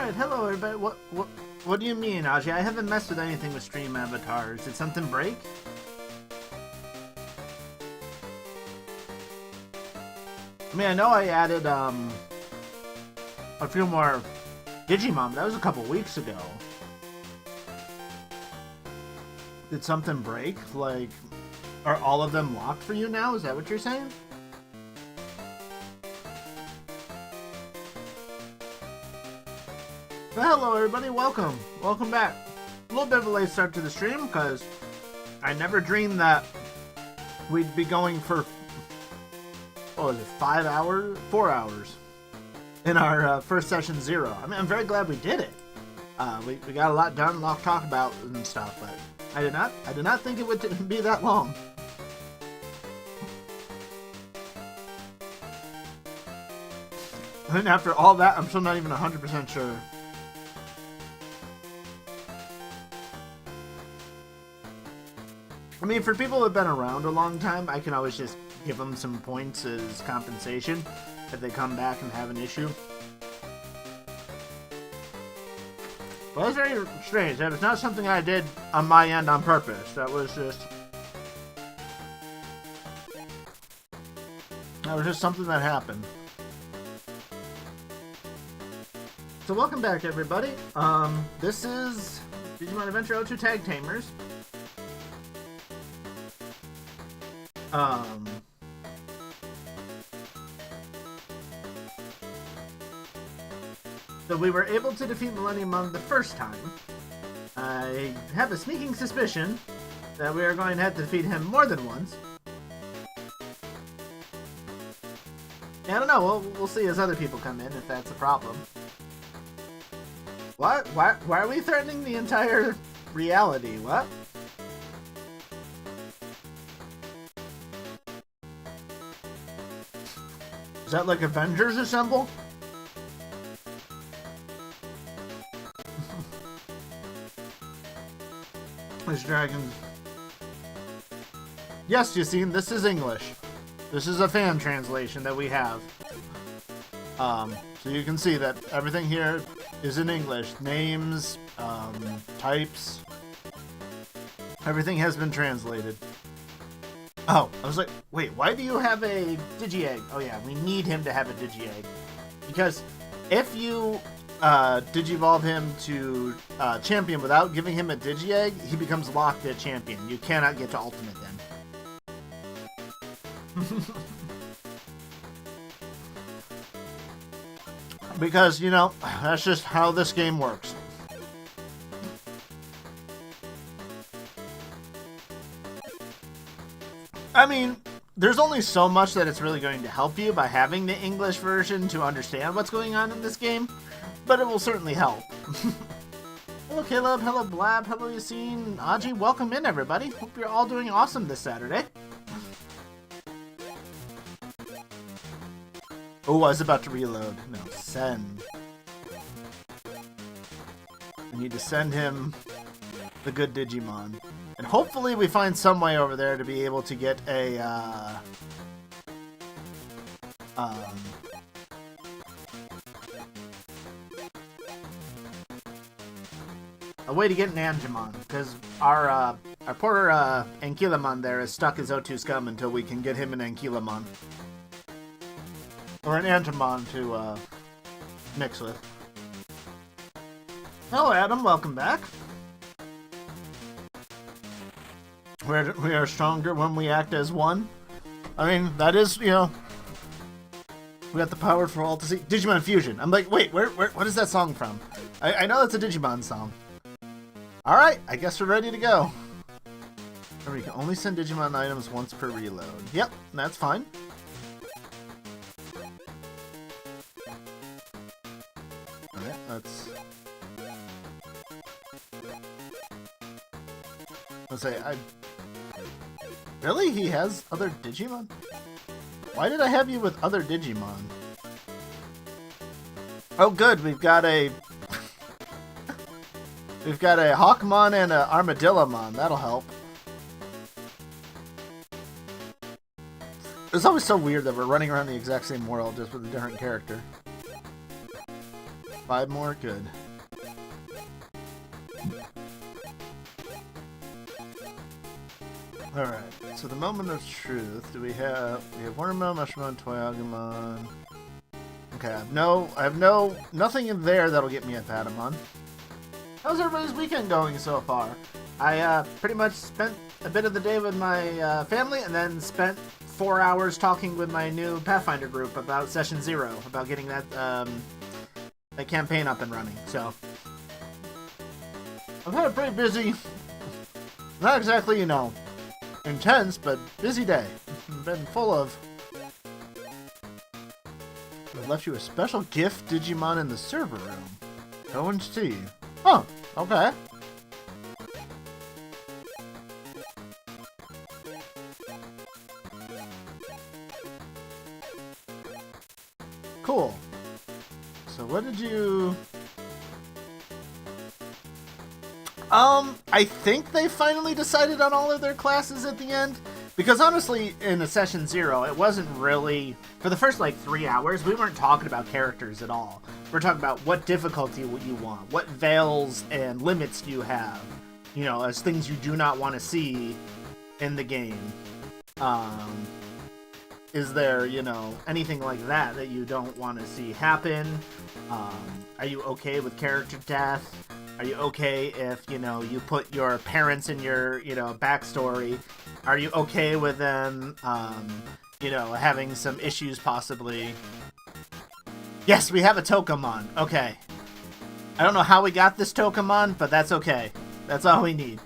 Alright, hello everybody. What do you mean, Aji? I haven't messed with anything with stream avatars. Did something break? I mean, I know I added, a few more Digimon, but that was a couple weeks ago. Did something break? Like, are all of them locked for you now? Is that what you're saying? Well, hello everybody, welcome. Welcome back. A little bit of a late start to the stream, because I never dreamed that we'd be going for, what was it, 5 hours? 4 hours in our first session 0. I mean, I'm very glad we did it. We got a lot done, a lot to talk about and stuff, but I did not think it would be that long. And after all that, I'm still not even 100% sure. I mean, for people who have been around a long time, I can always just give them some points as compensation if they come back and have an issue. Well, that's very strange. That was not something I did on my end on purpose. That was just something that happened. So welcome back, everybody. This is Digimon Adventure 02 Tag Tamers. So we were able to defeat Milleniumon the first time. I have a sneaking suspicion that we are going to have to defeat him more than once. I don't know, we'll see as other people come in if that's a problem. What? Why are we threatening the entire reality? What? Is that like Avengers Assemble? These dragons. Yes, Yassine, this is English. This is a fan translation that we have. So you can see that everything here is in English. Names, types. Everything has been translated. Oh, I was like, wait, why do you have a Digi-Egg? Oh yeah, we need him to have a Digi-Egg. Because if you Digivolve him to Champion without giving him a Digi-Egg, he becomes locked at Champion. You cannot get to Ultimate then. Because, you know, that's just how this game works. I mean, there's only so much that it's really going to help you by having the English version to understand what's going on in this game, but it will certainly help. Hello Caleb, hello Blab, hello Yassine, Aji, welcome in everybody. Hope you're all doing awesome this Saturday. Oh, I was about to reload. No, send. We need to send him the good Digimon. And hopefully we find some way over there to be able to get a way to get an Angemon, because our poor Ankylamon there is stuck as O2 Scum until we can get him an Ankylamon. Or an Angemon to mix with. Hello Adam, welcome back. We are stronger when we act as one. I mean, that is, you know, we got the power for all to see. Digimon Fusion. I'm like, wait, what is that song from? I know that's a Digimon song. Alright, I guess we're ready to go. Remember, you can only send Digimon items once per reload. Yep, that's fine. Alright, let's say, Really? He has other Digimon? Why did I have you with other Digimon? Oh good, we've got a we've got a Hawkmon and an Armadillomon. That'll help. It's always so weird that we're running around the exact same world just with a different character. 5 more? Good. Alright, so the moment of truth. Do we have Watermelon, Mushroom, Toyagumon. Okay, I have nothing in there that'll get me a Patamon. How's everybody's weekend going so far? I pretty much spent a bit of the day with my family and then spent 4 hours talking with my new Pathfinder group about Session 0, about getting that campaign up and running. So I've had a pretty busy, not exactly, you know, intense, but busy day. Been full of. I left you a special gift Digimon in the server room. Go and see. Oh, okay. Cool. So what did you... I think they finally decided on all of their classes at the end. Because honestly, in the Session 0, it wasn't really... For the first, 3 hours, we weren't talking about characters at all. We're talking about what difficulty you want, what veils and limits you have, you know, as things you do not want to see in the game. Is there, you know, anything like that that you don't want to see happen? Are you okay with character death? Are you okay if, you know, you put your parents in your, you know, backstory? Are you okay with them, you know, having some issues possibly? Yes, we have a Tokamon. Okay. I don't know how we got this Tokamon, but that's okay. That's all we need.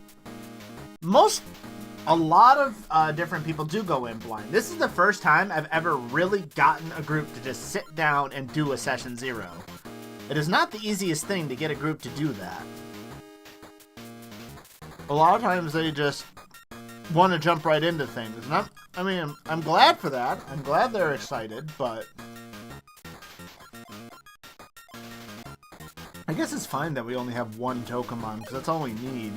A lot of different people do go in blind. This is the first time I've ever really gotten a group to just sit down and do a Session 0. It is not the easiest thing to get a group to do that. A lot of times they just want to jump right into things. And I'm glad for that. I'm glad they're excited, but I guess it's fine that we only have one Tokamon, because that's all we need.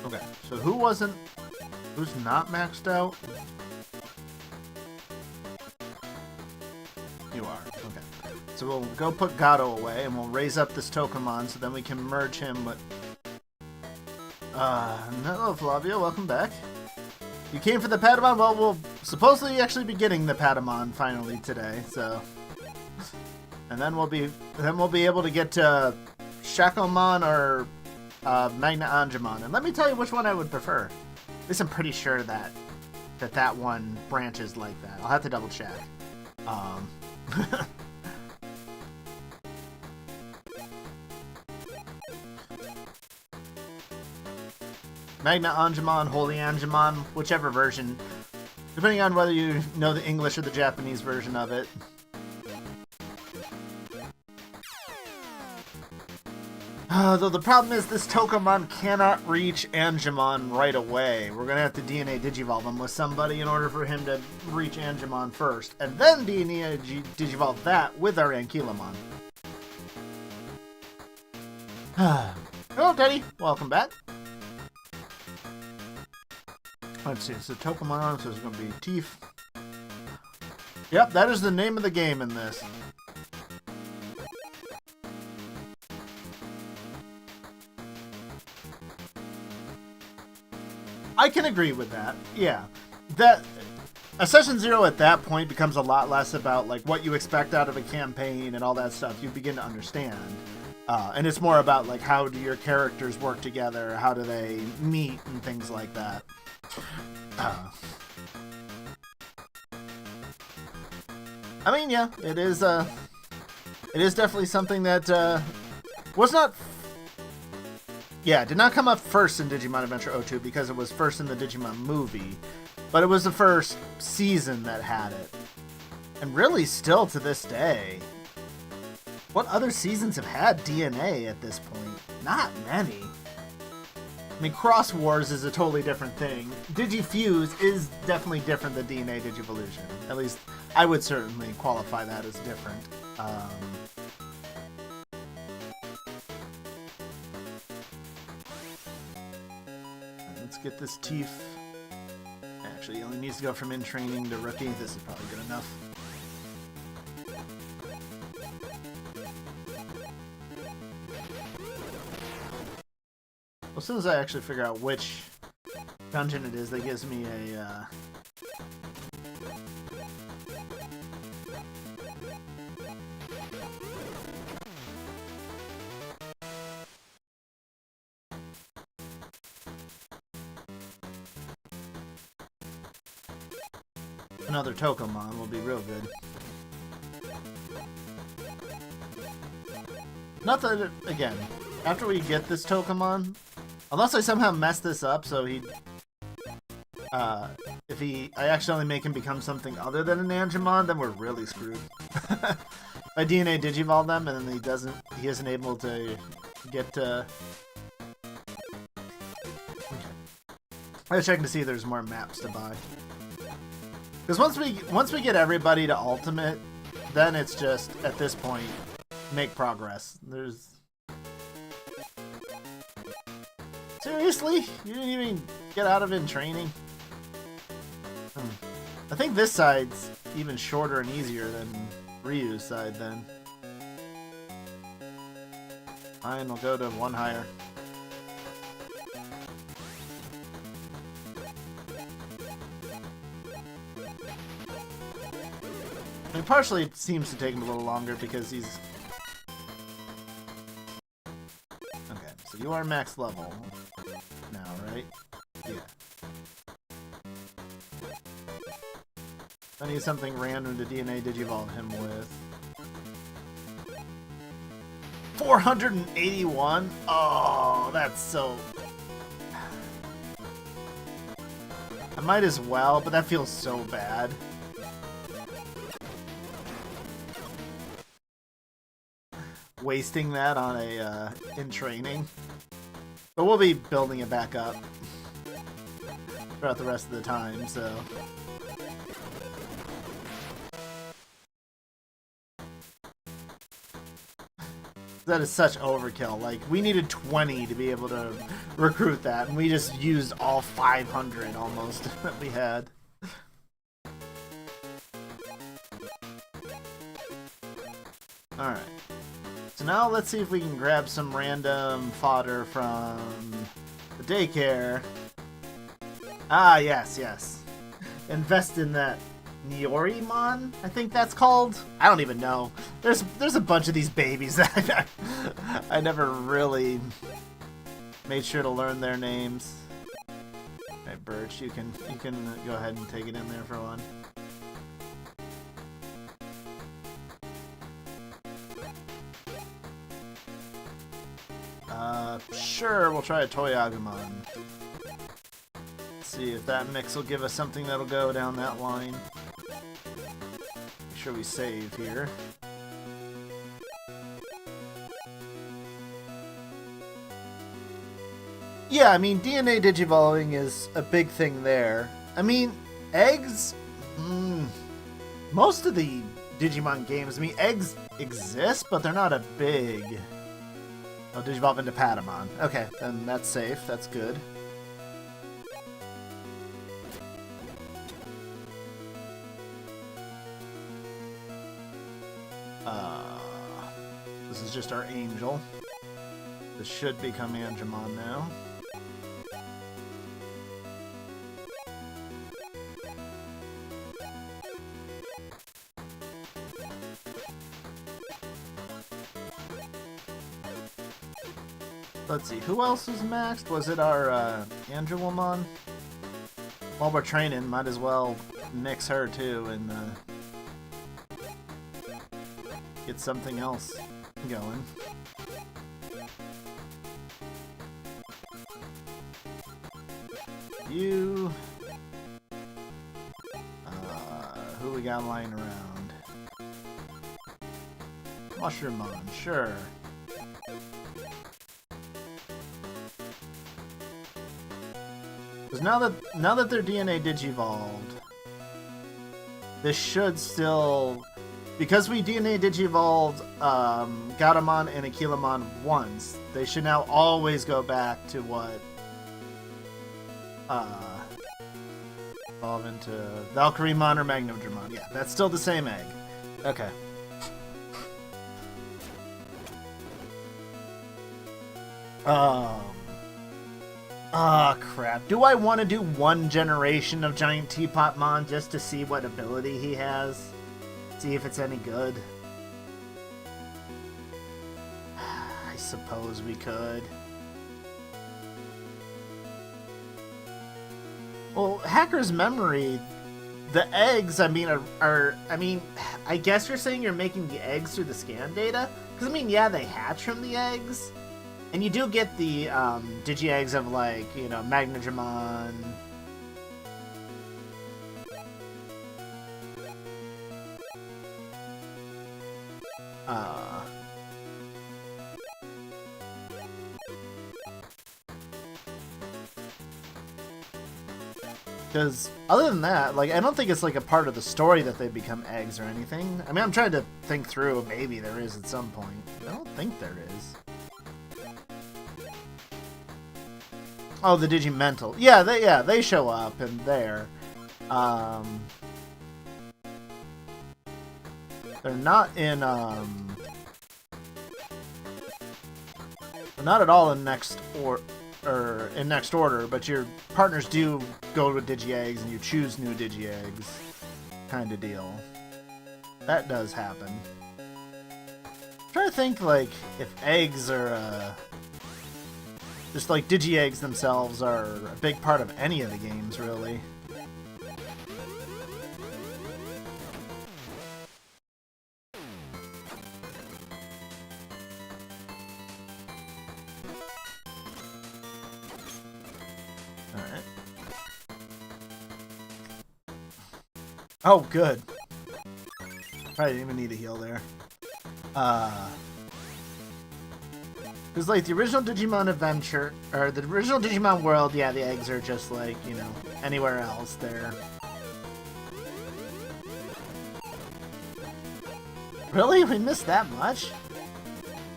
Okay, so who's not maxed out? You are, okay. So we'll go put Gato away, and we'll raise up this Tokamon, so then we can merge him with... hello Flavio, welcome back. You came for the Patamon? Well, we'll supposedly actually be getting the Patamon finally today, so... And then we'll be able to get to Shakomon or Magna Angemon. And let me tell you which one I would prefer. At least I'm pretty sure that one branches like that. I'll have to double check. Magna Angemon, Holy Angemon, whichever version. Depending on whether you know the English or the Japanese version of it. Though the problem is this Tokamon cannot reach Angemon right away. We're going to have to DNA Digivolve him with somebody in order for him to reach Angemon first. And then DNA Digivolve that with our Ankylomon. Hello, Teddy. Welcome back. Let's see. So Tokamon, so it's going to be Teef. Yep, that is the name of the game in this. I can agree with that. Yeah. A Session 0 at that point becomes a lot less about like what you expect out of a campaign and all that stuff. You begin to understand. And it's more about like how do your characters work together, how do they meet and things like that. I mean, yeah, it is definitely something that was not... Yeah, it did not come up first in Digimon Adventure 02 because it was first in the Digimon movie, but it was the first season that had it. And really still to this day. What other seasons have had DNA at this point? Not many. I mean, Cross Wars is a totally different thing. Digifuse is definitely different than DNA Digivolution. At least, I would certainly qualify that as different. Let's get this Teef. Actually, he only needs to go from in training to rookie. This is probably good enough. As soon as I actually figure out which dungeon it is, that gives me a, another Tokomon will be real good. Not that, again, after we get this Tokomon, unless I somehow mess this up so he, if I accidentally make him become something other than an Angemon, then we're really screwed. If I DNA Digivolve them and then he isn't able to get to... Okay. I was checking to see if there's more maps to buy. Because once we get everybody to Ultimate, then it's just, at this point, make progress. Seriously? You didn't even get out of it in training? I think this side's even shorter and easier than Ryu's side then. Fine, we'll go to one higher. I mean, partially it seems to take him a little longer because he's... Okay, so you are max level now, right? Yeah. I need something random to DNA Digivolve him with. 481? Oh, that's so... I might as well, but that feels so bad. Wasting that on a, in training. But we'll be building it back up throughout the rest of the time, so... That is such overkill. Like, we needed 20 to be able to recruit that, and we just used all 500 almost that we had. Alright. So now let's see if we can grab some random fodder from the daycare. Ah, yes, yes. Invest in that Milleniumon, I think that's called. I don't even know. There's a bunch of these babies that I never really made sure to learn their names. Alright, Birch, you can go ahead and take it in there for one. Sure, we'll try a Toyagumon. See if that mix will give us something that'll go down that line. Make sure we save here. Yeah, I mean, DNA Digivolving is a big thing there. I mean, eggs... most of the Digimon games, I mean, eggs exist, but they're not a big... Oh, Digivolve into Patamon. Okay, then that's safe. That's good. This is just our Angel. This should become Angemon now. Let's see, who else was maxed? Was it our Angelomon? While we're training, might as well mix her too and get something else going. You... who we got lying around? Mushroomon, sure. Because now that they're DNA Digivolved, this should still... Because we DNA Digivolved Gatomon and Aquilamon once, they should now always go back to what... evolve into Valkyriemon or Magnumdramon. Yeah, that's still the same egg. Okay. Ah, crap. Do I want to do one generation of Giant Teapotmon just to see what ability he has? See if it's any good? I suppose we could. Well, Hacker's Memory, the eggs, I mean, I guess you're saying you're making the eggs through the scan data? Because, I mean, yeah, they hatch from the eggs. And you do get the Digi-Eggs of, like, you know, Magnagramon. Because other than that, like, I don't think it's like a part of the story that they become eggs or anything. I mean, I'm trying to think through. Maybe there is at some point. I don't think there is. Oh, the Digimental. Yeah, they show up in there. They're not in they're not at all in next order, but your partners do go with Digi-Eggs and you choose new Digi-Eggs kind of deal. That does happen. I'm trying to think, like, if eggs are just like Digi-Eggs themselves are a big part of any of the games, really. Alright. Oh, good. Probably didn't even need a heal there. Because, like, the original Digimon Adventure, or the original Digimon World, yeah, the eggs are just, like, you know, anywhere else. They're... Really? We missed that much?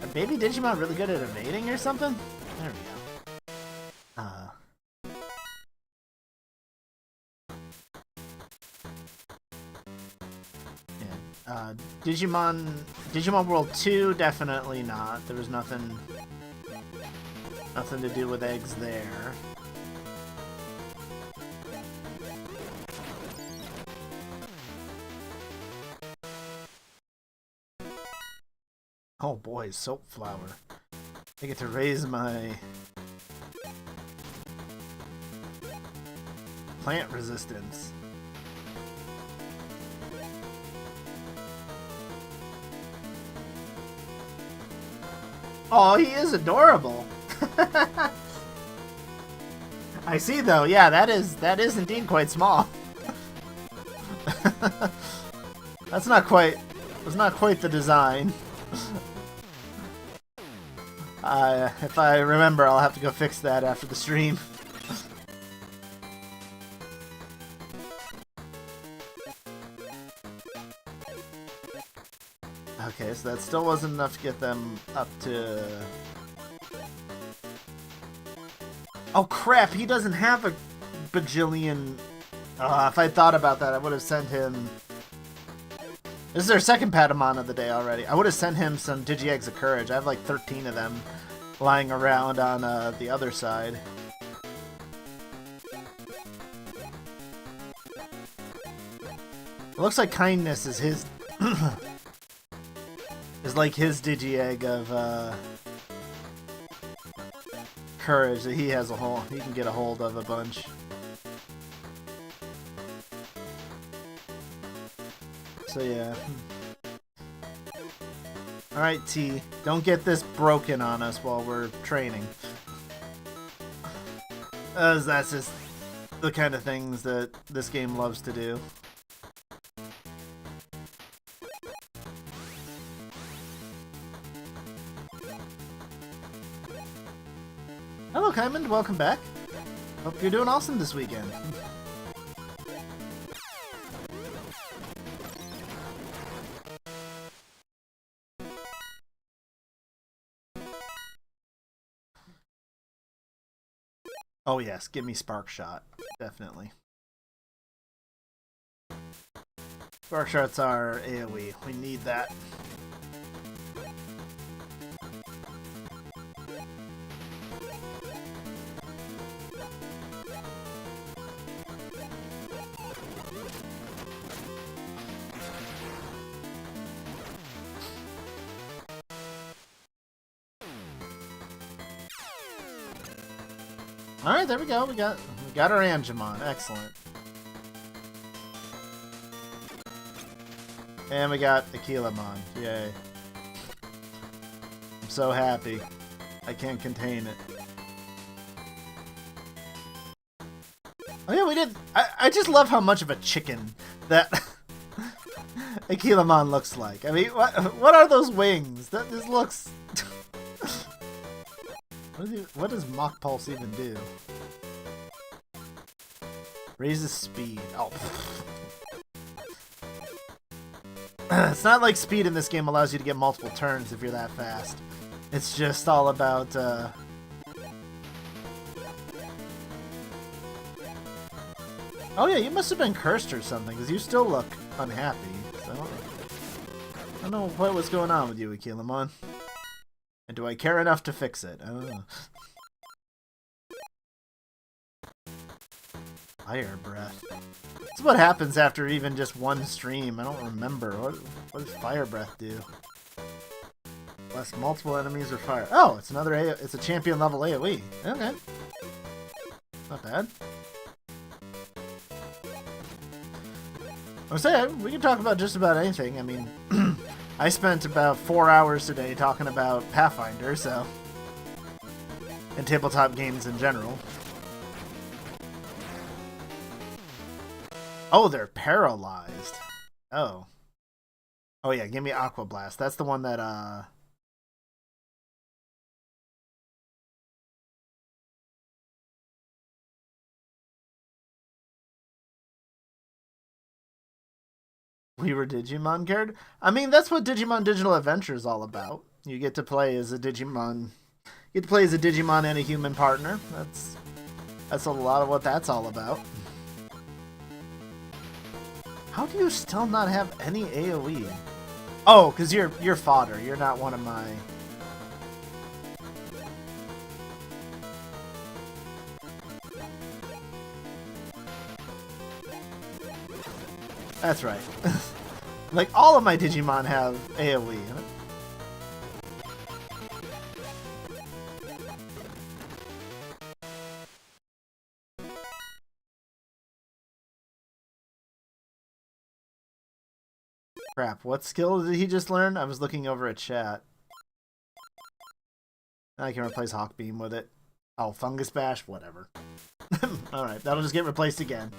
Are Baby Digimon really good at evading or something? There we go. Yeah. Digimon World 2, definitely not. There was nothing to do with eggs there. Oh boy, Soap Flower. I get to raise my plant resistance. Oh, he is adorable. I see, though. Yeah, that is indeed quite small. That's not quite the design. If I remember, I'll have to go fix that after the stream. Okay, so that still wasn't enough to get them up to... Oh crap, he doesn't have a bajillion... if I thought about that, I would have sent him... This is our second Patamon of the day already. I would have sent him some Digi-Eggs of Courage. I have like 13 of them lying around on the other side. It looks like Kindness is his... is like his Digi-Egg of Courage that he has he can get a hold of a bunch. So yeah. Alright, T. Don't get this broken on us while we're training. As that's just the kind of things that this game loves to do. Hello, Kaiman. Welcome back. Hope you're doing awesome this weekend. Oh yes, give me Spark Shot. Definitely. Spark Shots are AoE. We need that. All right, there we go. We got our Angemon. Excellent. And we got Aquilamon. Yay. I'm so happy. I can't contain it. Oh yeah, we did. I just love how much of a chicken that Aquilamon looks like. I mean, what are those wings? That just looks... What does Mach Pulse even do? Raises speed. Oh. It's not like speed in this game allows you to get multiple turns if you're that fast. It's just all about... Oh yeah, you must have been cursed or something, because you still look unhappy. So I don't know what was going on with you, Aquilamon. And do I care enough to fix it? I don't know. Fire breath. That's what happens after even just one stream. I don't remember. What does fire breath do? Less multiple enemies with fire. Oh, it's another it's a champion level AoE. Okay. Not bad. I was saying, we can talk about just about anything. I mean, I spent about 4 hours today talking about Pathfinder, so... and tabletop games in general. Oh, they're paralyzed. Oh. Oh yeah, give me Aqua Blast. That's the one that, we were Digimon character? I mean, that's what Digimon Digital Adventure is all about. You get to play as a Digimon. You get to play as a Digimon and a human partner. That's a lot of what that's all about. How do you still not have any AoE? Oh, because you're fodder. You're not one of my... That's right. Like, all of my Digimon have AoE. Crap, what skill did he just learn? I was looking over at chat. I can replace Hawk Beam with it. Oh, Fungus Bash? Whatever. Alright, that'll just get replaced again.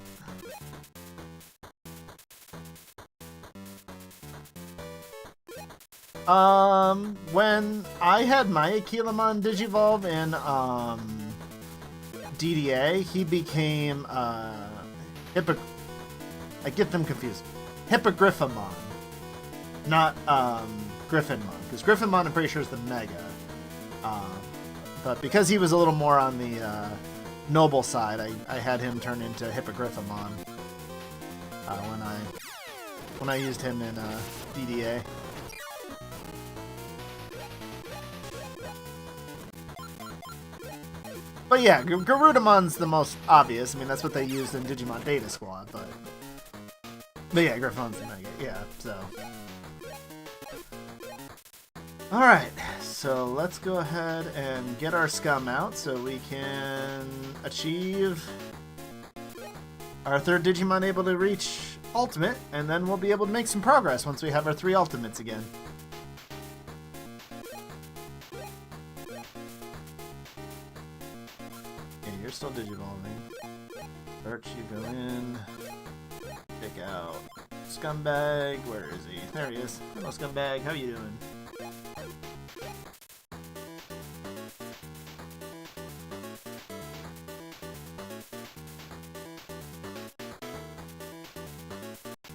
When I had my Aquilamon Digivolve in, DDA, he became, I get them confused. Hippogriffamon. Not, Griffinmon. Because Griffinmon, I'm pretty sure, is the Mega. But because he was a little more on the, noble side, I had him turn into Hippogriffamon. When I used him in, DDA. But yeah, Garudamon's the most obvious. I mean, that's what they used in Digimon Data Squad, but yeah, Griffon's the Mega. Yeah, so. Alright, so let's go ahead and get our scum out so we can achieve our third Digimon able to reach Ultimate, and then we'll be able to make some progress once we have our 3 Ultimates again. Okay, you're still Digivolving. Search, you go in. Pick out Scumbag. Where is he? There he is. Hello, Scumbag. How you doing?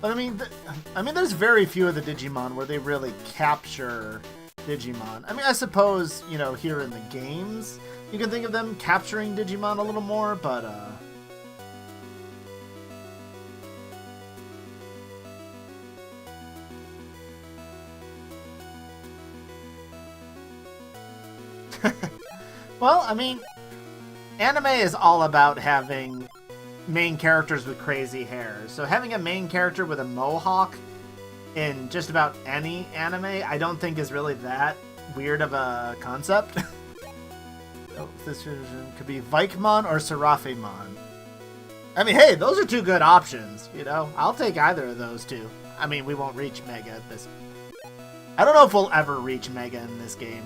But I mean, there's very few of the Digimon where they really capture Digimon. I mean, I suppose, you know, here in the games, you can think of them capturing Digimon a little more, but, well, I mean, anime is all about having main characters with crazy hair. So having a main character with a mohawk in just about any anime, I don't think is really that weird of a concept. Oh, this version could be Vikemon or Seraphimon. I mean, hey, those are two good options, you know? I'll take either of those two. I mean, we won't reach Mega at this. I don't know if we'll ever reach Mega in this game.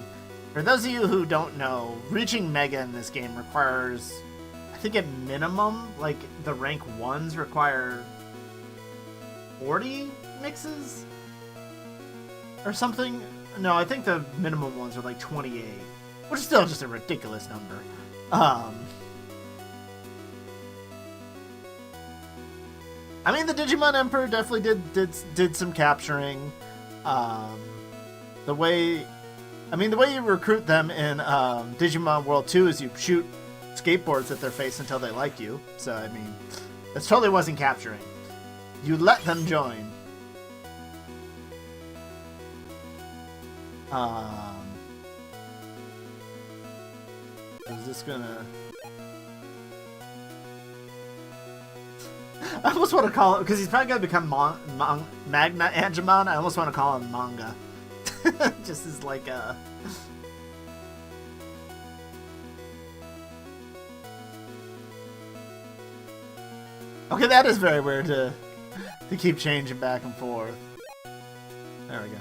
For those of you who don't know, reaching Mega in this game requires, I think at minimum, like, the rank 1s require 40 mixes? Or something? No, I think the minimum ones are like 28. Which is still just a ridiculous number. I mean, the Digimon Emperor definitely did some capturing. The way you recruit them in Digimon World 2 is you shoot skateboards at their face until they like you. So, I mean, that totally wasn't capturing. You let them join. Is this gonna... I almost want to call it, because he's probably going to become Magna Angemon. I almost want to call him Manga. Just as like a... Okay, that is very weird to keep changing back and forth. There we go.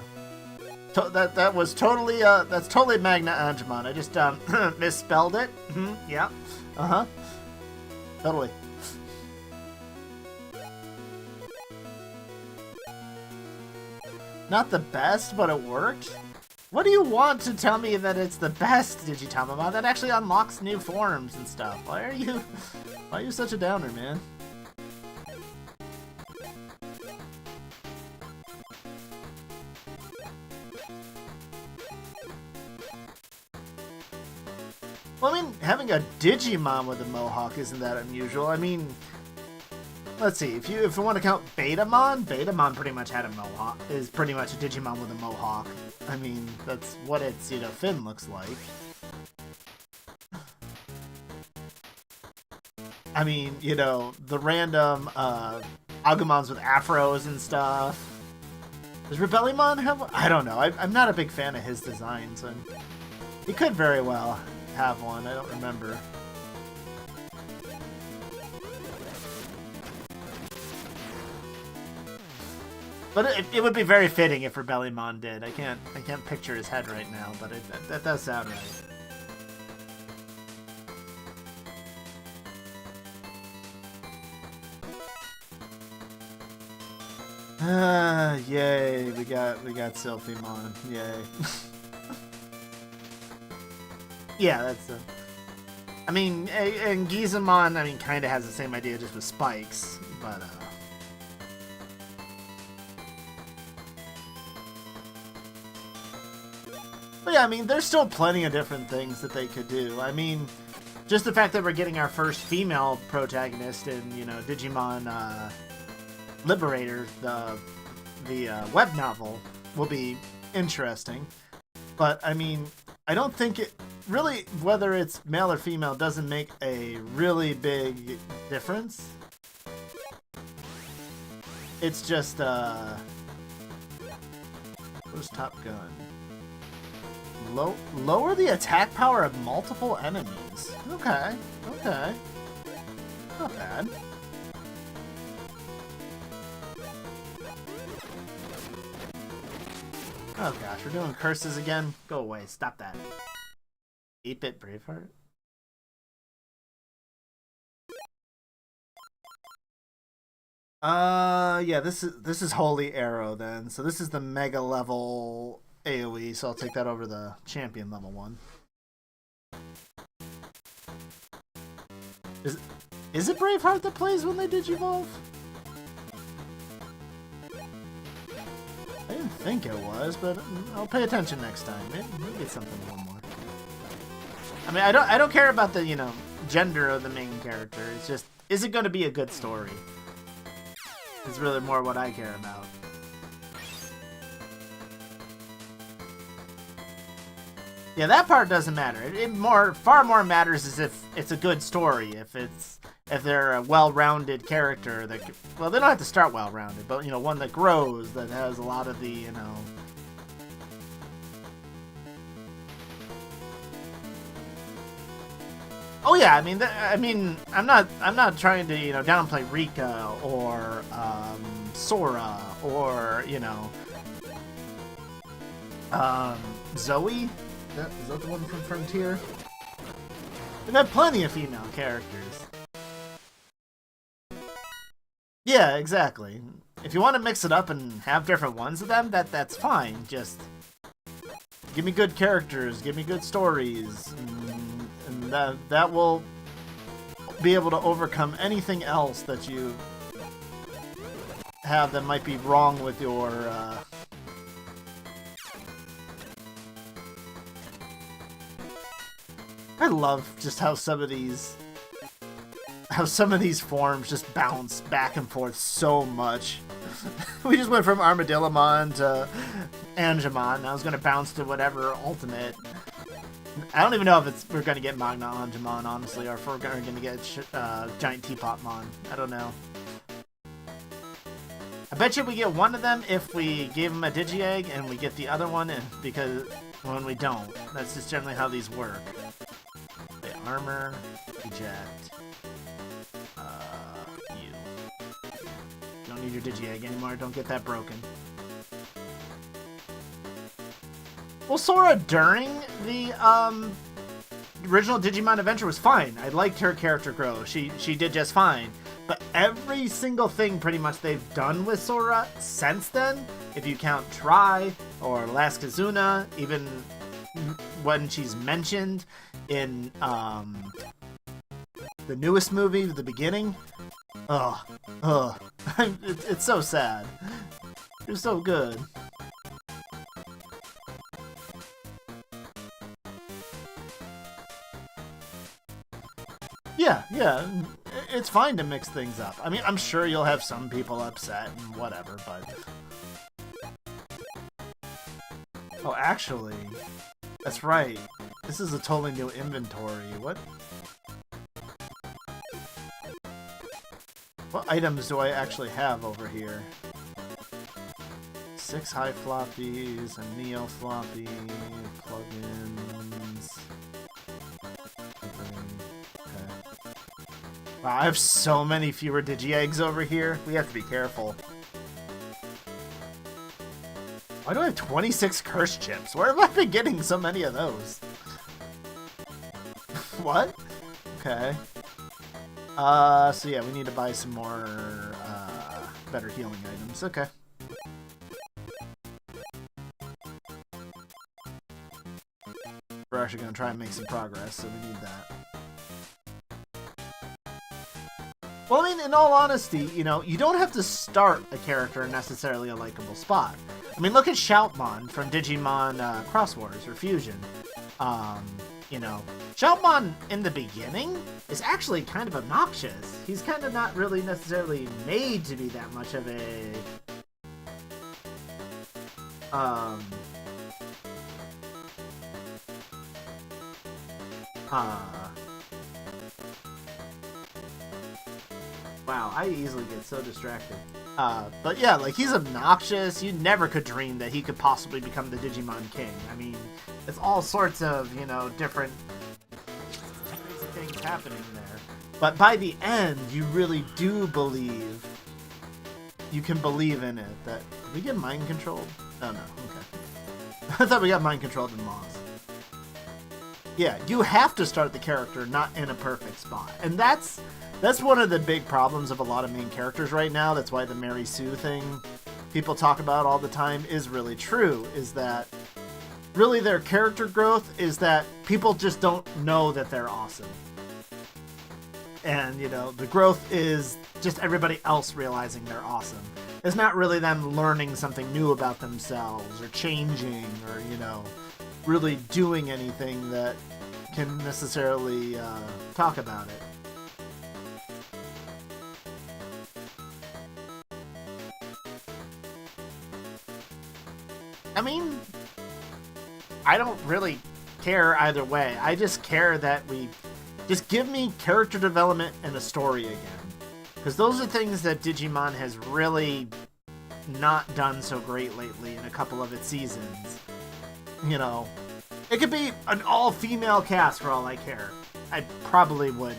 That was totally, that's totally Magna Angemon. I just, misspelled it. Yeah. Uh-huh. Totally. Not the best, but it worked? What do you want to tell me that it's the best, Digitamamon? That actually unlocks new forms and stuff. Why are you such a downer, man? Well, I mean, having a Digimon with a mohawk isn't that unusual. I mean, let's see. If you want to count Betamon pretty much had a mohawk. Is pretty much a Digimon with a mohawk. I mean, that's what its fin looks like. I mean, the random Agumons with afros and stuff. Does Rebellion have? I don't know. I'm not a big fan of his designs, and he could very well have one. I don't remember. But it would be very fitting if Rebellion did. I can't picture his head right now, but that does sound right. Yay, we got Sylphimon. Yay. Yeah, that's I mean, and Gizamon, I mean, kind of has the same idea, just with spikes, but But yeah, I mean, there's still plenty of different things that they could do. I mean, just the fact that we're getting our first female protagonist in, Digimon Liberator, the web novel, will be interesting. But, I mean, I don't think it... Really, whether it's male or female doesn't make a really big difference. It's just, where's Top Gun? Lower the attack power of multiple enemies. Okay. Not bad. Oh gosh, we're doing curses again? Go away, stop that. 8-bit Braveheart? Yeah, this is Holy Arrow then. So this is the mega level AoE, so I'll take that over the champion level one. Is it Braveheart that plays when they digivolve? I didn't think it was, but I'll pay attention next time. Maybe it's something a little more. I mean, I don't care about the, gender of the main character. It's just, is it going to be a good story? It's really more what I care about. Yeah, that part doesn't matter. Far more matters is if it's a good story. If they're a well-rounded character that, well, they don't have to start well-rounded, but one that grows, that has a lot of the, Oh yeah, I'm not trying to downplay Rika or Sora or Zoe. Is that the one from Frontier? We've had plenty of female characters. Yeah, exactly. If you want to mix it up and have different ones of them, that's fine. Just give me good characters, give me good stories, and that will be able to overcome anything else that you have that might be wrong with your I love just how some of these forms just bounce back and forth so much. We just went from Armadillomon to Angemon. I was gonna bounce to whatever ultimate. I don't even know if we're gonna get Magna Angemon, honestly, or if we're gonna get Giant Teapotmon. I don't know. I bet you we get one of them if we gave him a Digi-Egg, and we get the other one because when we don't. That's just generally how these work. Okay, armor, eject. You. Don't need your Digi-Egg anymore, don't get that broken. Well, Sora during the original Digimon Adventure was fine. I liked her character growth. She did just fine. But every single thing pretty much they've done with Sora since then, if you count Try or Last Kazuna, even when she's mentioned in the newest movie, the beginning, it's so sad. You're so good. Yeah, it's fine to mix things up. I mean, I'm sure you'll have some people upset and whatever, but... Oh, actually, that's right. This is a totally new inventory. What items do I actually have over here? 6 high floppies, a neo floppy, plugins. Wow, I have so many fewer Digi-Eggs over here. We have to be careful. Why do I have 26 curse chips? Where have I been getting so many of those? What? Okay. So yeah, we need to buy some more, better healing items. Okay. We're actually gonna try and make some progress, so we need that. Well, I mean, in all honesty, you don't have to start a character in necessarily a likable spot. I mean, look at Shoutmon from Digimon Cross Wars or Fusion. Shoutmon in the beginning is actually kind of obnoxious. He's kind of not really necessarily made to be that much of a... Wow, I easily get so distracted. But yeah, like, he's obnoxious. You never could dream that he could possibly become the Digimon King. I mean, it's all sorts of, different crazy things happening there. But by the end, you really do believe, you can believe in it. Did we get mind controlled? Oh, no, okay. I thought we got mind controlled in Moss. Yeah, you have to start the character not in a perfect spot. And that's one of the big problems of a lot of main characters right now. That's why the Mary Sue thing people talk about all the time is really true, is that really their character growth is that people just don't know that they're awesome. And, the growth is just everybody else realizing they're awesome. It's not really them learning something new about themselves or changing or, really doing anything that can necessarily talk about it. I mean, I don't really care either way. I just care that we just give me character development and a story again. Because those are things that Digimon has really not done so great lately in a couple of its seasons. It could be an all-female cast for all I care. I probably would.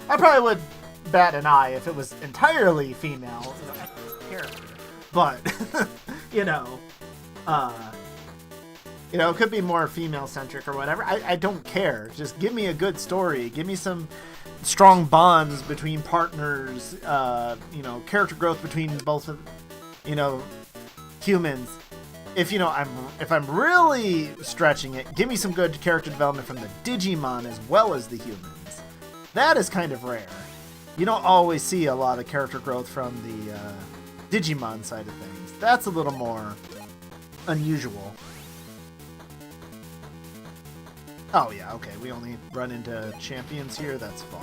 I probably would bat an eye if it was entirely female character. But it could be more female centric or whatever. I don't care. Just give me a good story. Give me some strong bonds between partners. Character growth between both of humans. If I'm really stretching it, give me some good character development from the Digimon as well as the humans. That is kind of rare. You don't always see a lot of character growth from the Digimon side of things. That's a little more unusual. Oh yeah, okay, we only run into champions here, that's fine.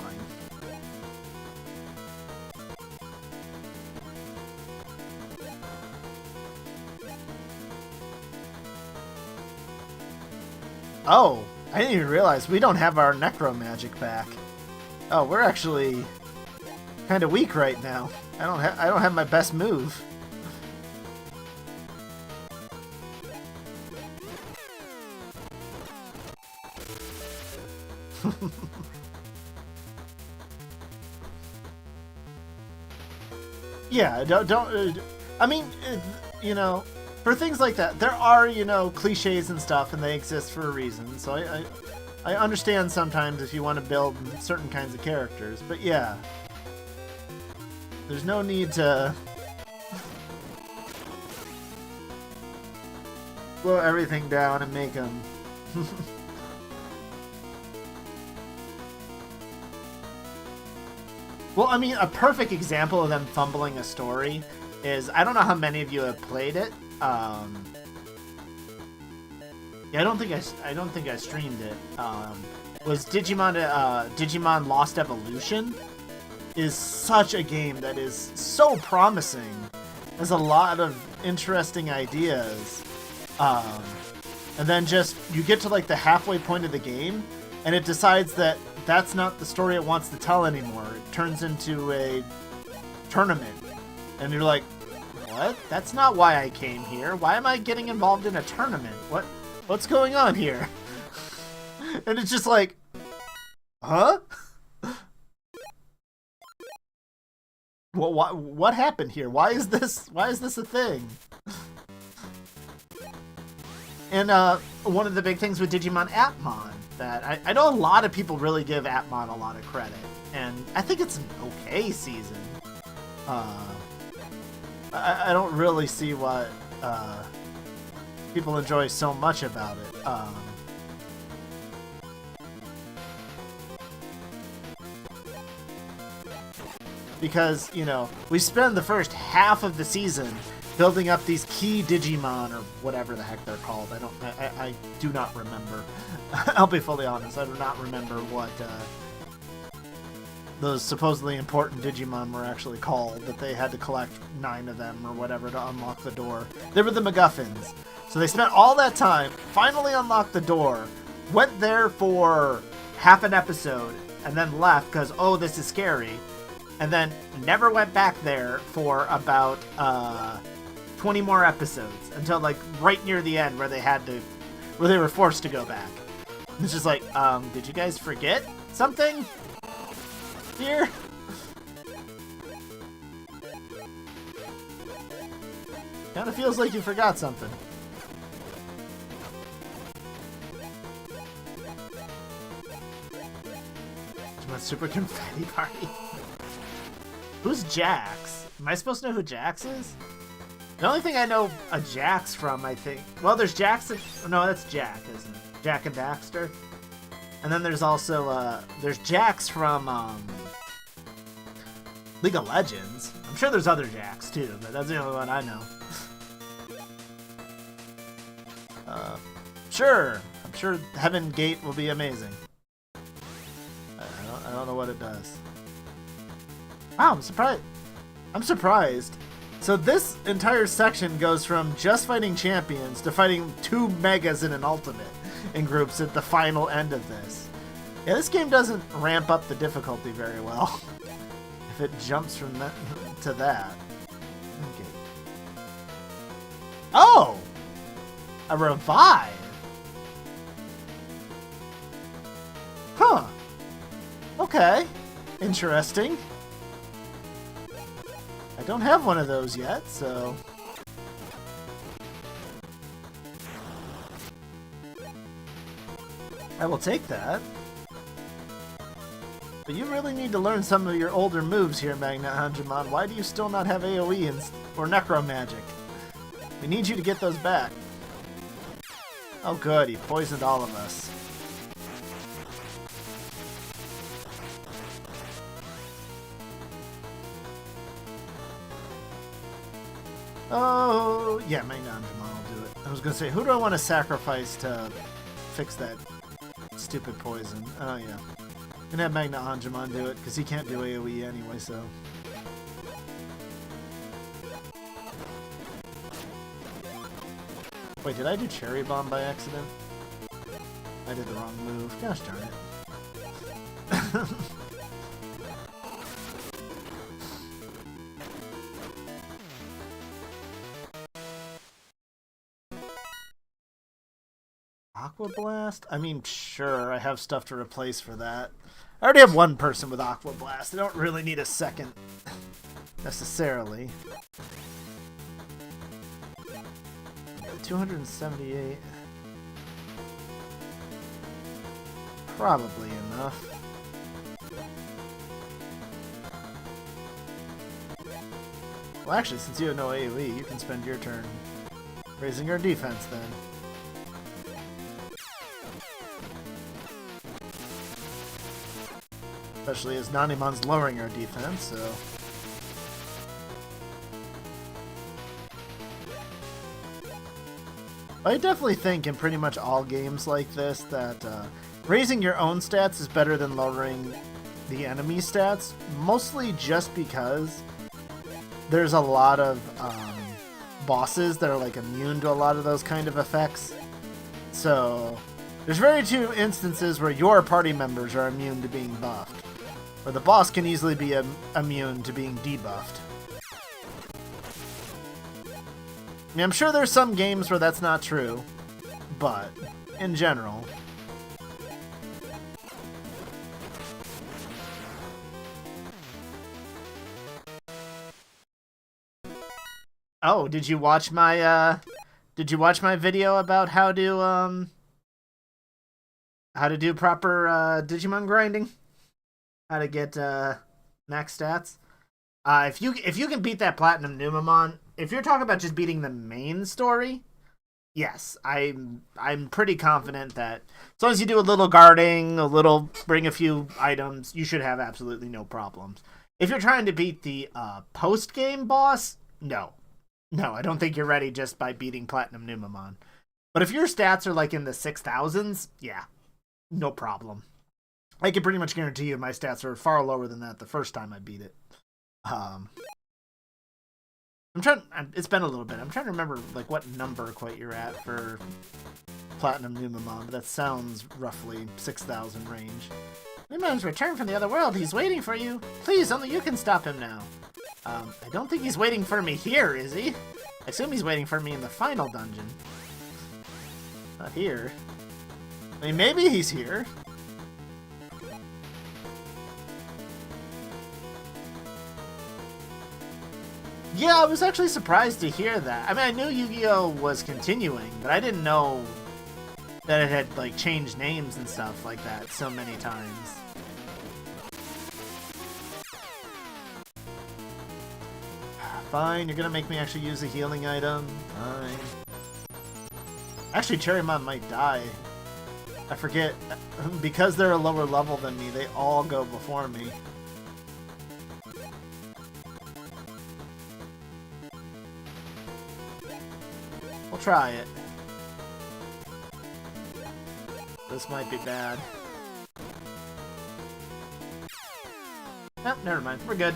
Oh, I didn't even realize we don't have our Necro Magic back. Oh, we're actually kind of weak right now. I don't have my best move. Yeah, don't I mean, for things like that, there are, cliches and stuff, and they exist for a reason. So I understand sometimes if you want to build certain kinds of characters, but yeah, there's no need to slow everything down and make them. Well, I mean, a perfect example of them fumbling a story is, I don't know how many of you have played it. Yeah, I don't think I streamed it. Was Digimon Lost Evolution is such a game that is so promising. Has a lot of interesting ideas. And then just, you get to like the halfway point of the game, and it decides that that's not the story it wants to tell anymore. It turns into a tournament. And you're like, what? That's not why I came here. Why am I getting involved in a tournament? What's going on here? And it's just like, huh? Well, what happened here? Why is this a thing? And one of the big things with Digimon Atmon that I know a lot of people really give Atmon a lot of credit, and I think it's an okay season. I don't really see what people enjoy so much about it. Because, we spend the first half of the season building up these key Digimon, or whatever the heck they're called. I do not remember. I'll be fully honest, I do not remember what those supposedly important Digimon were actually called, that they had to collect 9 of them or whatever to unlock the door. They were the MacGuffins. So they spent all that time, finally unlocked the door, went there for half an episode, and then left because, oh, this is scary, and then never went back there for about 20 more episodes, until like right near the end where they were forced to go back. It's just like, did you guys forget something here? Kind of feels like you forgot something. Super Confetti Party. Who's Jax? Am I supposed to know who Jax is? The only thing I know a Jax from, I think... Well, there's Jax... No, that's Jack, isn't it? Jack and Daxter. And then there's also, there's Jax from, League of Legends. I'm sure there's other Jax, too, but that's the only one I know. Sure. I'm sure Heaven Gate will be amazing. I don't know what it does. Wow, I'm surprised. So this entire section goes from just fighting champions to fighting 2 megas in an ultimate in groups at the final end of this. Yeah, this game doesn't ramp up the difficulty very well if it jumps from that to that. Okay. Oh! A revive? Huh. Okay. Interesting. I don't have one of those yet, so... I will take that. But you really need to learn some of your older moves here, Milleniumon. Why do you still not have AoE or Necromagic? We need you to get those back. Oh good, he poisoned all of us. Oh, yeah, Milleniumon will do it. I was gonna say, who do I want to sacrifice to fix that stupid poison? Oh yeah. I'm gonna have Milleniumon do it, because he can't do AoE anyway, so... Wait, did I do Cherry Bomb by accident? I did the wrong move. Gosh darn it. Aqua Blast? I mean, sure, I have stuff to replace for that. I already have one person with Aqua Blast. I don't really need a second, necessarily. 278. Probably enough. Well, actually, since you have no AoE, you can spend your turn raising your defense then. Especially as Nanimon's lowering our defense, so... I definitely think in pretty much all games like this that raising your own stats is better than lowering the enemy stats, mostly just because there's a lot of bosses that are like immune to a lot of those kind of effects. So there's very few instances where your party members are immune to being buffed, where the boss can easily be immune to being debuffed. I mean, I'm sure there's some games where that's not true, but in general. Oh, did you watch my video about how to do proper Digimon grinding? How to get max stats? If you can beat that Milleniumon, if you're talking about just beating the main story, yes, I'm pretty confident that as long as you do a little guarding, bring a few items, you should have absolutely no problems. If you're trying to beat the post-game boss, no, I don't think you're ready just by beating Milleniumon. But if your stats are like in the 6,000s, yeah, no problem. I can pretty much guarantee you my stats are far lower than that the first time I beat it. It's been a little bit. I'm trying to remember like what number quite you're at for Milleniumon, but that sounds roughly 6,000 range. Mimon's returned from the other world. He's waiting for you. Please, only you can stop him now. I don't think he's waiting for me here, is he? I assume he's waiting for me in the final dungeon. Not here. I mean, maybe he's here. Yeah, I was actually surprised to hear that. I mean, I knew Yu-Gi-Oh! Was continuing, but I didn't know that it had, like, changed names and stuff like that so many times. Fine, you're gonna make me actually use a healing item. Fine. Actually, Cherrymon might die. I forget. Because they're a lower level than me, they all go before me. We'll try it. This might be bad. Nope, never mind. We're good.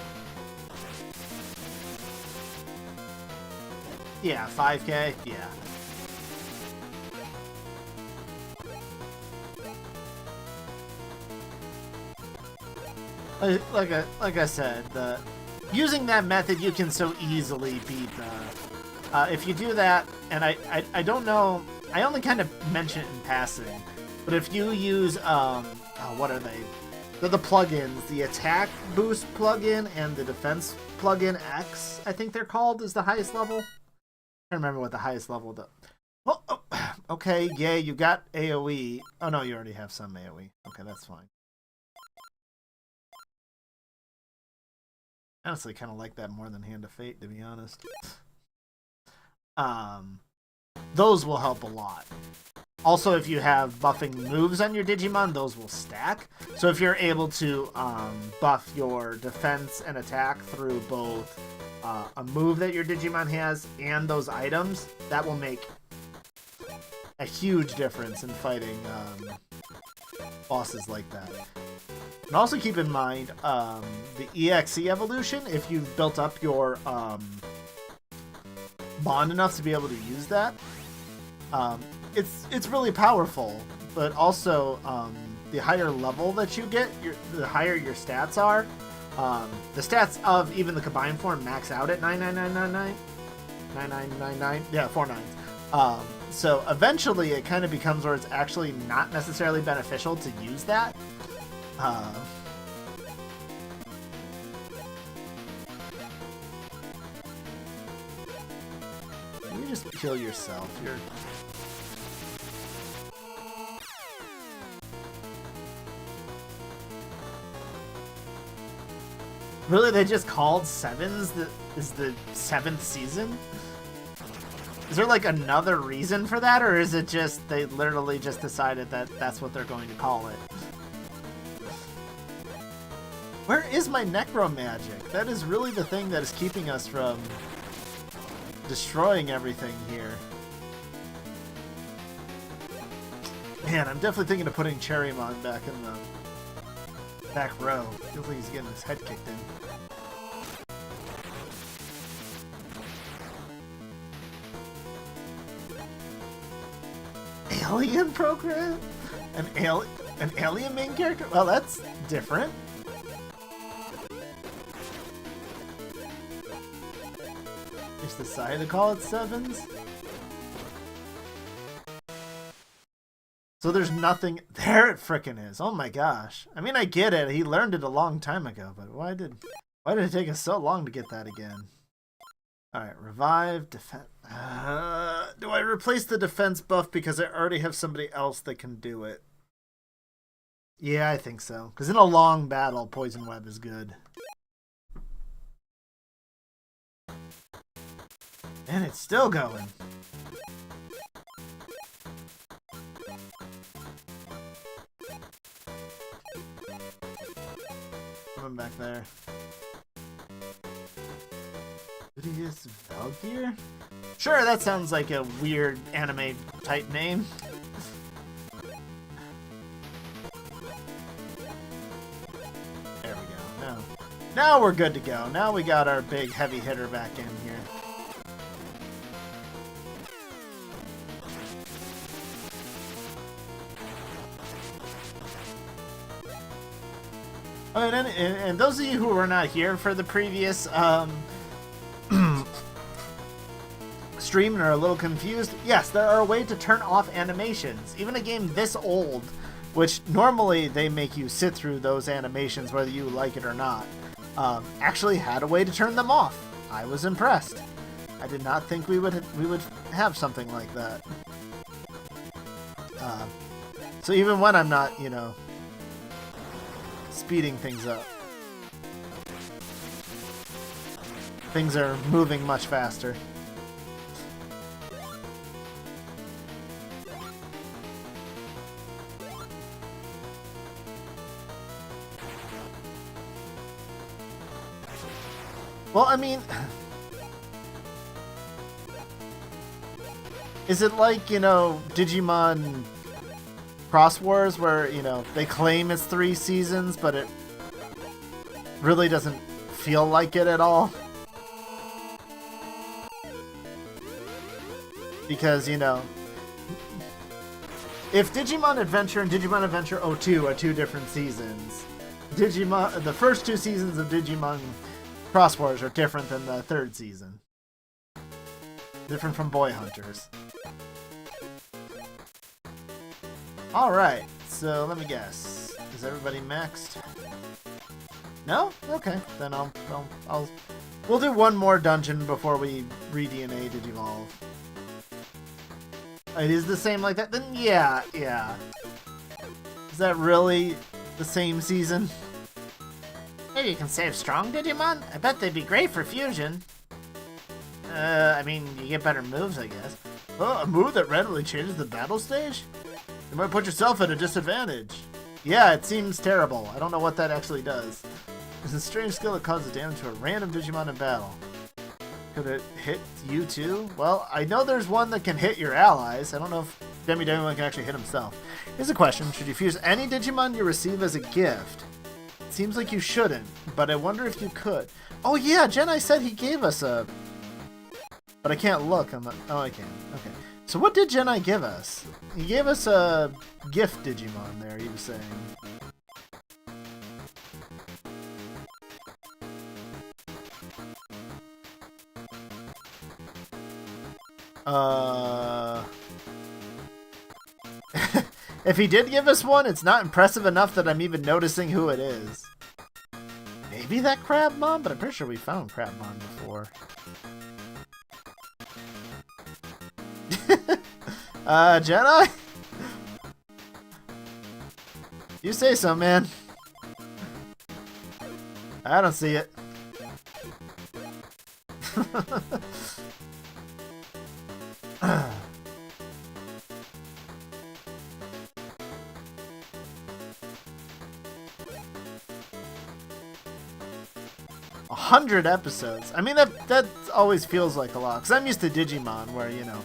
Yeah, 5k? Yeah. Like I said, using that method, you can so easily beat if you do that, and I don't know, I only kind of mention it in passing, but if you use, what are they? They're the plugins. The attack boost plugin and the defense plugin X, I think they're called, is the highest level. I don't remember what the highest level does. Well, oh, okay, yay, you got AoE. Oh no, you already have some AoE. Okay, that's fine. Honestly, kind of like that more than Hand of Fate, to be honest. Those will help a lot. Also, if you have buffing moves on your Digimon, those will stack. So if you're able to buff your defense and attack through both a move that your Digimon has and those items, that will make a huge difference in fighting bosses like that. And also keep in mind the EXE evolution, if you've built up your bond enough to be able to use that, it's really powerful, but also the higher level that you get, the higher your stats are. The stats of even the combined form max out at 99999. 9999. Yeah, 4 nines. So eventually it kind of becomes where it's actually not necessarily beneficial to use that. You just kill yourself. You're... Really, they just called Sevens is the 7th season? Is there like another reason for that, or is it just they literally just decided that that's what they're going to call it? Where is my necromagic? That is really the thing that is keeping us from destroying everything here. Man, I'm definitely thinking of putting Cherrymon back in the back row. Feels like he's getting his head kicked in. Alien program? An alien main character? Well, that's different. Just decided to call it Sevens. So there's nothing... There it frickin' is. Oh my gosh. I mean, I get it. He learned it a long time ago, but why did it take us so long to get that again? Alright, revive, defense... do I replace the defense buff because I already have somebody else that can do it? Yeah, I think so. Because in a long battle, Poison Web is good. And it's still going. Coming back there. Ludius Valgeir? Sure, that sounds like a weird anime type name. There we go. Now we're good to go. Now we got our big heavy hitter back in here. Oh, and those of you who were not here for the previous stream and are a little confused, yes, there are a way to turn off animations. Even a game this old, which normally they make you sit through those animations whether you like it or not, actually had a way to turn them off. I was impressed. I did not think we would have something like that. So even when I'm not, you know, speeding things up, things are moving much faster. Well, I mean, is it like, you know, Digimon Cross Wars where, you know, they claim it's 3 seasons, but it really doesn't feel like it at all? Because, you know, if Digimon Adventure and Digimon Adventure 02 are 2 different seasons, the first 2 seasons of Digimon Cross Wars are different than the 3rd season. Different from Boy Hunters. Alright, so let me guess. Is everybody maxed? No? Okay, then we'll do one more dungeon before we re-DNA Digivolve. It is the same like that? Then yeah. Is that really the same season? Maybe you can save strong Digimon? I bet they'd be great for fusion. I mean, you get better moves, I guess. Oh, a move that randomly changes the battle stage? You might put yourself at a disadvantage. Yeah, it seems terrible. I don't know what that actually does. It's a strange skill that causes damage to a random Digimon in battle. Could it hit you too? Well, I know there's one that can hit your allies. I don't know if Milleniumon can actually hit himself. Here's a question. Should you fuse any Digimon you receive as a gift? It seems like you shouldn't, but I wonder if you could. Oh yeah, Jedi said he gave us a... But I can't look. Oh, I can. Okay. So what did Jedi give us? He gave us a gift Digimon there, he was saying. If he did give us one, it's not impressive enough that I'm even noticing who it is. Maybe that Crabmon, but I'm pretty sure we found Crabmon before. Jedi? You say so, man. I don't see it. 100 episodes. I mean, that always feels like a lot. Because I'm used to Digimon, where, you know,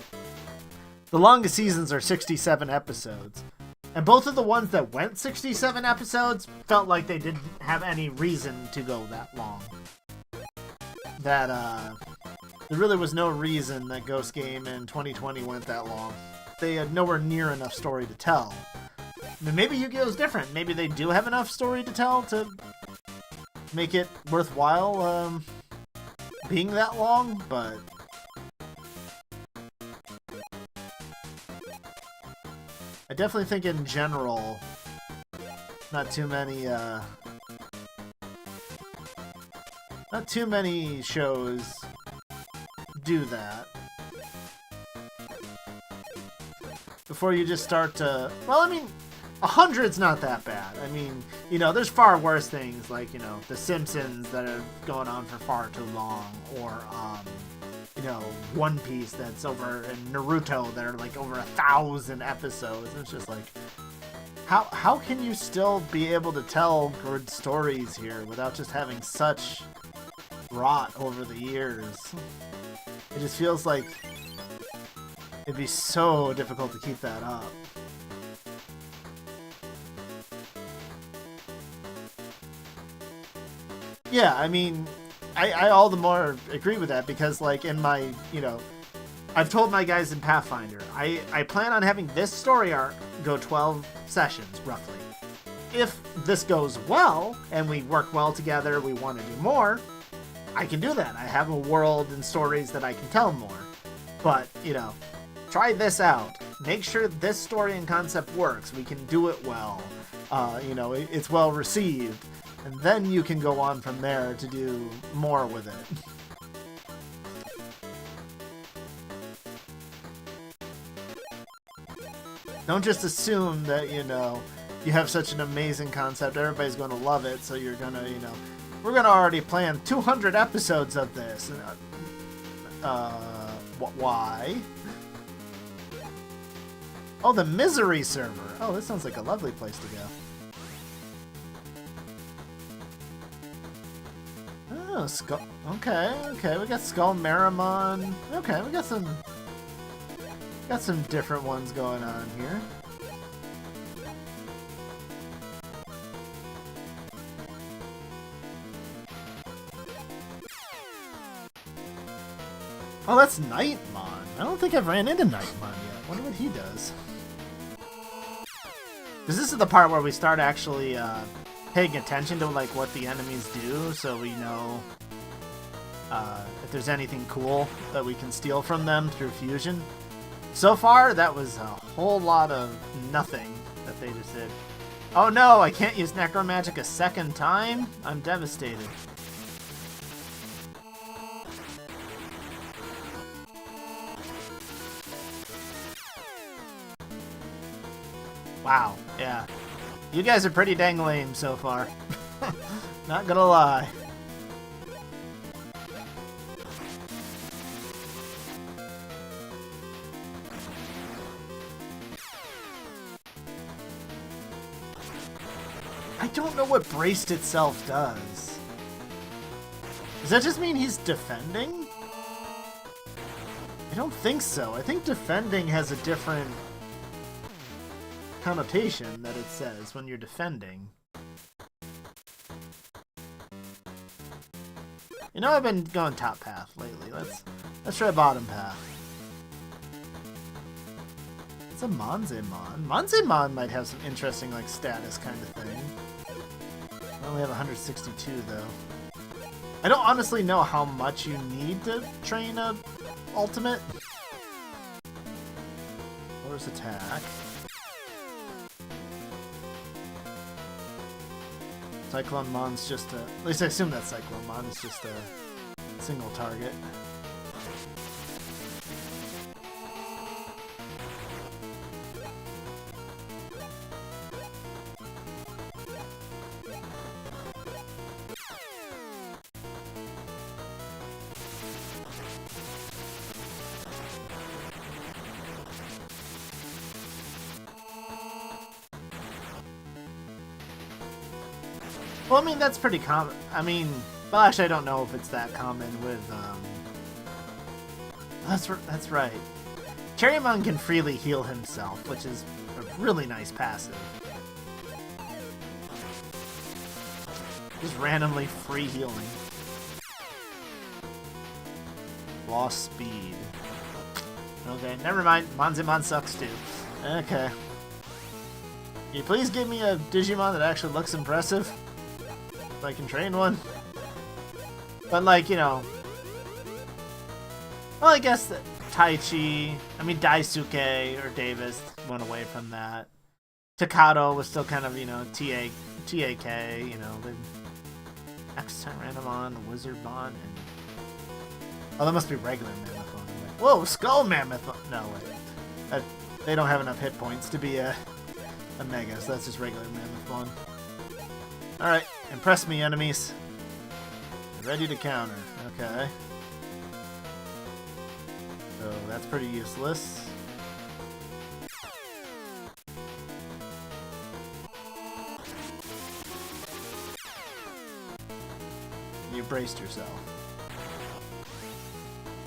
the longest seasons are 67 episodes. And both of the ones that went 67 episodes felt like they didn't have any reason to go that long. That, there really was no reason that Ghost Game in 2020 went that long. They had nowhere near enough story to tell. I mean, maybe Yu-Gi-Oh's different. Maybe they do have enough story to tell to make it worthwhile, being that long, but... I definitely think in general, not too many shows do that. Before you just start to... Well, I mean, 100's not that bad. I mean, you know, there's far worse things like, you know, The Simpsons that are going on for far too long, or, you know, One Piece that's over, and Naruto that are like over 1,000 episodes. It's just like, how can you still be able to tell good stories here without just having such rot over the years? It just feels like it'd be so difficult to keep that up. Yeah, I mean, I all the more agree with that because, like, in my, you know, I've told my guys in Pathfinder, I plan on having this story arc go 12 sessions, roughly. If this goes well, and we work well together, we want to do more, I can do that. I have a world and stories that I can tell more. But, you know, try this out. Make sure this story and concept works. We can do it well. You know, it's well received. And then you can go on from there to do more with it. Don't just assume that, you know, you have such an amazing concept, everybody's going to love it, so you're going to, you know, we're going to already plan 200 episodes of this. Why? Oh, the Misery server. Oh, this sounds like a lovely place to go. Oh, Skull. Okay, we got Skull Marimon. Okay, we got some different ones going on here. Oh, that's Nightmon. I don't think I've ran into Nightmon yet. Wonder what he does. Because this is the part where we start actually paying attention to like what the enemies do, so we know if there's anything cool that we can steal from them through fusion. So far, that was a whole lot of nothing that they just did. Oh no, I can't use Necromagic a second time? I'm devastated. Wow, yeah. You guys are pretty dang lame so far. Not gonna lie. I don't know what braced itself does. Does that just mean he's defending? I don't think so. I think defending has a different connotation that it says when you're defending. You know, I've been going top path lately. Let's try bottom path. It's a Monzemon. Monzemon might have some interesting like status kind of thing. I only have 162 though. I don't honestly know how much you need to train a ultimate. Force attack. Cyclone Mon's just a... At least I assume that Cyclone Mon is just a single target. Well, I mean, that's pretty common. I mean, well, actually, I don't know if it's that common with, That's right. Cherrymon can freely heal himself, which is a really nice passive. Just randomly free healing. Lost speed. Okay, never mind. Monzemon sucks too. Okay. Can you please give me a Digimon that actually looks impressive? So I can train one. But like, you know... Well, I guess that Taichi... I mean, Daisuke or Davis went away from that. Takato was still kind of, you know, TAK, you know. X-Tyrannomon, Wizardmon, and... Oh, that must be regular Mammothon. Like, whoa, Skull Mammothon! No, wait. They don't have enough hit points to be a Mega, so that's just regular Mammothon. Alright, impress me, enemies. Ready to counter. Okay. So that's pretty useless. You braced yourself.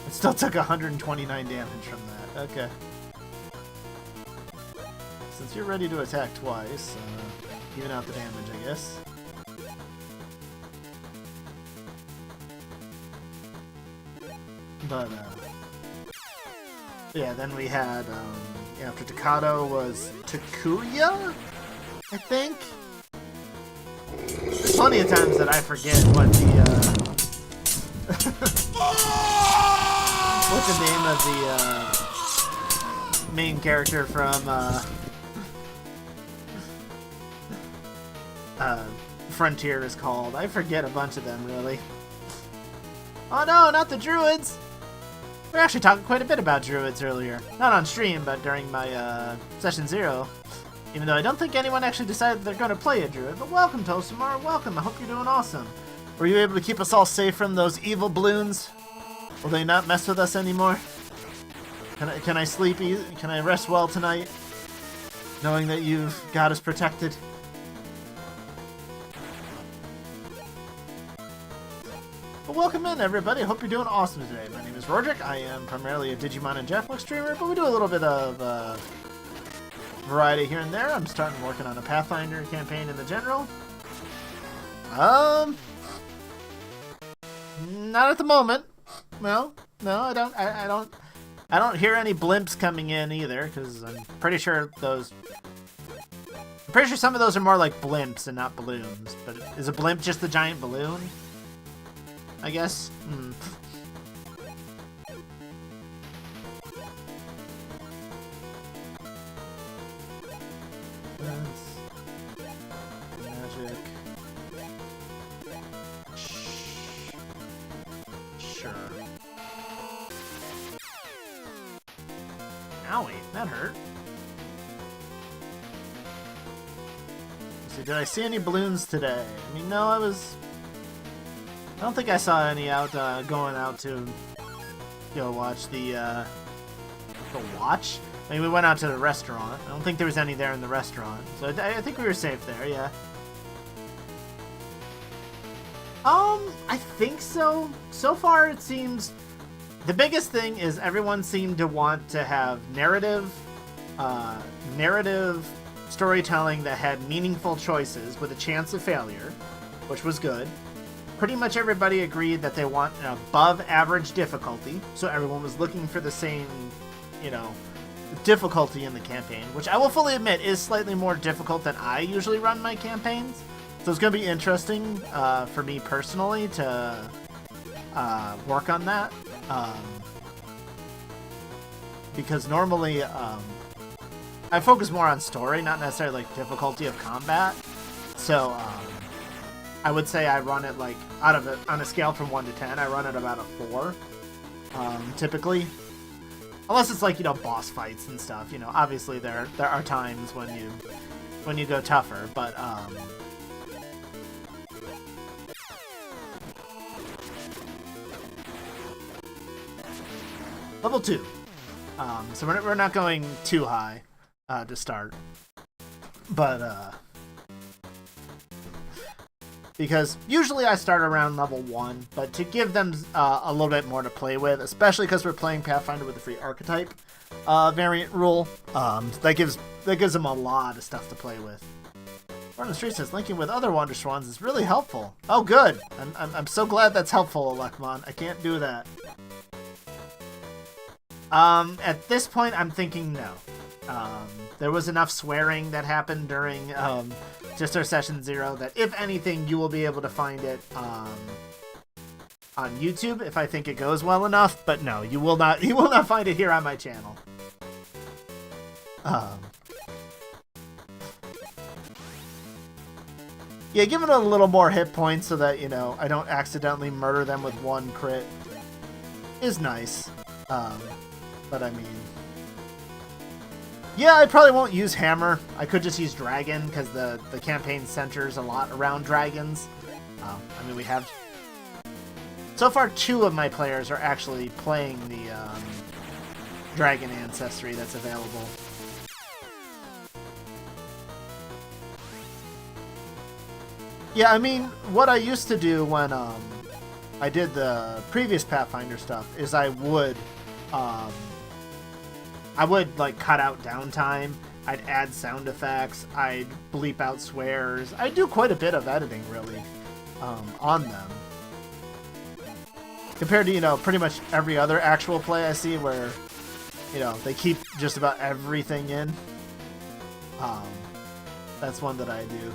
It still took 129 damage from that. Okay. Since you're ready to attack twice, even out the damage, I guess. But, yeah, then we had, after Takato was Takuya, I think? There's plenty of times that I forget what the, what's the name of the, main character from, Frontier is called. I forget a bunch of them, really. Oh no, not the druids! We were actually talking quite a bit about druids earlier. Not on stream, but during my, Session 0. Even though I don't think anyone actually decided they're going to play a druid. But welcome, Tosamar, welcome. I hope you're doing awesome. Were you able to keep us all safe from those evil balloons? Will they not mess with us anymore? Can I sleep easy? Can I rest well tonight? Knowing that you've got us protected? Well, welcome in, everybody. I hope you're doing awesome today. My name is Rordrik. I am primarily a Digimon and Jackbox streamer, but we do a little bit of variety here and there. I'm starting working on a Pathfinder campaign in the general. Not at the moment. No, I don't hear any blimps coming in either, because I'm pretty sure some of those are more like blimps and not balloons. But is a blimp just the giant balloon? I guess. Owie, that hurt. Let's see, did I see any balloons today? I mean, no, I don't think I saw any out, going out to go watch the watch? I mean, we went out to the restaurant. I don't think there was any there in the restaurant. So I think we were safe there, yeah. I think so. So far, it seems... The biggest thing is everyone seemed to want to have narrative storytelling that had meaningful choices with a chance of failure, which was good. Pretty much everybody agreed that they want an above-average difficulty, so everyone was looking for the same, you know, difficulty in the campaign, which I will fully admit is slightly more difficult than I usually run my campaigns. So it's going to be interesting for me personally to work on that. Because normally I focus more on story, not necessarily like difficulty of combat. So I would say I run it like on a scale from 1 to 10, I run it about a 4 typically. Unless it's like, you know, boss fights and stuff, you know. Obviously there are times when you go tougher, but level 2. So we're not going too high to start. But because usually I start around level 1, but to give them a little bit more to play with, especially because we're playing Pathfinder with the free archetype variant rule, that gives them a lot of stuff to play with. Run the Street says linking with other Wonder Swans is really helpful. Oh, good. I'm so glad that's helpful, Alekmon. I can't do that. At this point, I'm thinking no. There was enough swearing that happened during just our session 0 that if anything, you will be able to find it on YouTube if I think it goes well enough. But no, you will not. You will not find it here on my channel. Yeah, give it a little more hit points so that, you know, I don't accidentally murder them with 1 crit is nice. But I mean, yeah, I probably won't use hammer. I could just use dragon because the campaign centers a lot around dragons. I mean, we have so far 2 of my players are actually playing the dragon ancestry that's available. Yeah, I mean, what I used to do when I did the previous Pathfinder stuff is I would like cut out downtime. I'd add sound effects. I'd bleep out swears. I do quite a bit of editing, really, on them. Compared to, you know, pretty much every other actual play I see where, you know, they keep just about everything in. That's one that I do.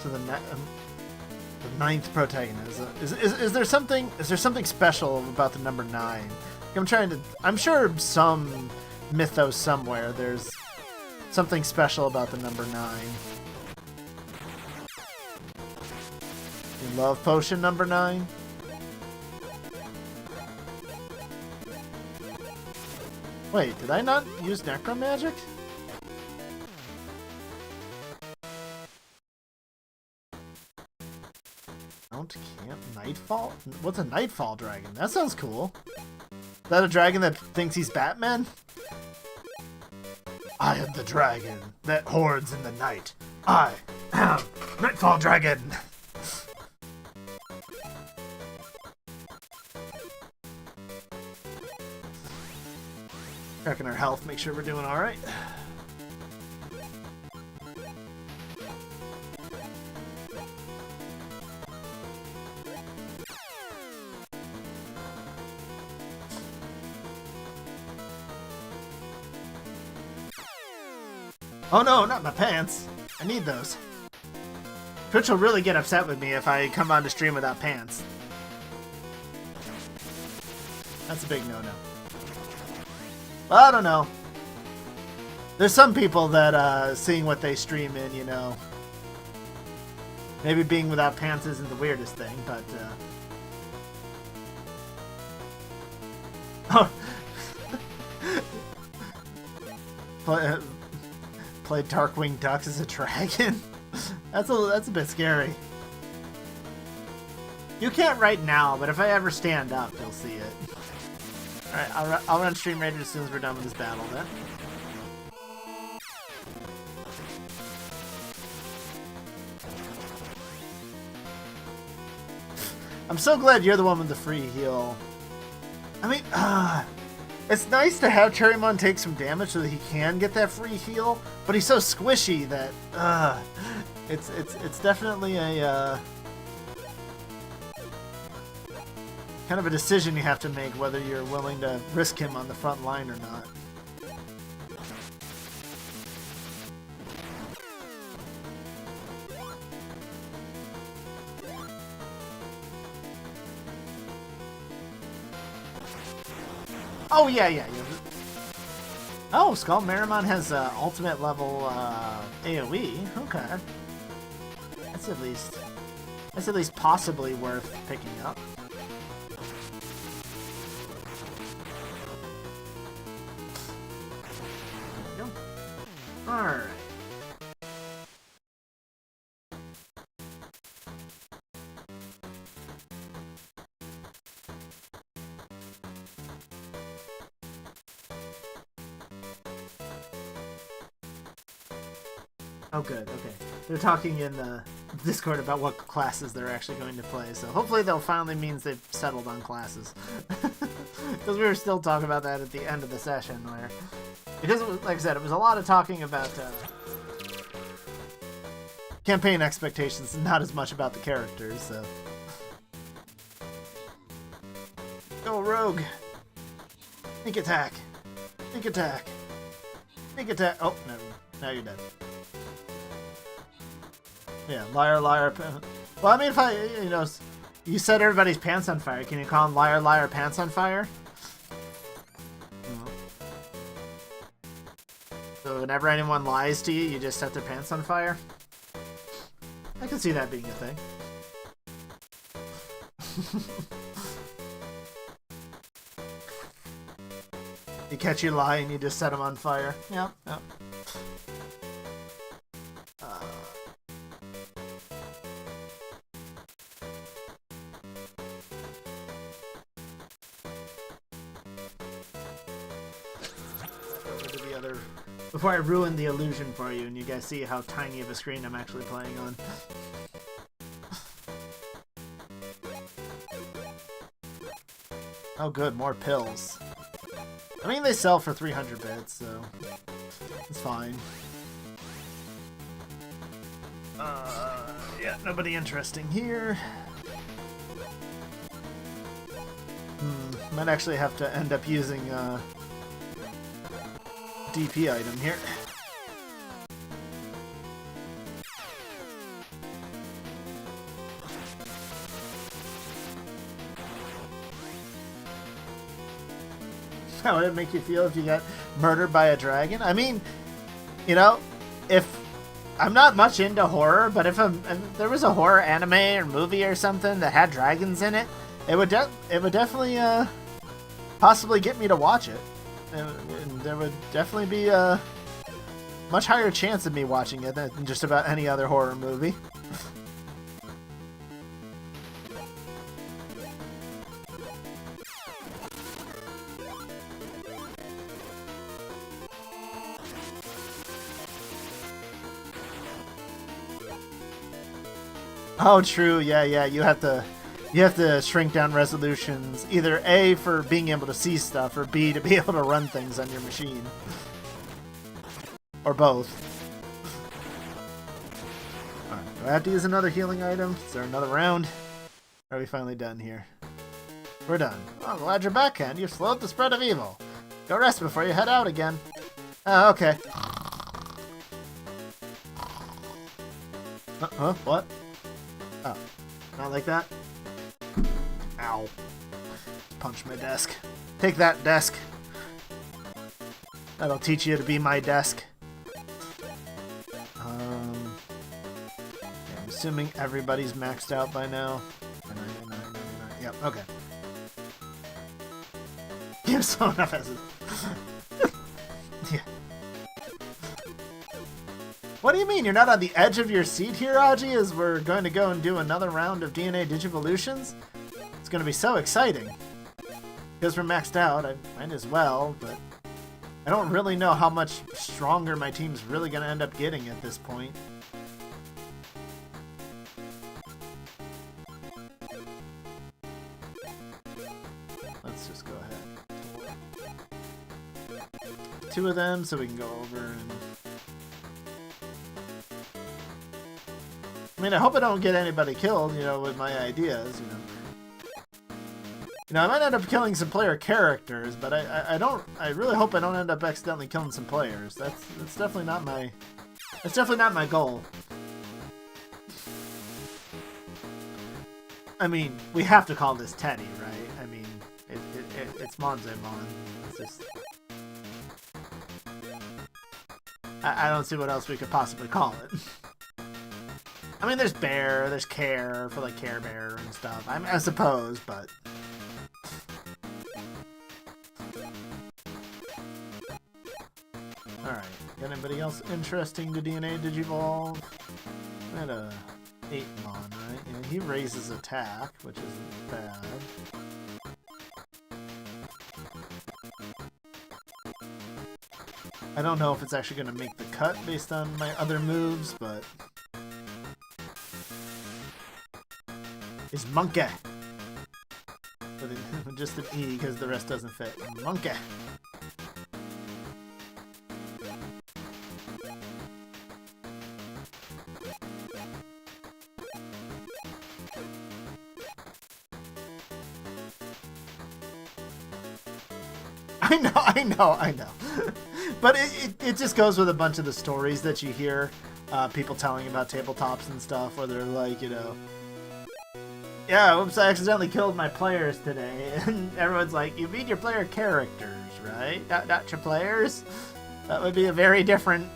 So the 9th protagonist. Is there something special about the number 9? I'm sure some mythos somewhere there's something special about the number 9. You love potion number 9? Wait, did I not use necromagic? Camp Nightfall? What's a Nightfall dragon? That sounds cool. Is that a dragon that thinks he's Batman? I am the dragon that hoards in the night. I am Nightfall Dragon. Checking our health, make sure we're doing alright. Oh no, not my pants. I need those. Twitch will really get upset with me if I come on to stream without pants. That's a big no-no. Well, I don't know. There's some people that, seeing what they stream in, you know, maybe being without pants isn't the weirdest thing, but, Oh. Play Darkwing Duck as a dragon? That's a bit scary. You can't right now, but if I ever stand up, you'll see it. Alright, I'll run Stream Raider as soon as we're done with this battle then. I'm so glad you're the one with the free heal. I mean, it's nice to have Cherrymon take some damage so that he can get that free heal, but he's so squishy that it's definitely a kind of a decision you have to make whether you're willing to risk him on the front line or not. Oh, yeah. Oh, Skull Meramon has ultimate level AoE. Okay. That's at least possibly worth picking up. There we go. Alright. Oh, good. Okay. They're talking in the Discord about what classes they're actually going to play, so hopefully they'll finally means they've settled on classes. Because we were still talking about that at the end of the session, where... Because, it was, like I said, it was a lot of talking about campaign expectations and not as much about the characters, so... Go, Rogue! Sneak attack! Sneak attack! Sneak attack! Oh, no. Now you're dead. Yeah, liar, liar. Well, I mean, if you set everybody's pants on fire, can you call him liar, liar, pants on fire? So whenever anyone lies to you, you just set their pants on fire? I can see that being a thing. You catch you lie and you just set them on fire. Yep. Before I ruin the illusion for you and you guys see how tiny of a screen I'm actually playing on. Oh good, more pills. I mean, they sell for 300 bits, so it's fine. Yeah, nobody interesting here. Might actually have to end up using DP item here. How would it make you feel if you got murdered by a dragon? I mean, you know, if I'm not much into horror, but if there was a horror anime or movie or something that had dragons in it, it would definitely possibly get me to watch it. And there would definitely be a much higher chance of me watching it than just about any other horror movie. Oh, true. Yeah. You have to shrink down resolutions, either A, for being able to see stuff, or B, to be able to run things on your machine. Or both. Alright, do I have to use another healing item? Is there another round? Or are we finally done here? We're done. Oh, I'm glad you're back, Ken. You've slowed the spread of evil. Go rest before you head out again. Oh, okay. Huh? What? Oh, not like that? Ow. Punch my desk. Take that, desk. That'll teach you to be my desk. I'm assuming everybody's maxed out by now. Yep, okay. if someone else has it. Yeah. What do you mean? You're not on the edge of your seat here, Aji, as we're going to go and do another round of DNA Digivolutions? It's going to be so exciting. Because we're maxed out, I might as well, but I don't really know how much stronger my team's really going to end up getting at this point. Let's just go ahead. 2 of them so we can go over and... I mean, I hope I don't get anybody killed, you know, with my ideas, you know. You know, I might end up killing some player characters, but I really hope I don't end up accidentally killing some players. That's definitely not my goal. I mean, we have to call this Teddy, right? I mean, it's Monzemon. It's just... I don't see what else we could possibly call it. I mean, there's Bear, there's Care for like Care Bear and stuff. I suppose, but... Alright, got anybody else interesting to DNA Digivolve? I had a 8-mon, right? Yeah, he raises attack, which isn't bad. I don't know if it's actually going to make the cut based on my other moves, but... Is Monkey! With just an E, because the rest doesn't fit. Monkey! I know. But it just goes with a bunch of the stories that you hear people telling about tabletops and stuff, where they're like, you know, yeah, oops, I accidentally killed my players today. And everyone's like, you mean your player characters, right? Not your players? That would be a very different...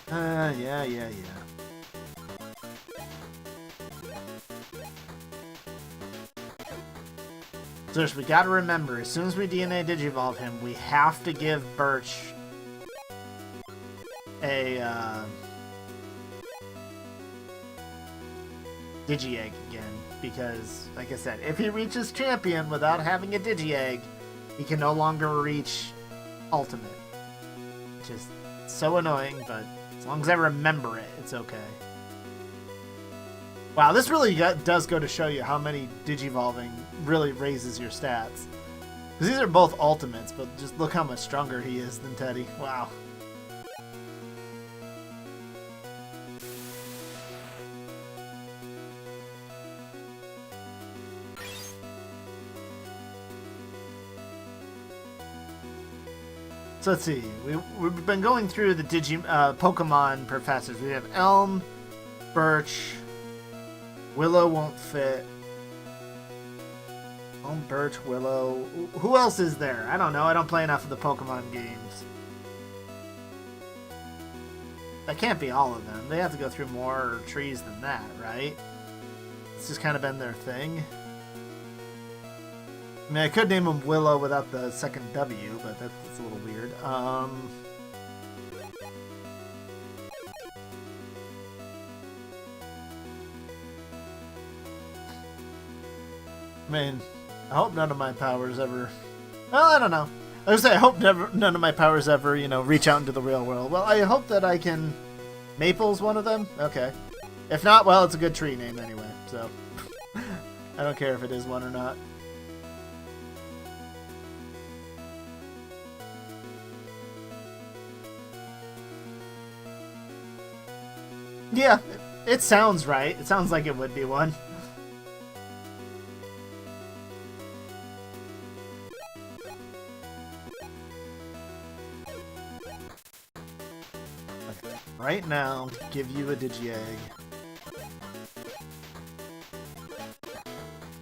yeah. So we gotta remember, as soon as we DNA Digivolve him, we have to give Birch a Digi-Egg again, because, like I said, if he reaches Champion without having a Digi-Egg, he can no longer reach Ultimate. Which is so annoying, but as long as I remember it, it's okay. Wow, this really does go to show you how many Digivolving really raises your stats. Because these are both Ultimates, but just look how much stronger he is than Teddy. Wow. So let's see. We've been going through the Pokemon professors. We have Elm, Birch, Willow won't fit. Elm, Birch, Willow. Who else is there? I don't know. I don't play enough of the Pokemon games. That can't be all of them. They have to go through more trees than that, right? It's just kind of been their thing. I mean, I could name them Willow without the second W, but that's a little weird. I mean, I hope none of my powers ever... Well, I don't know. I was gonna say, I hope none of my powers ever, you know, reach out into the real world. Well, I hope that I can... Maple's one of them? Okay. If not, well, it's a good tree name anyway, so... I don't care if it is one or not. Yeah, it sounds right. It sounds like it would be one. Okay. Right now, give you a Digi-Egg.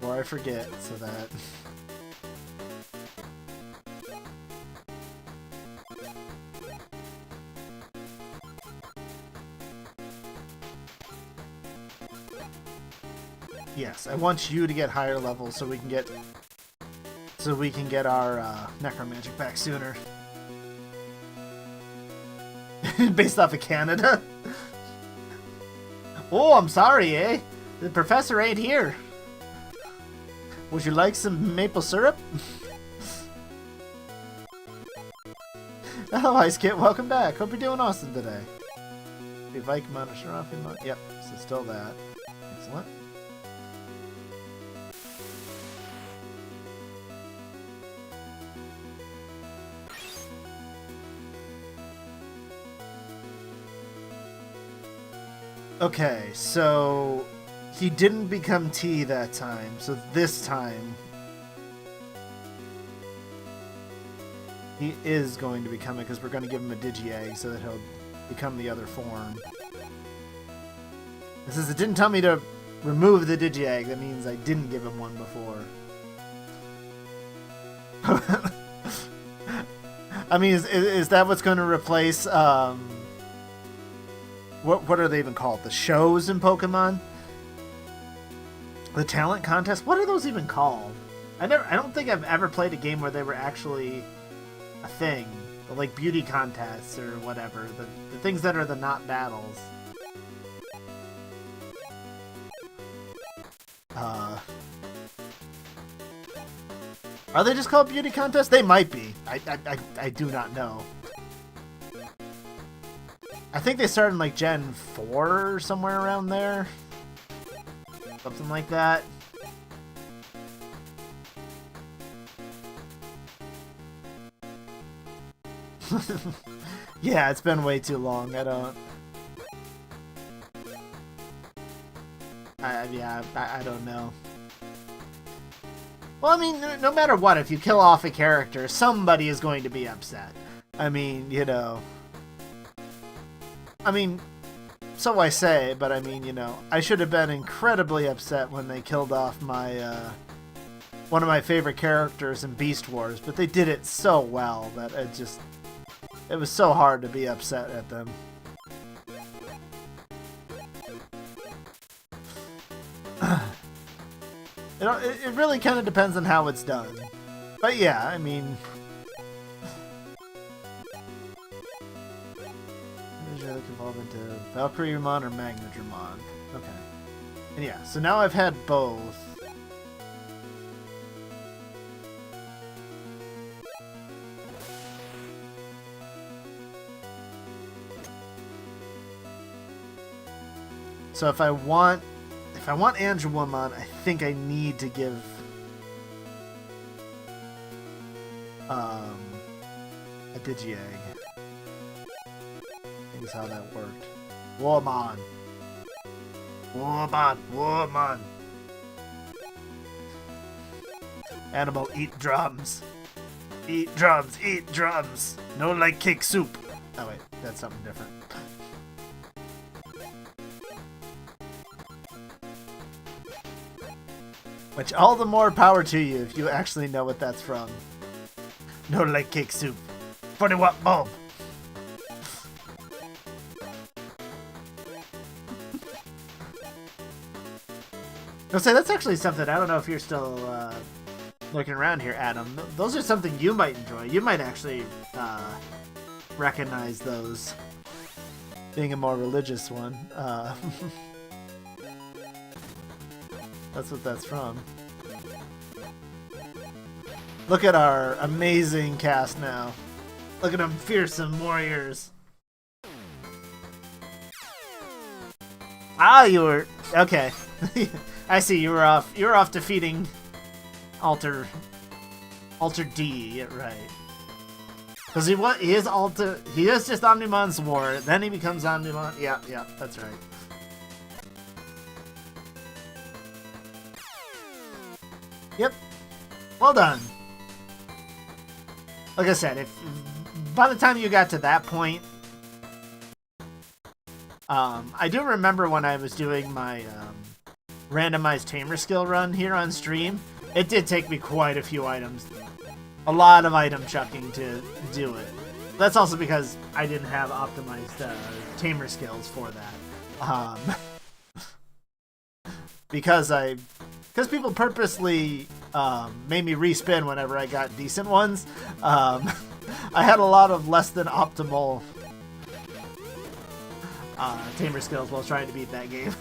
Before I forget, so that... Yes, I want you to get higher levels so we can get our necromantic back sooner. Based off of Canada. Oh, I'm sorry, eh? The professor ain't here. Would you like some maple syrup? Hello, Ice Kit. Welcome back. Hope you're doing awesome today. Vikemon or Seraphimon. Yep, so still that. Excellent. Okay, so he didn't become T that time, so this time he is going to become it because we're going to give him a Digi-Egg so that he'll become the other form. This is, it didn't tell me to remove the Digi-Egg, that means I didn't give him one before. I mean, is that what's going to replace, what are they even called? The shows in Pokemon? The talent contest? What are those even called? I don't think I've ever played a game where they were actually a thing. The, like, beauty contests or whatever. The things that are the not battles. Are they just called beauty contests? They might be. I do not know. I think they started in like Gen 4 or somewhere around there. Something like that. Yeah, it's been way too long. I don't know. Well, I mean, no matter what, if you kill off a character, somebody is going to be upset. I mean, you know. I mean, so I say, but I mean, you know, I should have been incredibly upset when they killed off my, one of my favorite characters in Beast Wars, but they did it so well that it was so hard to be upset at them. It really kind of depends on how it's done. But yeah, I mean... evolve into Valkyriemon or Magnadramon. Okay. And yeah, so now I've had both. So if I want Angewomon, I think I need to give a Digi-Egg. Is how that worked. Warmon. Animal, eat drums. Eat drums, eat drums. No like cake soup. Oh wait, that's something different. Which, all the more power to you if you actually know what that's from. No like cake soup. 40-watt bulb. I'll say that's actually something, I don't know if you're still looking around here, Adam. Those are something you might enjoy. You might actually recognize those, being a more religious one. That's what that's from. Look at our amazing cast now. Look at them fearsome warriors. Ah, you were... Okay. I see, you were off defeating Alter D, right. Because he is just Omnimon's War, then he becomes Omnimon. Yeah, that's right. Yep. Well done. Like I said, if by the time you got to that point, I do remember when I was doing my randomized tamer skill run here on stream, it did take me quite a few items, a lot of item chucking to do it. That's also because I didn't have optimized tamer skills for that. because people purposely made me respin whenever I got decent ones. I had a lot of less than optimal tamer skills while trying to beat that game.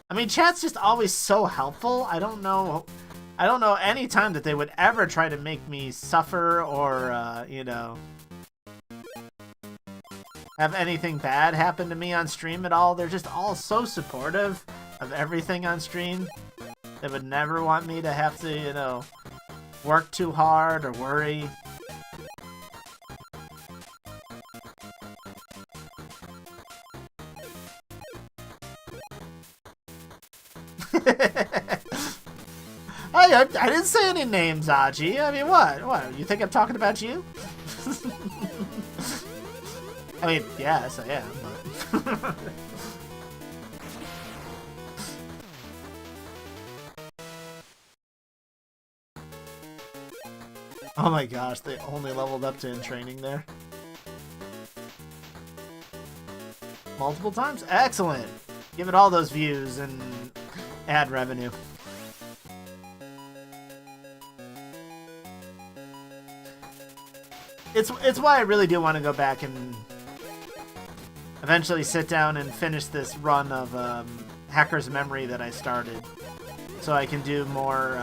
I mean, chat's just always so helpful. I don't know any time that they would ever try to make me suffer or, you know, have anything bad happen to me on stream at all. They're just all so supportive of everything on stream. They would never want me to have to, you know, work too hard or worry. I didn't say any names, Aji. I mean, what? You think I'm talking about you? I mean, yes, I am, but... Oh my gosh, they only leveled up to in training there. Multiple times? Excellent! Give it all those views and ad revenue. It's why I really do want to go back and eventually sit down and finish this run of Hacker's Memory that I started, so I can do more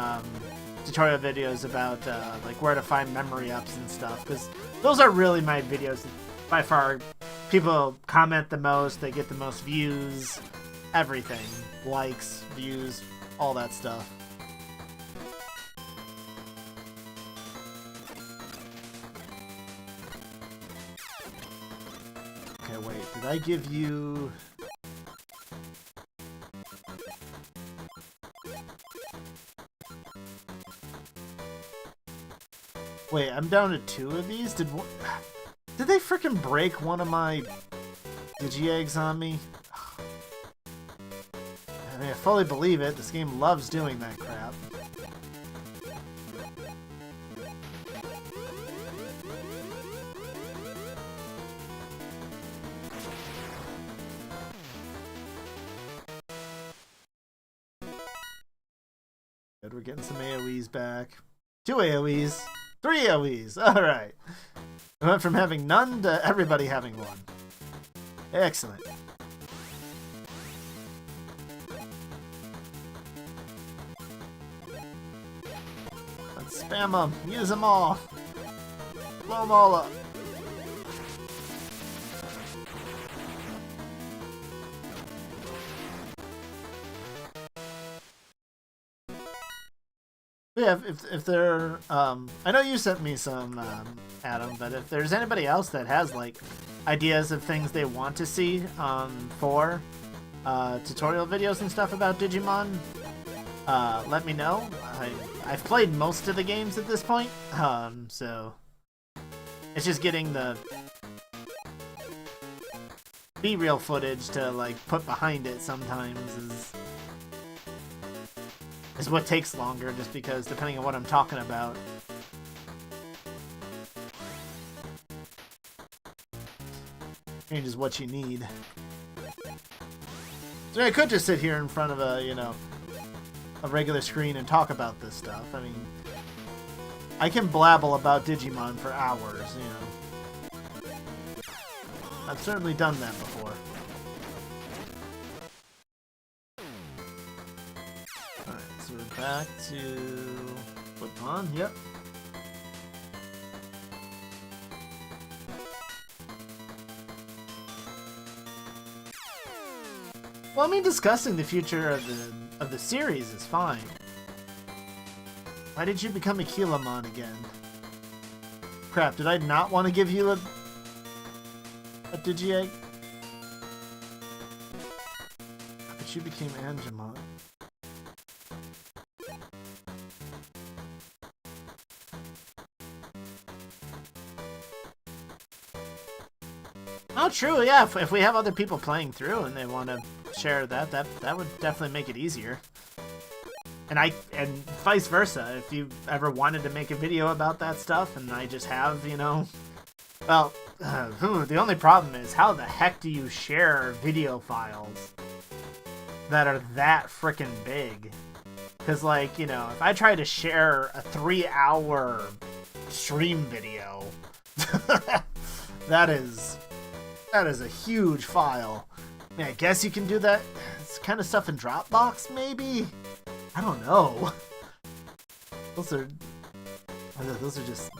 tutorial videos about like where to find memory ups and stuff, because those are really my videos that by far people comment the most, they get the most views, everything, likes, views, all that stuff. Okay, wait, did I give you... Wait, I'm down to 2 of these? Did they frickin' break one of my Digi-Eggs on me? I mean, I fully believe it. This game loves doing that crap. Good, we're getting some AoEs back. 2 AoEs. 3 AoEs. Alright. We went from having none to everybody having one. Excellent. Let's spam them. Use them all. Blow them all up. Yeah, if there, I know you sent me some, Adam, but if there's anybody else that has, like, ideas of things they want to see, for, tutorial videos and stuff about Digimon, let me know. I've played most of the games at this point, so it's just getting the B-reel footage to, like, put behind it sometimes is what takes longer, just because depending on what I'm talking about. Changes what you need. So I could just sit here in front of a, you know, a regular screen and talk about this stuff. I mean, I can blabble about Digimon for hours, you know. I've certainly done that before. Back to Footpond, yep. Well, I mean, discussing the future of the series is fine. Why did you become a Kilamon again? Crap, did I not want to give you a Digi-Egg? But you became Angemon. Oh, true, yeah. If we have other people playing through and they want to share that would definitely make it easier. And vice versa, if you ever wanted to make a video about that stuff and I just have, you know... Well, the only problem is, how the heck do you share video files that are that frickin' big? Because, like, you know, if I try to share a 3-hour stream video, that is a huge file. I mean, I guess you can do that. It's kind of stuff in Dropbox, maybe? I don't know. Those are just...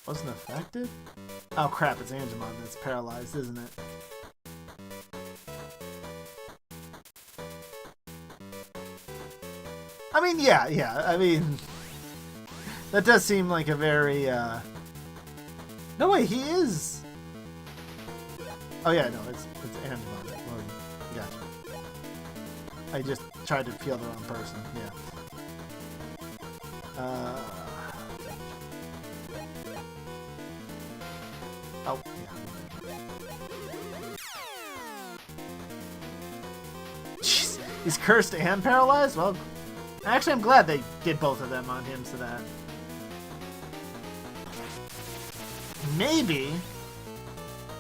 Wasn't affected? Oh crap, it's Angemon that's paralyzed, isn't it? I mean, yeah, I mean... That does seem like a very, No, wait, he is... Oh yeah, no, it's Angemon. Well, gotcha. I just tried to feel the wrong person, yeah. Oh, yeah. Jeez, he's cursed and paralyzed? Well, actually, I'm glad they did both of them on him, so that... Maybe...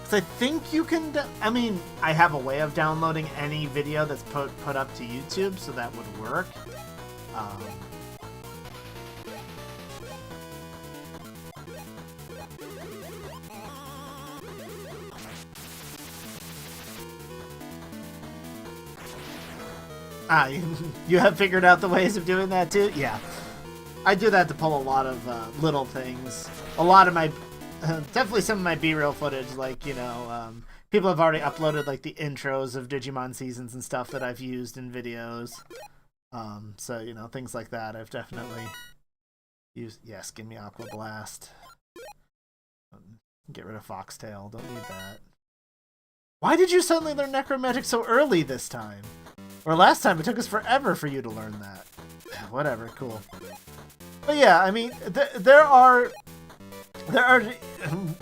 Because I think you can... I mean, I have a way of downloading any video that's put up to YouTube, so that would work. You have figured out the ways of doing that too? Yeah. I do that to pull a lot of little things. A lot of my... definitely some of my B-reel footage, like, you know, people have already uploaded, like, the intros of Digimon seasons and stuff that I've used in videos. So, you know, things like that I've definitely used. Yes, give me Aqua Blast. Get rid of Foxtail. Don't need that. Why did you suddenly learn Necromagic so early this time? Or last time it took us forever for you to learn that. Whatever, cool. But yeah, I mean, there are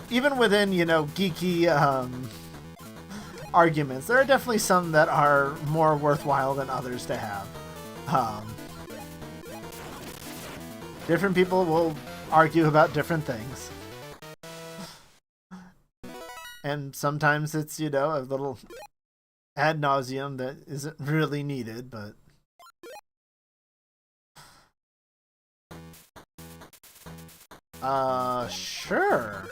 even within, you know, geeky arguments, there are definitely some that are more worthwhile than others to have. Different people will argue about different things. And sometimes it's, you know, a little ad nauseum that isn't really needed, but... Sure.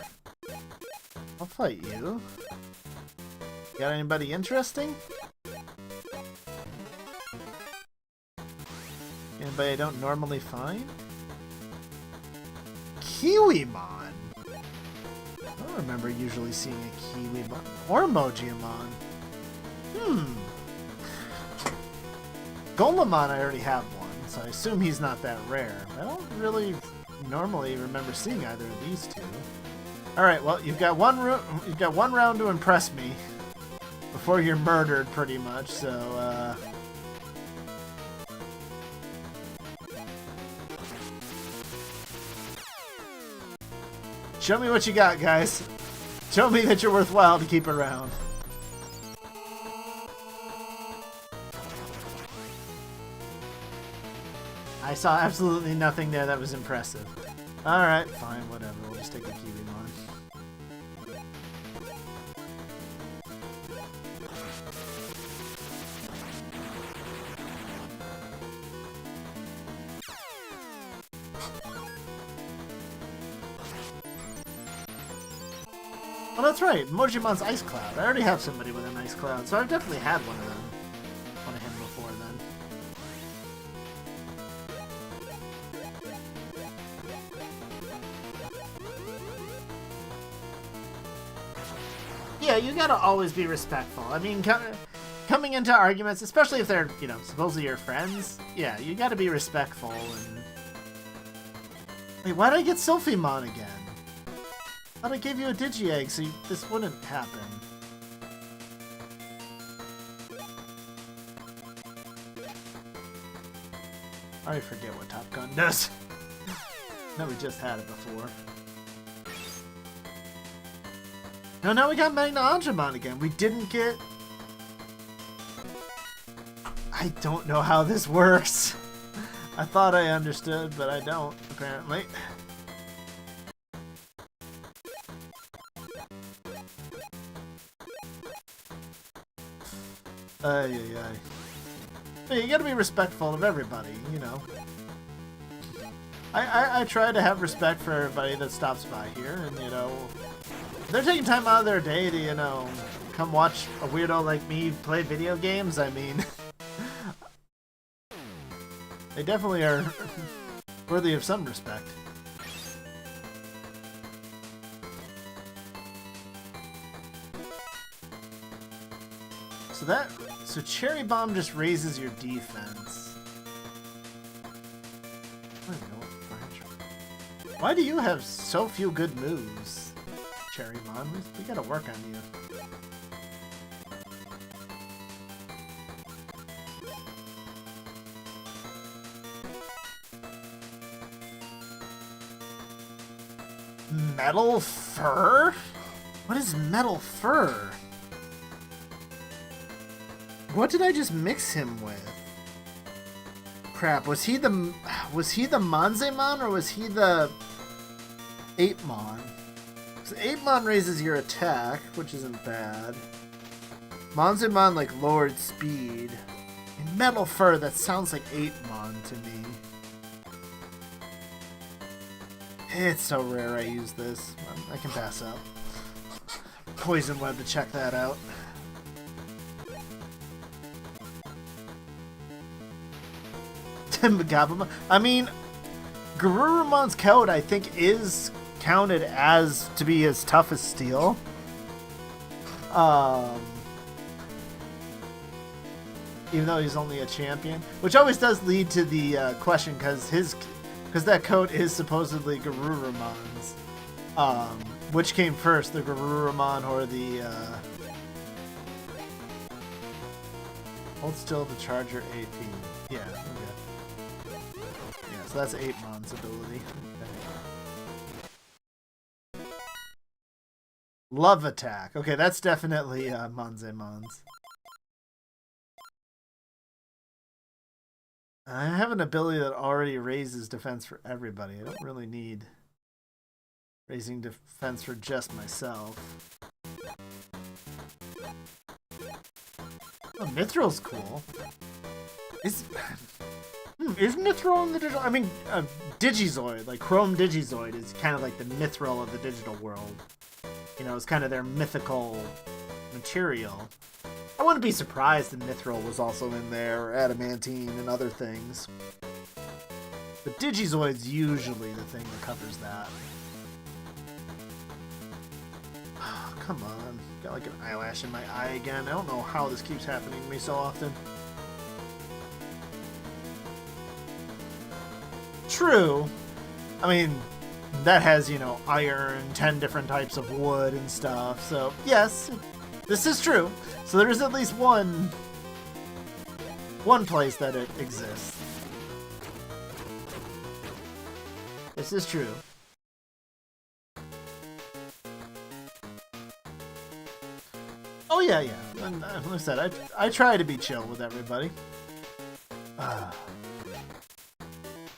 I'll fight you. Got anybody interesting? Anybody I don't normally find? Kiwimon! I don't remember usually seeing a Kiwimon. Or Mojiamon. Golemon, I already have one, so I assume he's not that rare. I don't really normally remember seeing either of these two. Alright, well, you've got one round to impress me before you're murdered, pretty much, so, show me what you got, guys. Show me that you're worthwhile to keep around. I saw absolutely nothing there that was impressive. Alright, fine, whatever. We'll just take the Kiwimon. Oh, that's right. Mojimon's Ice Cloud. I already have somebody with an Ice Cloud, so I've definitely had one of them. One of him before then. Yeah, you gotta always be respectful. I mean, coming into arguments, especially if they're, you know, supposedly your friends, yeah, you gotta be respectful and... Wait, why did I get Sylphimon again? I thought I gave you a Digi-Egg so this wouldn't happen. I already forget what Top Gun does. No, we just had it before. No, now we got Magna Angemon again. We didn't get... I don't know how this works. I thought I understood, but I don't, apparently. Ay, ay, ay. Hey, you gotta be respectful of everybody, you know. I try to have respect for everybody that stops by here, and, you know, they're taking time out of their day to, you know, come watch a weirdo like me play video games. I mean, they definitely are worthy of some respect. So Cherry Bomb just raises your defense. Why do you have so few good moves, Cherry Bomb? We gotta work on you. Metal Fur? What is Metal Fur? What did I just mix him with? Crap, was he the Manzemon or was he the Apemon? So Apemon raises your attack, which isn't bad. Manzemon like lowered speed. And Metal Fur, that sounds like Apemon to me. It's so rare I use this. I can pass up. Poison Web to check that out. I mean, Garurumon's code, I think, is counted as to be as tough as steel. Even though he's only a champion, which always does lead to the question, because that code is supposedly Garurumon's. Which came first, the Garurumon or the hold still to charge your AP. Yeah, okay. So that's Apemon's ability. Okay. Love Attack. Okay, that's definitely Manzemon's. I have an ability that already raises defense for everybody. I don't really need raising defense for just myself. Oh, Mithril's cool. Is Mithril in the digital? I mean, Digizoid, like Chrome Digizoid, is kind of like the Mithril of the digital world. You know, it's kind of their mythical material. I wouldn't be surprised if Mithril was also in there, or Adamantine and other things. But Digizoid's usually the thing that covers that. Oh, come on. Got like an eyelash in my eye again. I don't know how this keeps happening to me so often. True. I mean, that has, you know, iron, 10 different types of wood and stuff. So, yes, this is true. So there is at least one place that it exists. This is true. Oh, yeah. And, like I said, I try to be chill with everybody.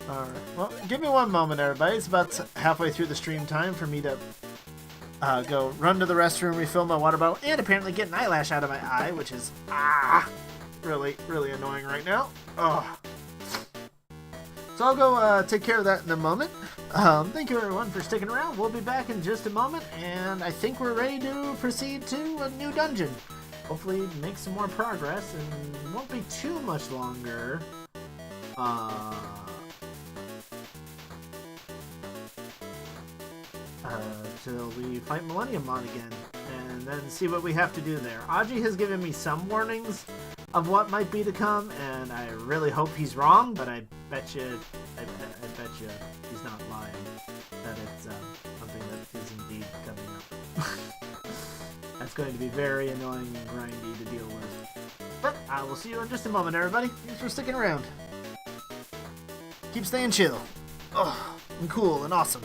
Alright, well, give me one moment, everybody. It's about halfway through the stream time for me to go run to the restroom, refill my water bottle, and apparently get an eyelash out of my eye, which is, really, really annoying right now. So I'll go take care of that in a moment. Thank you, everyone, for sticking around. We'll be back in just a moment, and I think we're ready to proceed to a new dungeon. Hopefully make some more progress, and it won't be too much longer. Till we fight Milleniumon again, and then see what we have to do there. Aji has given me some warnings of what might be to come, and I really hope he's wrong, but I bet you he's not lying, that it's something that is indeed coming up. That's going to be very annoying and grindy to deal with. But I will see you in just a moment, everybody. Thanks for sticking around. Keep staying chill. And cool and awesome.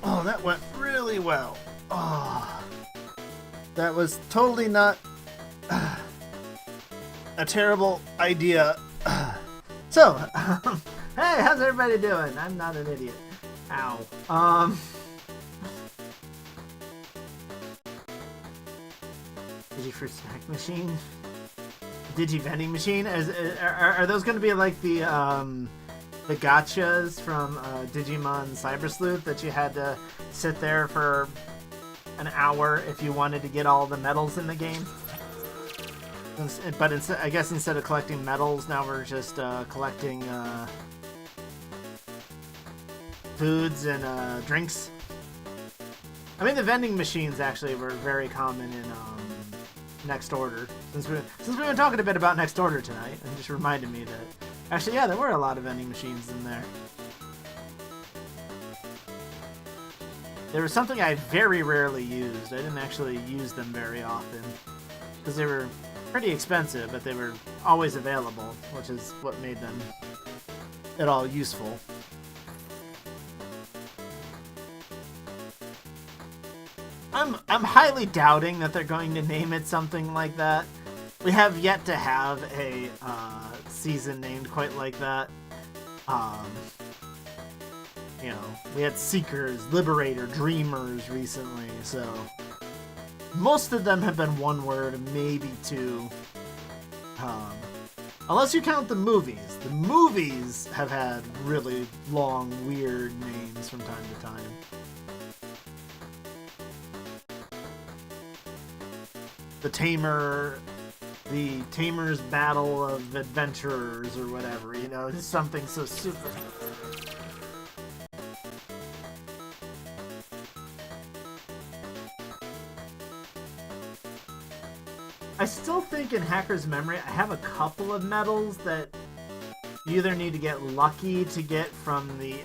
Oh, that went really well. Oh, that was totally not a terrible idea. So, hey, how's everybody doing? I'm not an idiot. Ow. Digi-fruit snack machine? Digi-vending machine? Are those going to be like the gachas from Digimon Cyber Sleuth that you had to sit there for an hour if you wanted to get all the medals in the game? But I guess instead of collecting medals, now we're just collecting foods and drinks. I mean, the vending machines actually were very common in Next Order. Since we've been talking a bit about Next Order tonight, it just reminded me that actually, yeah, there were a lot of vending machines in there. There was something I very rarely used. I didn't actually use them very often because they were pretty expensive, but they were always available, which is what made them at all useful. I'm highly doubting that they're going to name it something like that. We have yet to have a season named quite like that. You know, we had Seekers, Liberator, Dreamers recently, so most of them have been one word, maybe two. Unless you count the movies. The movies have had really long, weird names from time to time. The Tamers Battle of Adventurers or whatever, you know, just something so super. I still think in Hacker's Memory I have a couple of medals that you either need to get lucky to get from the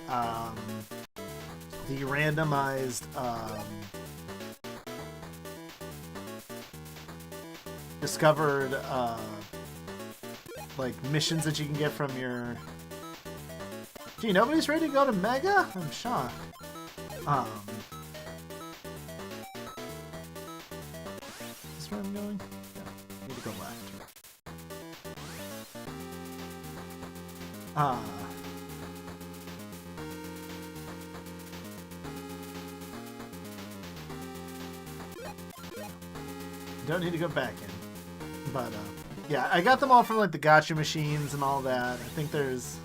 randomized discovered like missions that you can get from your. Gee, nobody's ready to go to Mega? I'm shocked. Is this where I'm going? Yeah, I need to go left. Don't need to go back in. But, yeah, I got them all from, like, the gacha machines and all that. I think there's...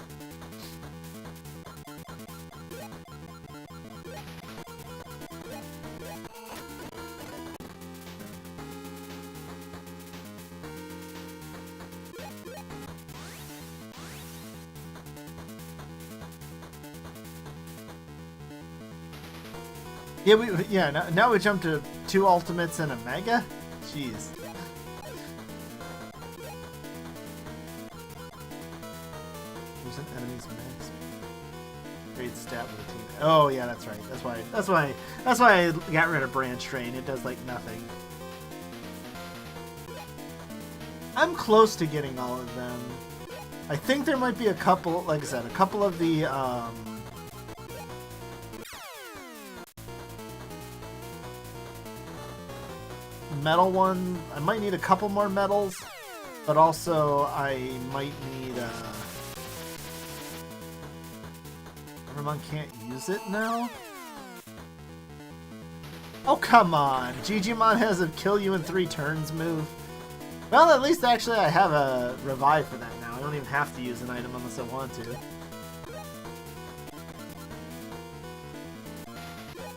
Yeah, now we jump to 2 Ultimates and a Mega? Jeez. There's an enemy's max. Great stat with a team. Oh yeah, that's right. That's why I got rid of Branch Train. It does like nothing. I'm close to getting all of them. I think there might be a couple, like I said, a couple of the metal one. I might need a couple more medals, but also I might need Digimon can't use it now? Oh come on! Digimon has a kill you in 3 turns move. Well, at least actually I have a revive for that now. I don't even have to use an item unless I want to.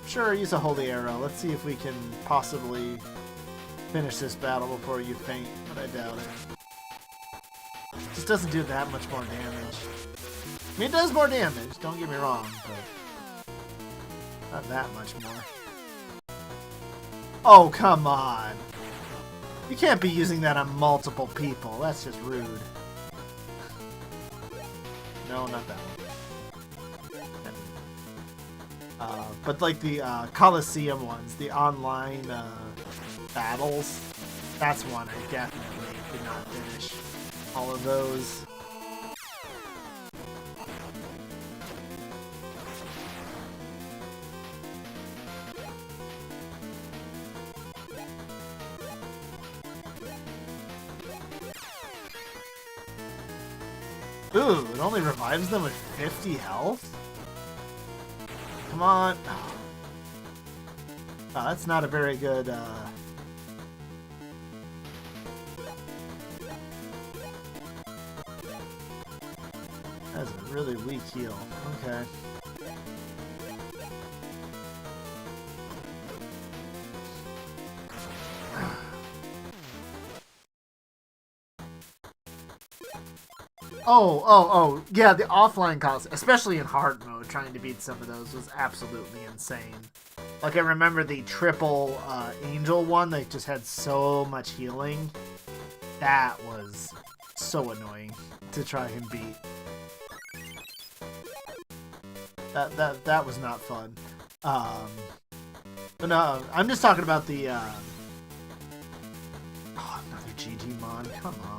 Sure, use a holy arrow. Let's see if we can possibly finish this battle before you faint, but I doubt it. It just doesn't do that much more damage. I mean, it does more damage, don't get me wrong, but not that much more. Oh, come on! You can't be using that on multiple people, that's just rude. No, not that one. But like the Coliseum ones, the online battles, that's one I definitely did not finish. All of those. Ooh, it only revives them with 50 health? Come on. Oh, that's not a very good, That's a really weak heal. Okay. Oh, yeah, the offline cost, especially in hard mode, trying to beat some of those was absolutely insane. Like, I remember the triple angel one that just had so much healing. That was so annoying to try and beat. That was not fun. But no, I'm just talking about the, oh, another Digimon, come on.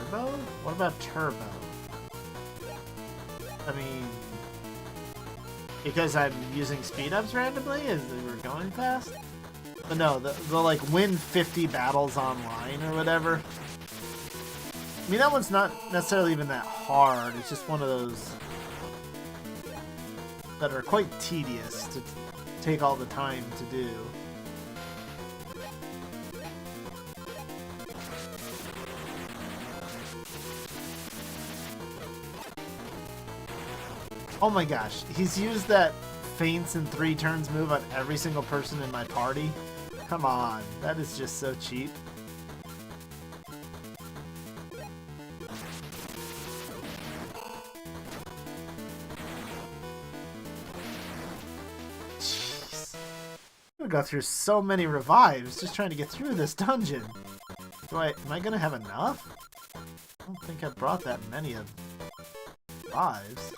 Turbo? What about Turbo? I mean, because I'm using speed ups randomly as we're going fast? But no, the like win 50 battles online or whatever. I mean, that one's not necessarily even that hard. It's just one of those that are quite tedious to take all the time to do. Oh my gosh, he's used that feints in 3 turns move on every single person in my party? Come on, that is just so cheap. Jeez. I'm gonna go through so many revives just trying to get through this dungeon. Am I gonna have enough? I don't think I brought that many of revives.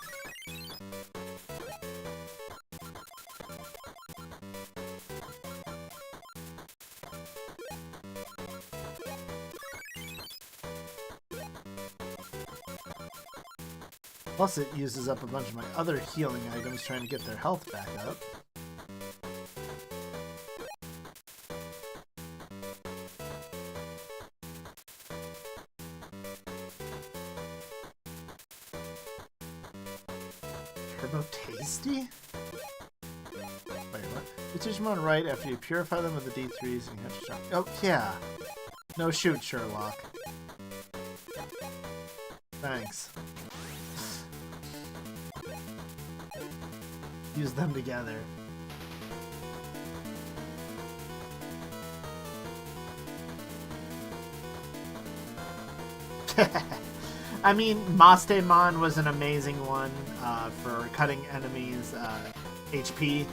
Plus it uses up a bunch of my other healing items trying to get their health back up. Turbo Tasty? Wait, what? You teach them on right after you purify them with the D3s and you have to jump. Oh, yeah. No shoot, Sherlock. Thanks. Use them together. I mean, Mastemon was an amazing one for cutting enemies' HP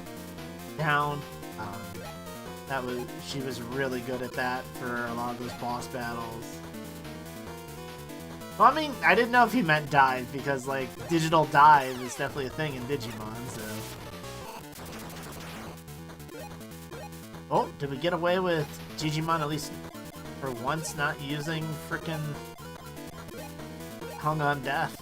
down. She was really good at that for a lot of those boss battles. Well, I mean, I didn't know if he meant dive because, like, digital dive is definitely a thing in Digimon, so. Oh, did we get away with Digimon at least for once not using frickin' Hung on Death?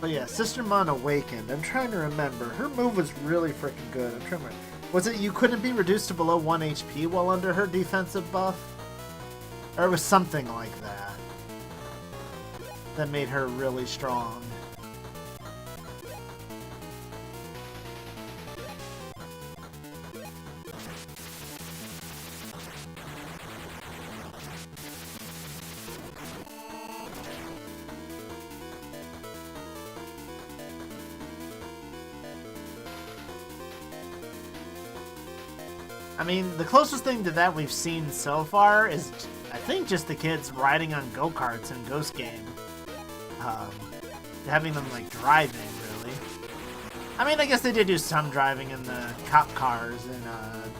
But yeah, Sistermon Awakened. I'm trying to remember. Her move was really freaking good. I'm trying to remember. Was it you couldn't be reduced to below 1 HP while under her defensive buff? Or it was something like that. That made her really strong. I mean, the closest thing to that we've seen so far is, I think, just the kids riding on go-karts in Ghost Game. Having them, like, driving, really. I mean, I guess they did do some driving in the cop cars in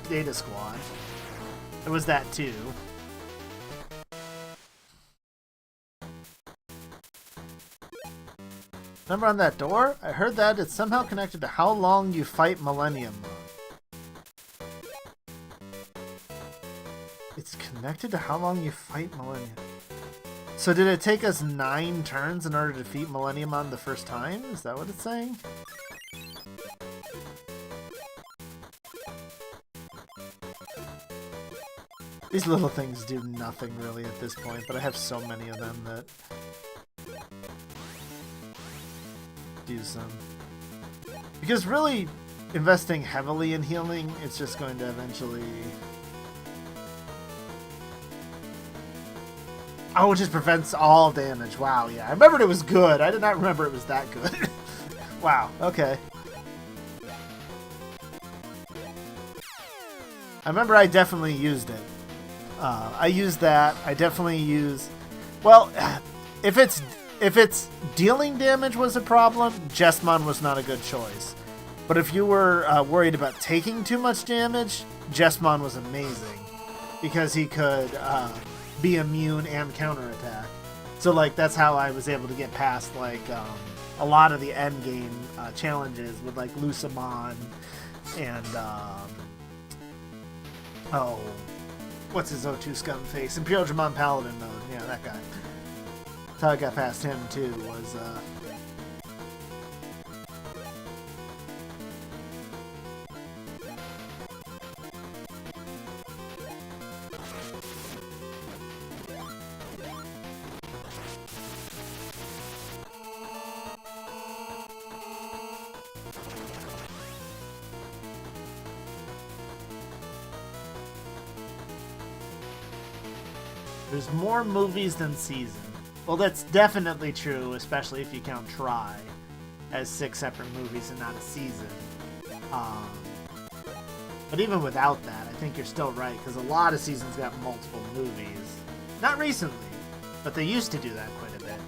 Data Squad. It was that too. Remember on that door? I heard that it's somehow connected to how long you fight Milleniumon. It's connected to how long you fight Millenium. So did it take us 9 turns in order to defeat Milleniumon the first time? Is that what it's saying? These little things do nothing really at this point, but I have so many of them that do some. Because really, investing heavily in healing, it's just going to eventually... Oh, it just prevents all damage. Wow, yeah. I remembered it was good. I did not remember it was that good. Wow, okay. I remember I definitely used it. I used that. I definitely use... Well, if it's dealing damage was a problem, Jesmon was not a good choice. But if you were worried about taking too much damage, Jesmon was amazing. Because he could be immune and counterattack. So, like, that's how I was able to get past, like, a lot of the endgame challenges with, like, Lucamon and, oh... What's his O2 scum face? Imperial Dramon Paladin mode. Yeah, that guy. That's how I got past him, too, was, There's more movies than season. Well, that's definitely true, especially if you count Try as 6 separate movies and not a season. But even without that, I think you're still right, because a lot of seasons got multiple movies. Not recently, but they used to do that quite a bit.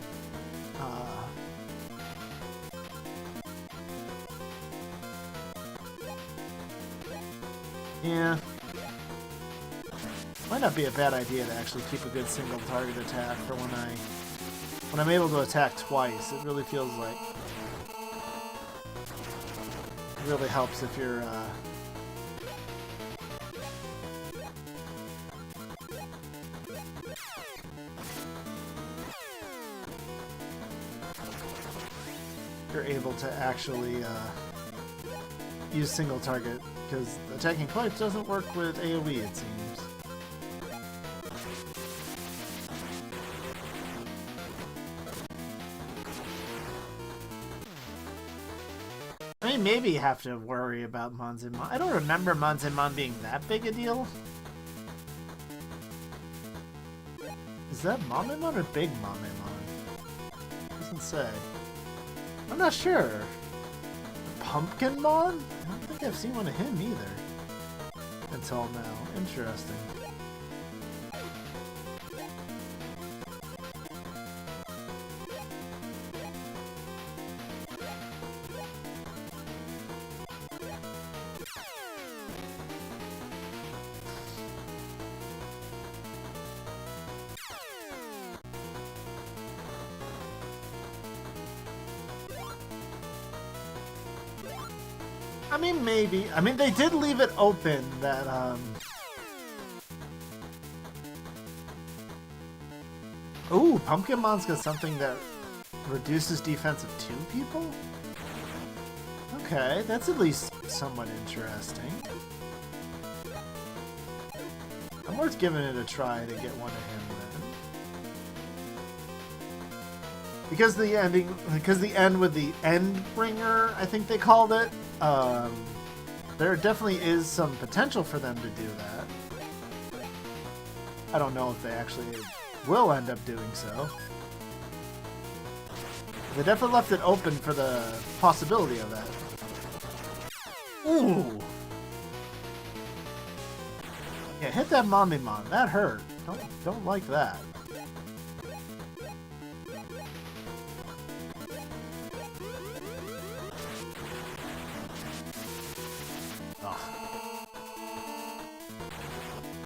Yeah. Might not be a bad idea to actually keep a good single target attack for when I'm able to attack twice. It really feels like it really helps if you're able to actually use single target, because attacking twice doesn't work with AoE, it seems. I mean, maybe you have to worry about Monzimon. I don't remember Monzimon being that big a deal. Is that Mamemon or Big Mamemon? Doesn't say. I'm not sure. Pumpkinmon? I don't think I've seen one of him either. Until now. Interesting. I mean, maybe. I mean, they did leave it open that, Ooh, Pumpkinmon's got something that reduces defense of 2 people? Okay, that's at least somewhat interesting. I'm worth giving it a try to get one of him then. Because the end with the Endbringer, I think they called it, there definitely is some potential for them to do that. I don't know if they actually will end up doing so. They definitely left it open for the possibility of that. Ooh! Yeah, hit that Mamemon. That hurt. Don't like that.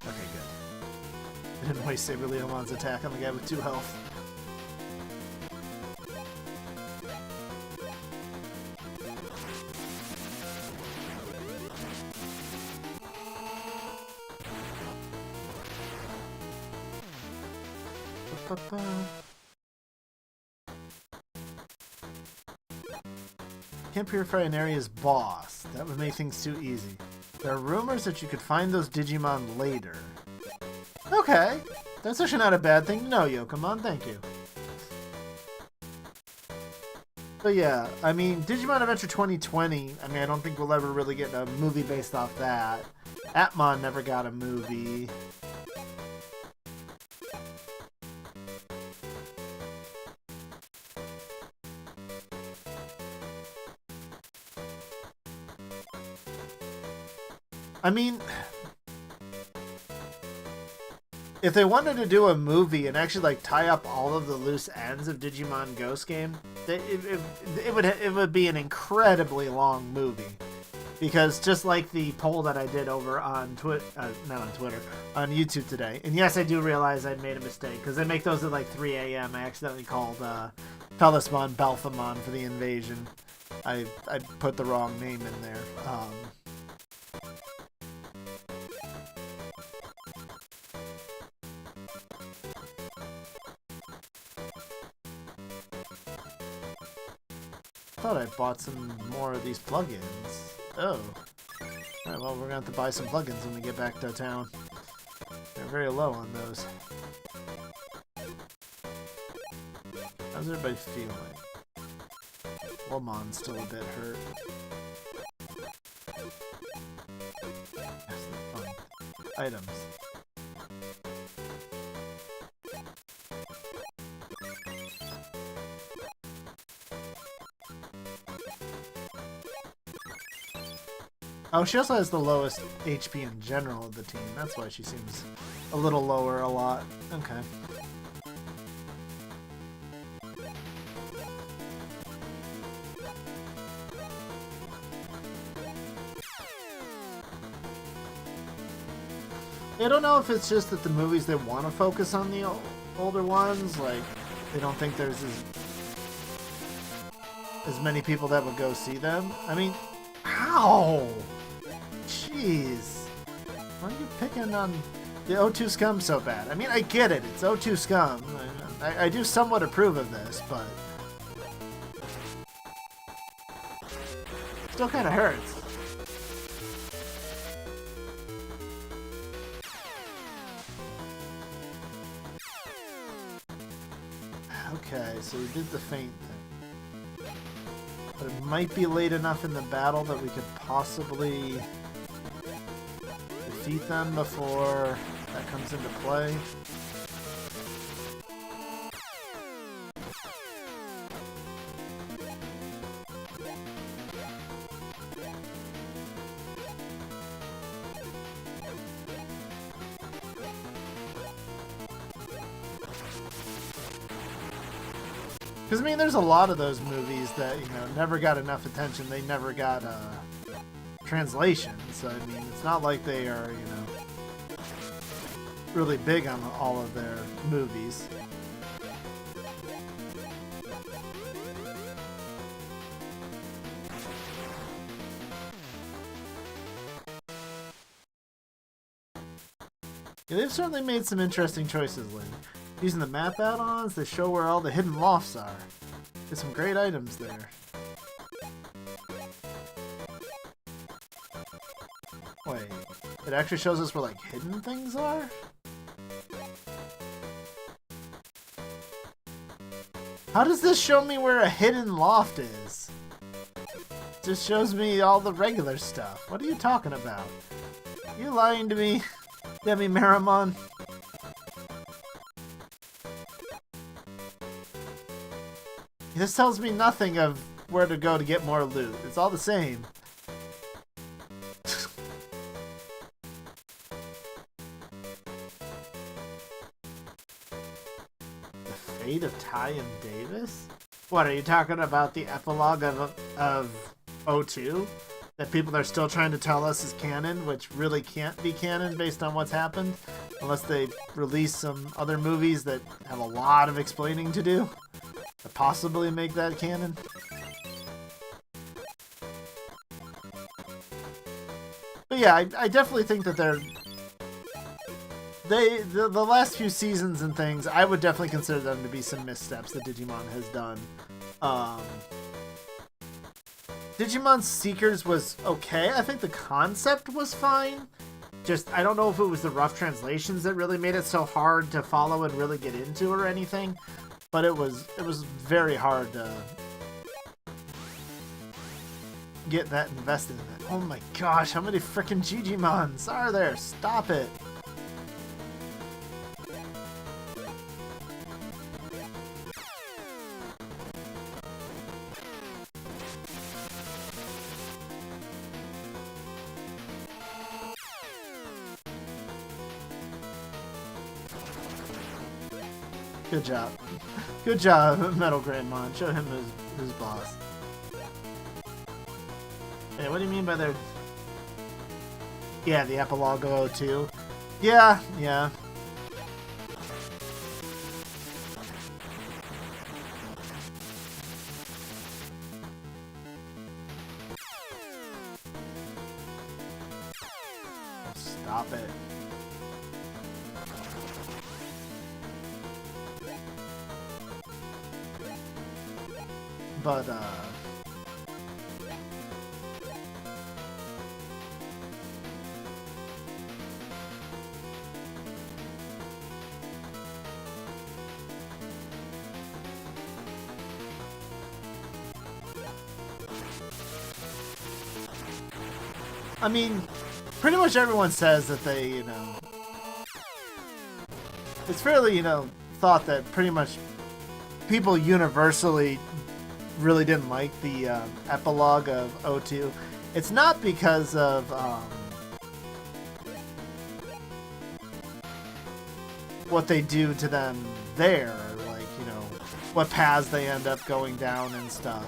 Okay, good. didn't waste Milleniumon's attack on the guy with 2 health. Can't purify an area's boss. That would make things too easy. There are rumors that you could find those Digimon later. Okay, that's actually not a bad thing to know, Yokomon. Thank you. But yeah, I mean, Digimon Adventure 2020, I mean, I don't think we'll ever really get a movie based off that. Atmon never got a movie. I mean, if they wanted to do a movie and actually like tie up all of the loose ends of Digimon Ghost Game, it would be an incredibly long movie. Because just like the poll that I did over on not on Twitter, on YouTube today, and yes, I do realize I made a mistake because I make those at like 3 a.m. I accidentally called Felismon Belphamon for the invasion. I put the wrong name in there. I thought I bought some more of these plugins. Oh. Alright, well, we're gonna have to buy some plugins when we get back to town. They're very low on those. How's everybody feeling? Womon's still a bit hurt. Yes, fun. Items. Oh, she also has the lowest HP in general of the team. That's why she seems a little lower a lot. Okay. I don't know if it's just that the movies they want to focus on the older ones, like, they don't think there's as many people that would go see them. I mean, ow! Jeez. Why are you picking on the O2 scum so bad? I mean, I get it. It's O2 scum. I do somewhat approve of this, but still kind of hurts. Okay, so we did the feint thing. But it might be late enough in the battle that we could possibly defeat them before that comes into play. Because, I mean, there's a lot of those movies that, you know, never got enough attention. They never got translation. So, I mean, it's not like they are, you know, really big on all of their movies. Yeah, they've certainly made some interesting choices lately. Using the map add-ons, they show where all the hidden lofts are. There's some great items there. Wait, it actually shows us where, like, hidden things are? How does this show me where a hidden loft is? It just shows me all the regular stuff. What are you talking about? Are you lying to me, Demi Maramon? This tells me nothing of where to go to get more loot. It's all the same. The fate of Ty and Davis? What, are you talking about the epilogue of O2? That people are still trying to tell us is canon, which really can't be canon based on what's happened? Unless they release some other movies that have a lot of explaining to do to possibly make that canon. But yeah, I definitely think that the last few seasons and things, I would definitely consider them to be some missteps that Digimon has done. Digimon Seekers was okay. I think the concept was fine. Just, I don't know if it was the rough translations that really made it so hard to follow and really get into or anything. But it was very hard to get that invested in it. Oh my gosh, how many freaking Digimons are there? Stop it. Good job. Good job, Metal Grandmon. Show him his boss. Hey, what do you mean by their... Yeah, the epilogue of 02. Yeah. Stop it. But, I mean, pretty much everyone says that they, you know, it's fairly, you know, thought that pretty much people universally really didn't like the epilogue of 02. It's not because of what they do to them there, like, you know, what paths they end up going down and stuff.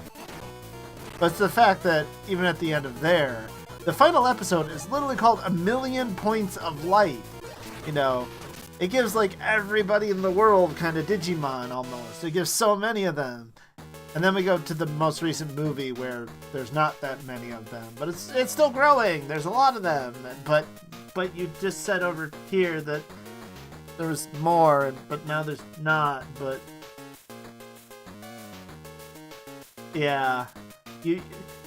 But it's the fact that even at the end of there, the final episode is literally called A Million Points of Light. You know, it gives like everybody in the world kind of Digimon almost. It gives so many of them. And then we go to the most recent movie where there's not that many of them, but it's still growing. There's a lot of them, but you just said over here that there was more, but now there's not. But yeah,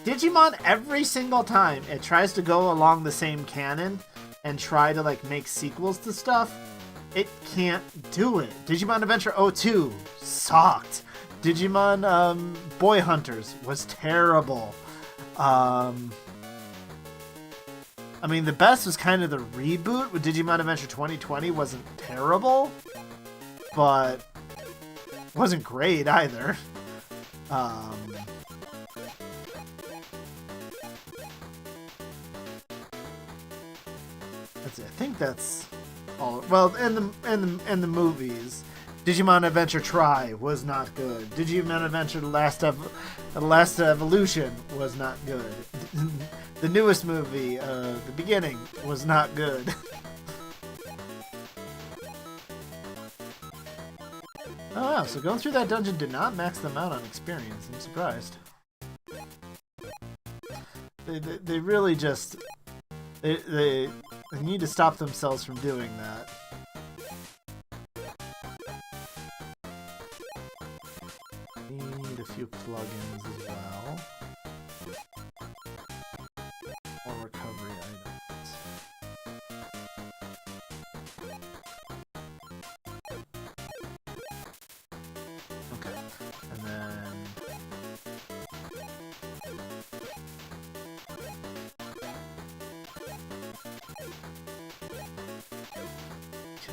Digimon every single time it tries to go along the same canon and try to like make sequels to stuff, it can't do it. Digimon Adventure 02 sucked. Digimon Boy Hunters was terrible. I mean, the best was kind of the reboot with Digimon Adventure 2020 wasn't terrible, but wasn't great either. Let's see, I think that's all. Well, in the movies, Digimon Adventure Tri was not good. Digimon Adventure The Last Evolution was not good. The newest movie, The Beginning, was not good. Oh wow, so going through that dungeon did not max them out on experience. I'm surprised. They really just... They need to stop themselves from doing that. Need a few plugins as well. Or recovery items. Okay, and then...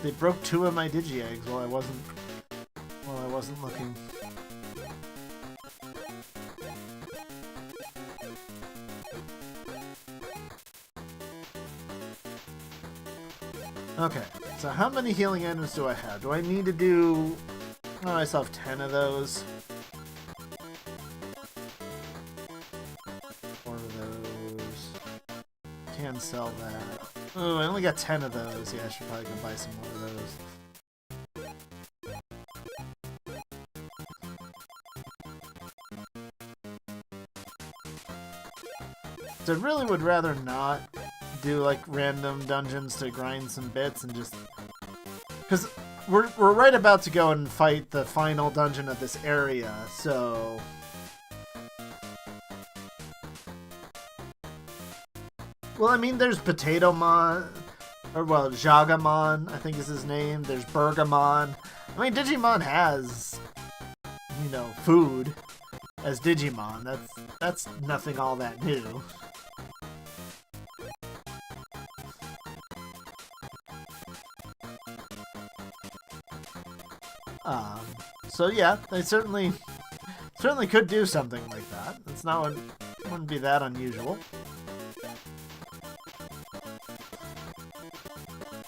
They broke 2 of my Digi-Eggs while I wasn't looking. Okay, so how many healing items do I have? Do I need to do... Oh, I still have 10 of those. 4 of those. Can sell that. Oh, I only got 10 of those. Yeah, I should probably go buy some more of those. So I really would rather not do like random dungeons to grind some bits and just... Because we're right about to go and fight the final dungeon of this area, so... Well, I mean, there's Potatomon, or well, Jagamon, I think is his name. There's Bergamon. I mean, Digimon has, you know, food as Digimon. That's nothing all that new. So yeah, they certainly could do something like that. It's not wouldn't be that unusual.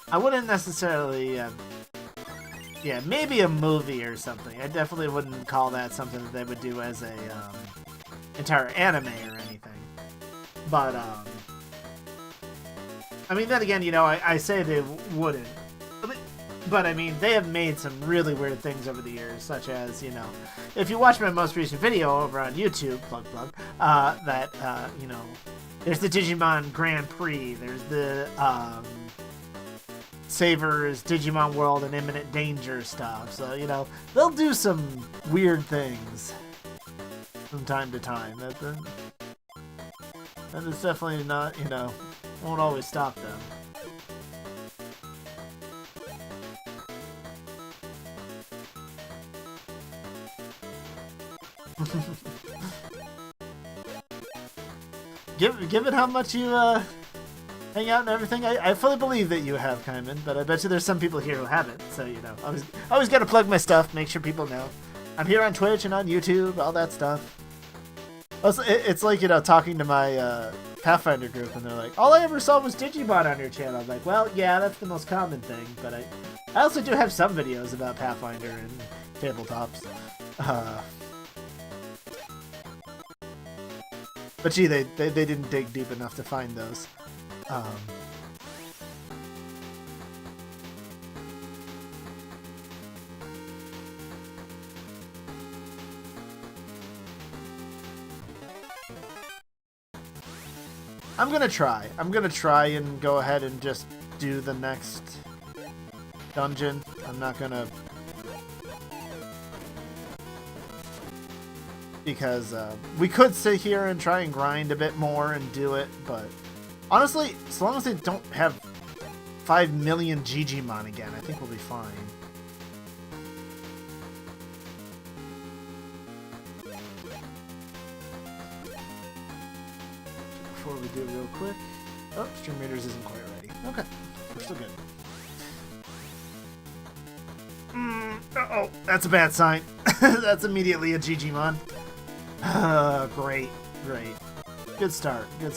I wouldn't necessarily, yeah, maybe a movie or something. I definitely wouldn't call that something that they would do as a entire anime or anything. But I mean, then again, you know, I say they wouldn't. But, I mean, they have made some really weird things over the years, such as, you know, if you watch my most recent video over on YouTube, plug, you know, there's the Digimon Grand Prix, there's the, Savers, Digimon World, and Imminent Danger stuff, so, you know, they'll do some weird things from time to time. That is definitely not, you know, won't always stop them. Given how much you hang out and everything, I fully believe that you have, Kaiman, but I bet you there's some people here who haven't, so, you know, I always gotta plug my stuff, make sure people know. I'm here on Twitch and on YouTube, all that stuff. Also, it's like, you know, talking to my Pathfinder group, and they're like, all I ever saw was Digimon on your channel. I'm like, well, yeah, that's the most common thing, but I also do have some videos about Pathfinder and tabletops. But gee, they didn't dig deep enough to find those. I'm gonna try and go ahead and just do the next dungeon. I'm not gonna... Because we could sit here and try and grind a bit more and do it, but honestly, as long as they don't have 5 million Digimon again, I think we'll be fine. Before we do it real quick... Oh, Stream Raiders isn't quite ready. Okay, we're still good. Uh-oh, that's a bad sign. That's immediately a Digimon. Great. Good start. You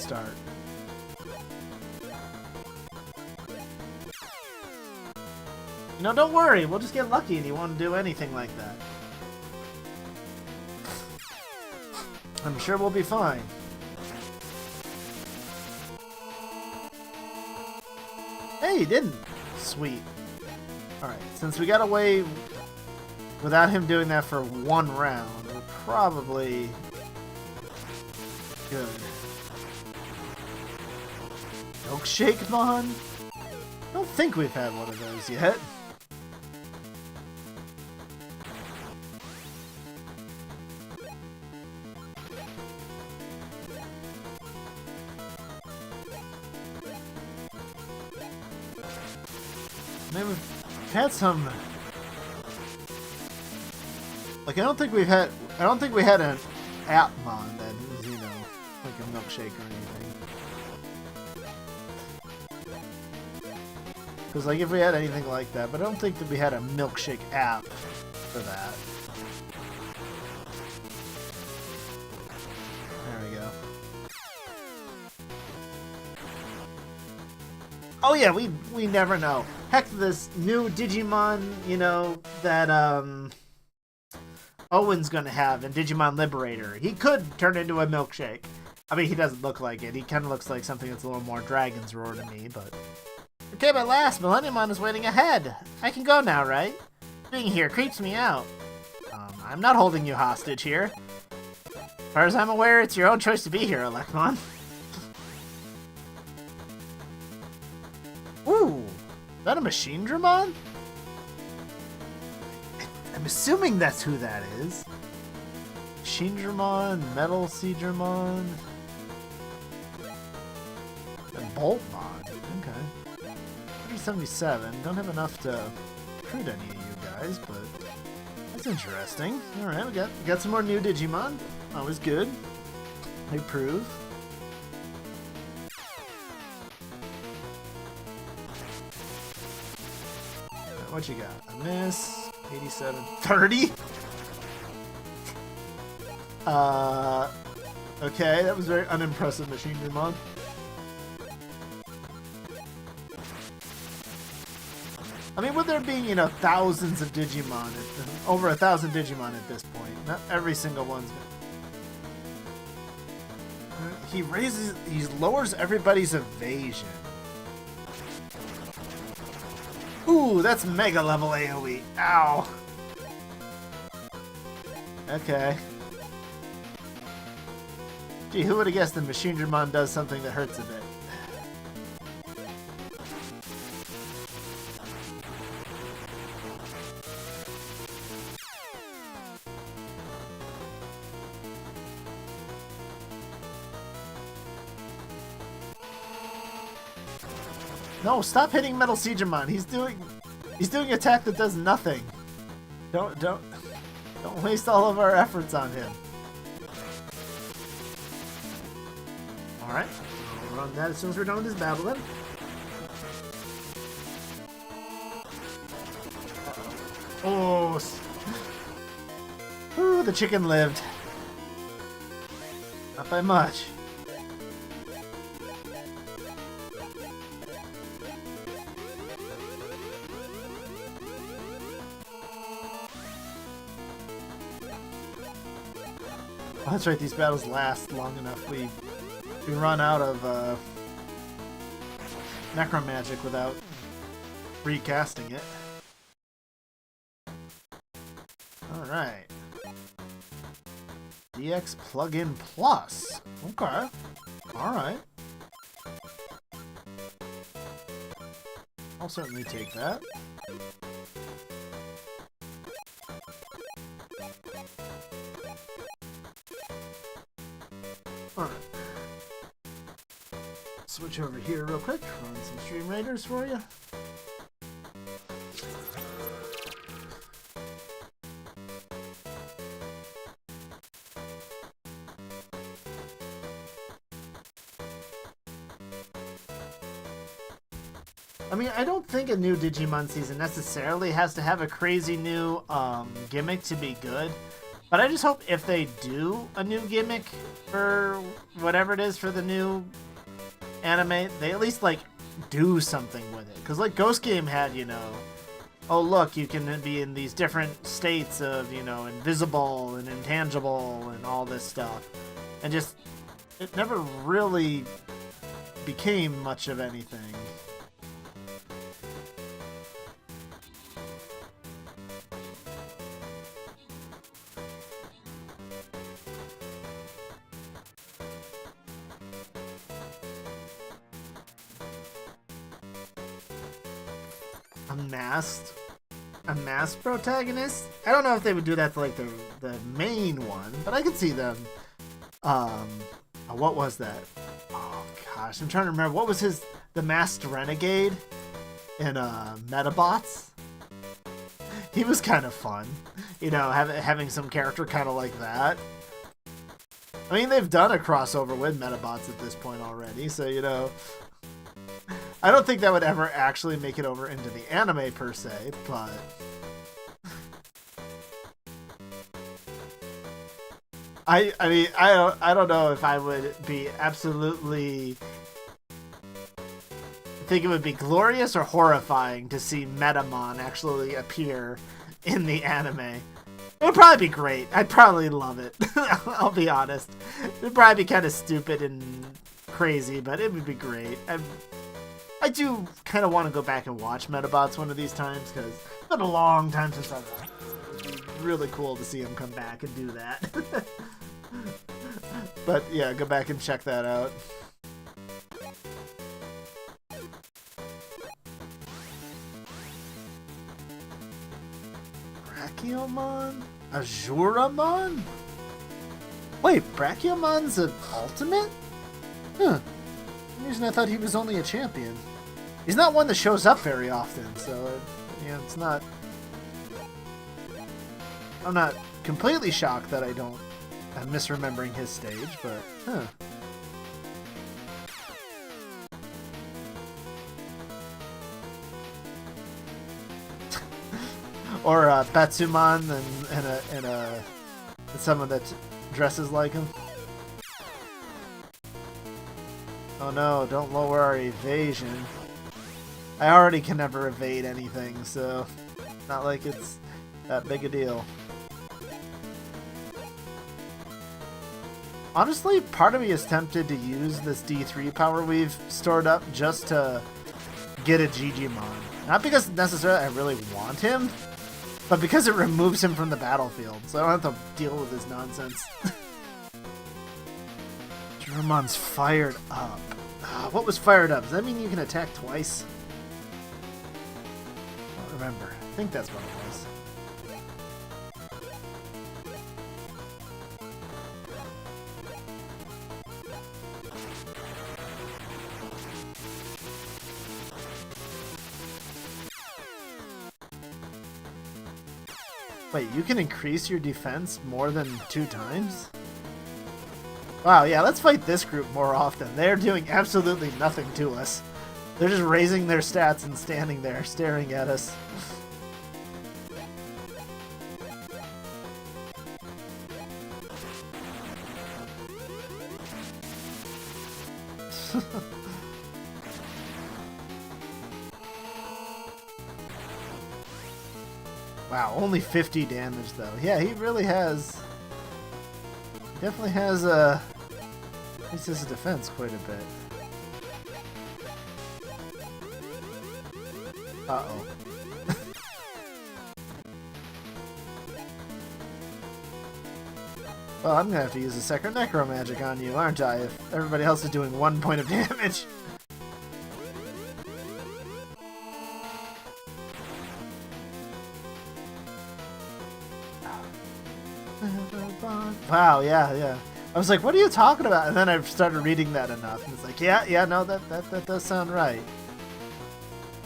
know, don't worry, we'll just get lucky and you won't do anything like that. I'm sure we'll be fine. Hey, he didn't. Sweet. Alright, since we got away without him doing that for one round, we're probably good. Milkshake-mon? I don't think we've had one of those yet. Maybe we've had some... Like, I don't think we had an Appmon that was, you know, like a milkshake or anything. Because, like, if we had anything like that, but I don't think that we had a milkshake app for that. There we go. Oh yeah, we never know. Heck, this new Digimon, you know, that, Owen's gonna have in Digimon Liberator. He could turn into a milkshake. I mean, he doesn't look like it. He kind of looks like something that's a little more Dragon's Roar to me, but... Okay, but last, Milleniumon is waiting ahead. I can go now, right? Being here creeps me out. I'm not holding you hostage here. As far as I'm aware, it's your own choice to be here, Elecmon. Ooh, is that a Machine Dramon? I'm assuming that's who that is. Machine Dramon, Metal Seedramon, and Boltmon. Okay. 177. Don't have enough to recruit any of you guys, but that's interesting. Alright, we got some more new Digimon. Always good. They prove. What you got? A miss. 87. 30? Okay, that was very unimpressive, Machine Dramon. I mean, with there being, you know, thousands of Digimon, over 1,000 Digimon at this point, not every single one's... He lowers everybody's evasion. Ooh, that's mega level AoE. Ow. Okay. Gee, who would have guessed the Machine Dramon does something that hurts a bit? No, stop hitting Metal Seedramon. He's doing attack that does nothing. Don't waste all of our efforts on him. All right, we'll run that as soon as we're done with this battle then. Oh, ooh, the chicken lived. Not by much. Oh, that's right, these battles last long enough. We run out of Necromagic without recasting it. Alright. DX Plugin Plus. Okay. Alright. I'll certainly take that. Alright. Switch over here real quick, run some Stream Raiders for you. I mean, I don't think a new Digimon season necessarily has to have a crazy new gimmick to be good. But I just hope if they do a new gimmick for whatever it is for the new anime, they at least, like, do something with it. Because, like, Ghost Game had, you know, oh, look, you can be in these different states of, you know, invisible and intangible and all this stuff. And just, it never really became much of anything. A masked protagonist? I don't know if they would do that to, like, the main one, but I could see them. What was that? Oh gosh, I'm trying to remember. What was the masked renegade in Metabots? He was kind of fun, you know, having some character kind of like that. I mean, they've done a crossover with Metabots at this point already, so, you know, I don't think that would ever actually make it over into the anime per se, but I mean, I don't know if I would be absolutely think it would be glorious or horrifying to see Metamon actually appear in the anime. It would probably be great. I'd probably love it. I'll be honest. It'd probably be kind of stupid and crazy, but it would be great. I do kind of want to go back and watch Metabots one of these times, because it's been a long time since I've watched it. It'd be really cool to see him come back and do that. But yeah, go back and check that out. Brachiomon? Azuramon? Wait, Brachiomon's an ultimate? Huh. For some reason I thought he was only a champion. He's not one that shows up very often, so yeah, it's not... I'm not completely shocked that I'm misremembering his stage, but huh. Or Batsumon and someone that dresses like him. Oh no, don't lower our evasion. I already can never evade anything, so not like it's that big a deal. Honestly, part of me is tempted to use this D3 power we've stored up just to get a Digimon. Not because necessarily I really want him, but because it removes him from the battlefield, so I don't have to deal with this nonsense. Azuremon's fired up. What was fired up? Does that mean you can attack twice? I don't remember. I think that's what it was. Wait, you can increase your defense more than 2 times? Wow, yeah, let's fight this group more often. They're doing absolutely nothing to us. They're just raising their stats and standing there, staring at us. Wow, only 50 damage though. Yeah, he really has... Definitely has increases his defense quite a bit. Uh-oh. Well, I'm gonna have to use a second Necro Magic on you, aren't I? If everybody else is doing 1 point of damage. Wow, yeah. I was like, what are you talking about? And then I started reading that enough, and it's like, yeah, no, that does sound right.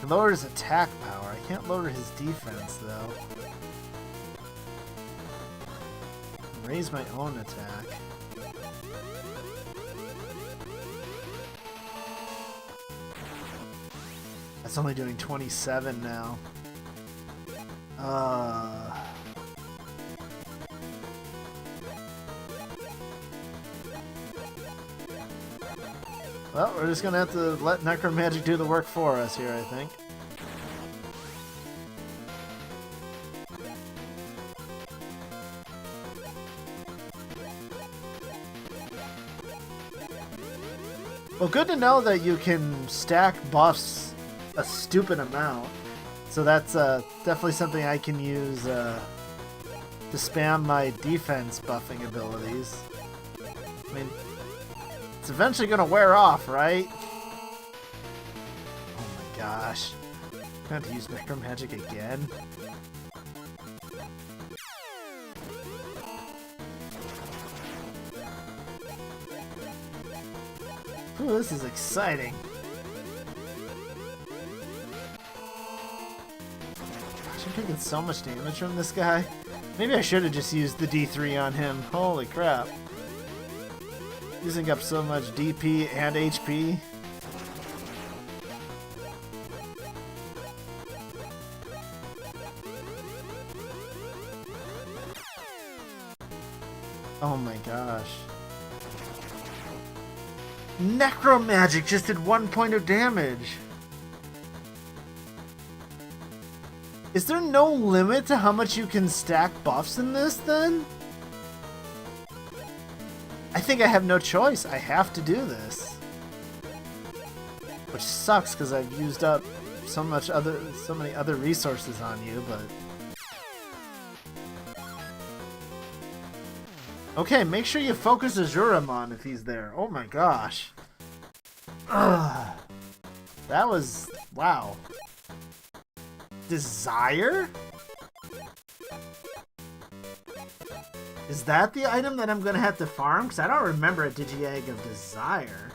It lowers attack power. I can't lower his defense, though. Raise my own attack. That's only doing 27 now. Well, we're just gonna have to let Necromagic do the work for us here, I think. Well, good to know that you can stack buffs a stupid amount. So that's definitely something I can use to spam my defense buffing abilities. I mean, it's eventually gonna wear off, right? Oh my gosh. I'm gonna have to use Necromagic again. Ooh, this is exciting. Gosh, I'm taking so much damage from this guy. Maybe I should have just used the D3 on him. Holy crap. Using up so much DP and HP. Oh my gosh. Necromagic just did 1 point of damage. Is there no limit to how much you can stack buffs in this, then? I think I have no choice. I have to do this. Which sucks, because I've used up so many other resources on you, but... Okay, make sure you focus Azuramon if he's there. Oh my gosh. Ugh. That was... wow. Desire? Is that the item that I'm gonna have to farm? Because I don't remember a Digi-Egg of Desire.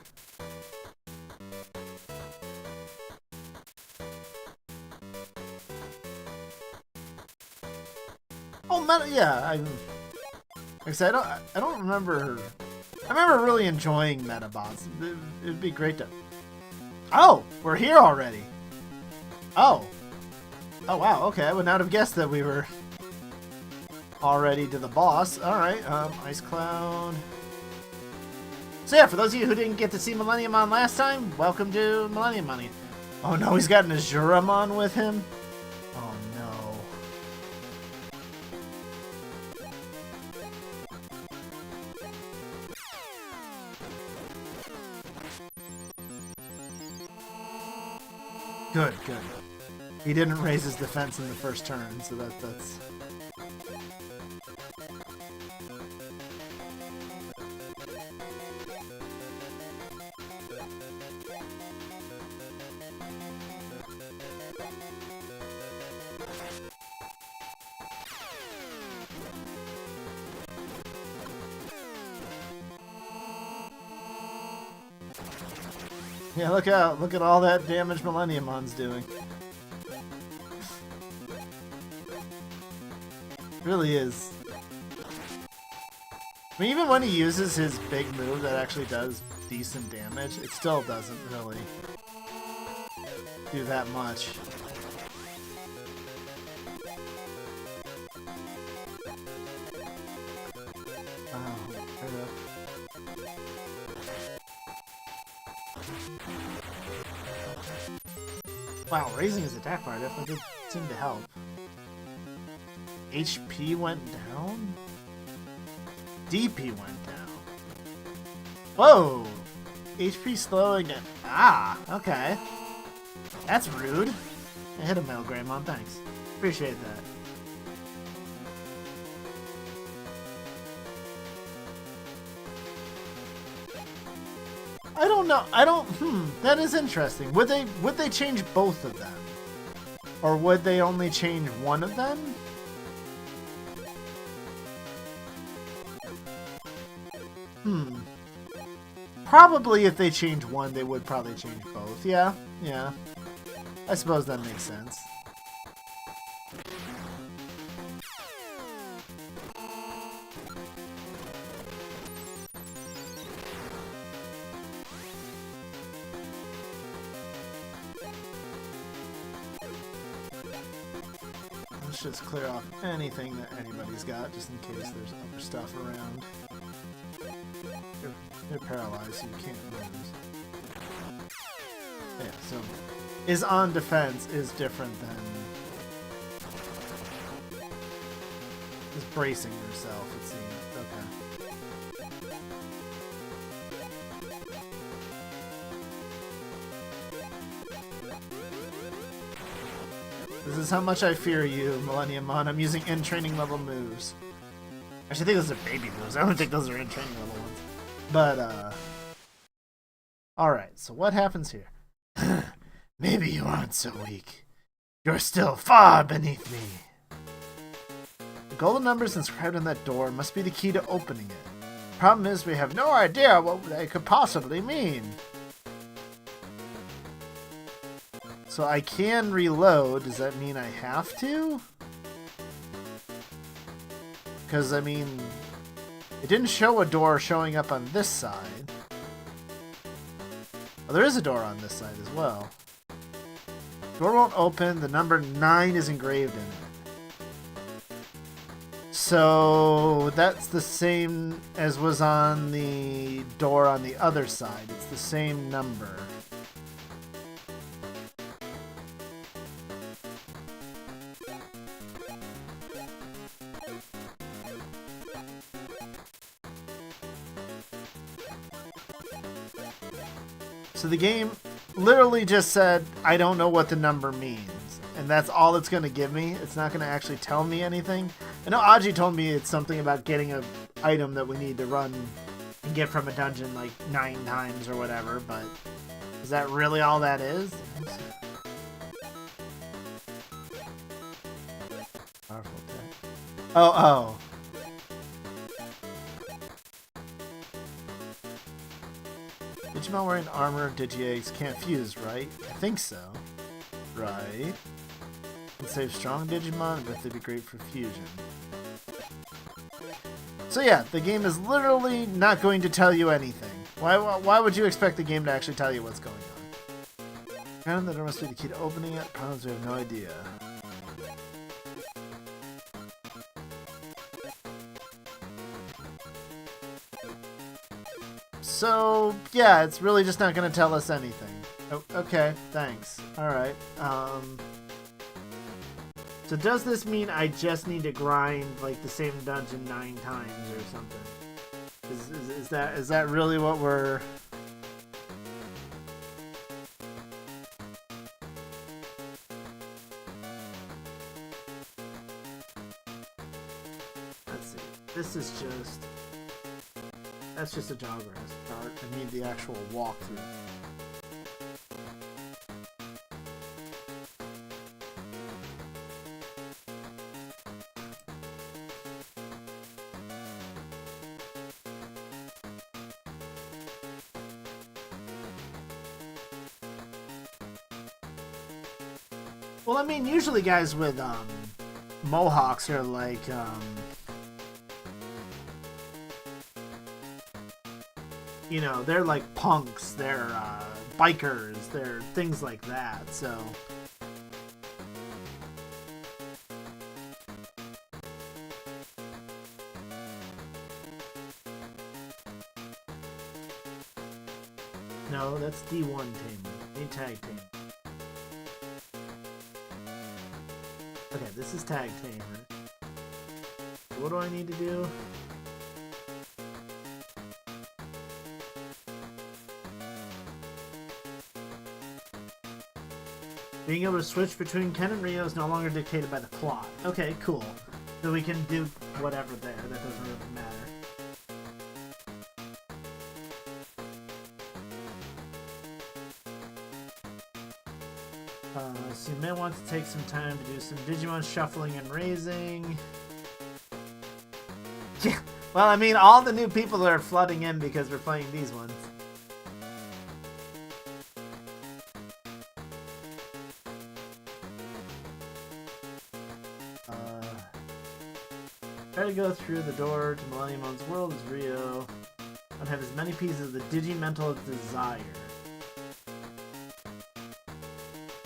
Oh, yeah. Like I said, I don't remember. I remember really enjoying Metabots. It'd be great to. Oh, we're here already. Oh. Oh wow. Okay, I would not have guessed that we were already to the boss. All right. Ice Cloud. So yeah, for those of you who didn't get to see Milleniumon last time, welcome to Milleniumon. Oh no, he's got an Azuramon with him. Oh no. Good, good. He didn't raise his defense in the first turn, so that's... Yeah, look out. Look at all that damage Milleniumon's doing. Really is. I mean, even when he uses his big move that actually does decent damage, it still doesn't really do that much. Wow, raising his attack bar definitely did seem to help. HP went down? DP went down. Whoa! HP slowing down. Ah, okay. That's rude. I hit a Metal Greymon, thanks. Appreciate that. I don't know. That is interesting. Would they change both of them? Or would they only change one of them? Probably if they change one, they would probably change both. Yeah. I suppose that makes sense. Let's just clear off anything that anybody's got, just in case there's other stuff around. You're paralyzed, so you can't lose. Yeah, so is on defense is different than is bracing yourself, it seems. Okay. This is how much I fear you, Milleniumon. I'm using in training level moves. Actually, I think those are baby moves. I don't think those are in training level ones. But, alright, so what happens here? Maybe you aren't so weak. You're still far beneath me. The golden numbers inscribed on that door must be the key to opening it. Problem is, we have no idea what they could possibly mean. So I can reload. Does that mean I have to? Because, I mean... it didn't show a door showing up on this side. Oh, there is a door on this side as well. Door won't open. The number 9 is engraved in it. So that's the same as was on the door on the other side. It's the same number. So the game literally just said, I don't know what the number means. And that's all it's going to give me. It's not going to actually tell me anything. I know Aji told me it's something about getting an item that we need to run and get from a dungeon like 9 times or whatever, but is that really all that is? Powerful attack. Oh. Digimon wearing armor Digi-Eggs can't fuse, right? I think so. Right. Can save strong Digimon, but they'd be great for fusion. So yeah, the game is literally not going to tell you anything. Why would you expect the game to actually tell you what's going on? Found that there must be the key to opening it. Problems, we have no idea. So, yeah, it's really just not going to tell us anything. Oh, okay, thanks. Alright, So does this mean I just need to grind, like, the same dungeon 9 times or something? Is that really what we're... Let's see. This is just... That's just a Jawgrass part. I need the actual walkthrough. Well, I mean, usually guys with mohawks are like you know, they're like punks, they're bikers, they're things like that, so... No, that's D1 Tamer. Need Tag Tamer. Okay, this is Tag Tamer. What do I need to do? Being able to switch between Ken and Rio is no longer dictated by the plot. Okay, cool. So we can do whatever there. That doesn't really matter. So you may want to take some time to do some Digimon shuffling and raising. Yeah. Well, I mean, all the new people are flooding in because we're playing these ones. Try to go through the door to Milleniumon's world as Rio. And have as many pieces of the Digimental as desire.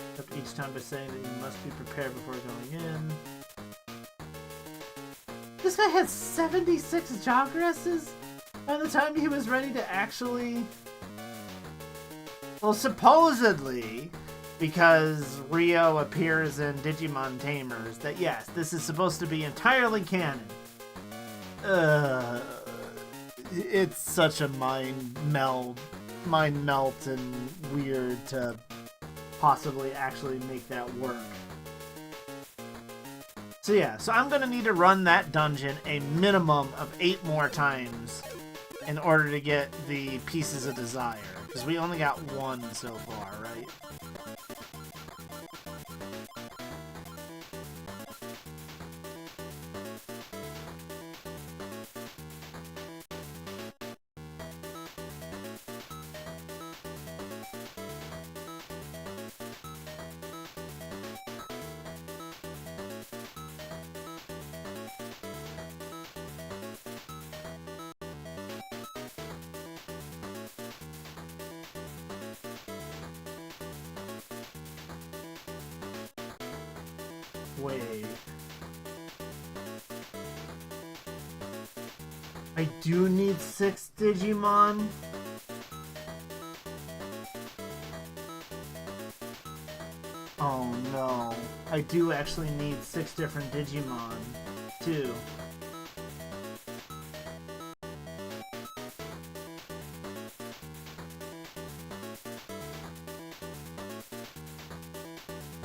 Except each time by saying that you must be prepared before going in. This guy had 76 Jawgrasses by the time he was ready to actually... Well, supposedly, because Rio appears in Digimon Tamers, that yes, this is supposed to be entirely canon. It's such a mind melt and weird to possibly actually make that work. So yeah, so I'm gonna need to run that dungeon a minimum of 8 more times in order to get the pieces of desire, because we only got 1 so far, right? Wait. I do need 6 Digimon? Oh no. I do actually need 6 different Digimon, too.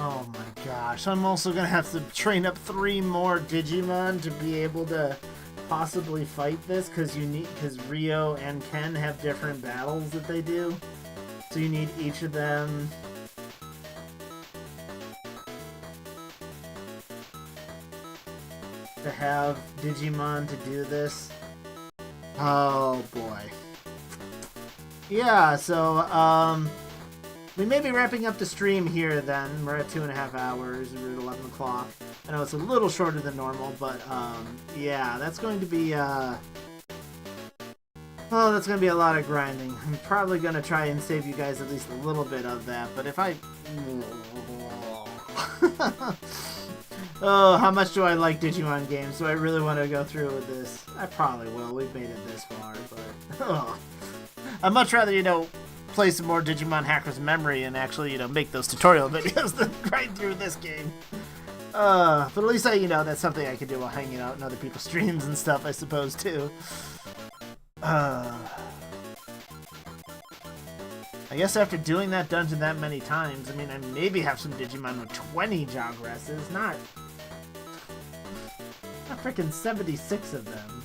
Oh my gosh, I'm also gonna have to train up 3 more Digimon to be able to possibly fight this, because Rio and Ken have different battles that they do. So you need each of them. To have Digimon to do this. Oh boy. Yeah, so we may be wrapping up the stream here then. We're at 2.5 hours. We're at 11 o'clock. I know it's a little shorter than normal, but yeah, that's going to be oh, that's going to be a lot of grinding. I'm probably going to try and save you guys at least a little bit of that, but if I... Oh, how much do I like Digimon games? Do I really want to go through with this? I probably will. We've made it this far, but... Oh. I'd much rather, you know, play some more Digimon Hacker's Memory and actually, you know, make those tutorial videos than grind through this game. But at least, you know, that's something I can do while hanging out in other people's streams and stuff, I suppose, too. I guess after doing that dungeon that many times, I mean, I maybe have some Digimon with 20 Jogresses, not freaking 76 of them.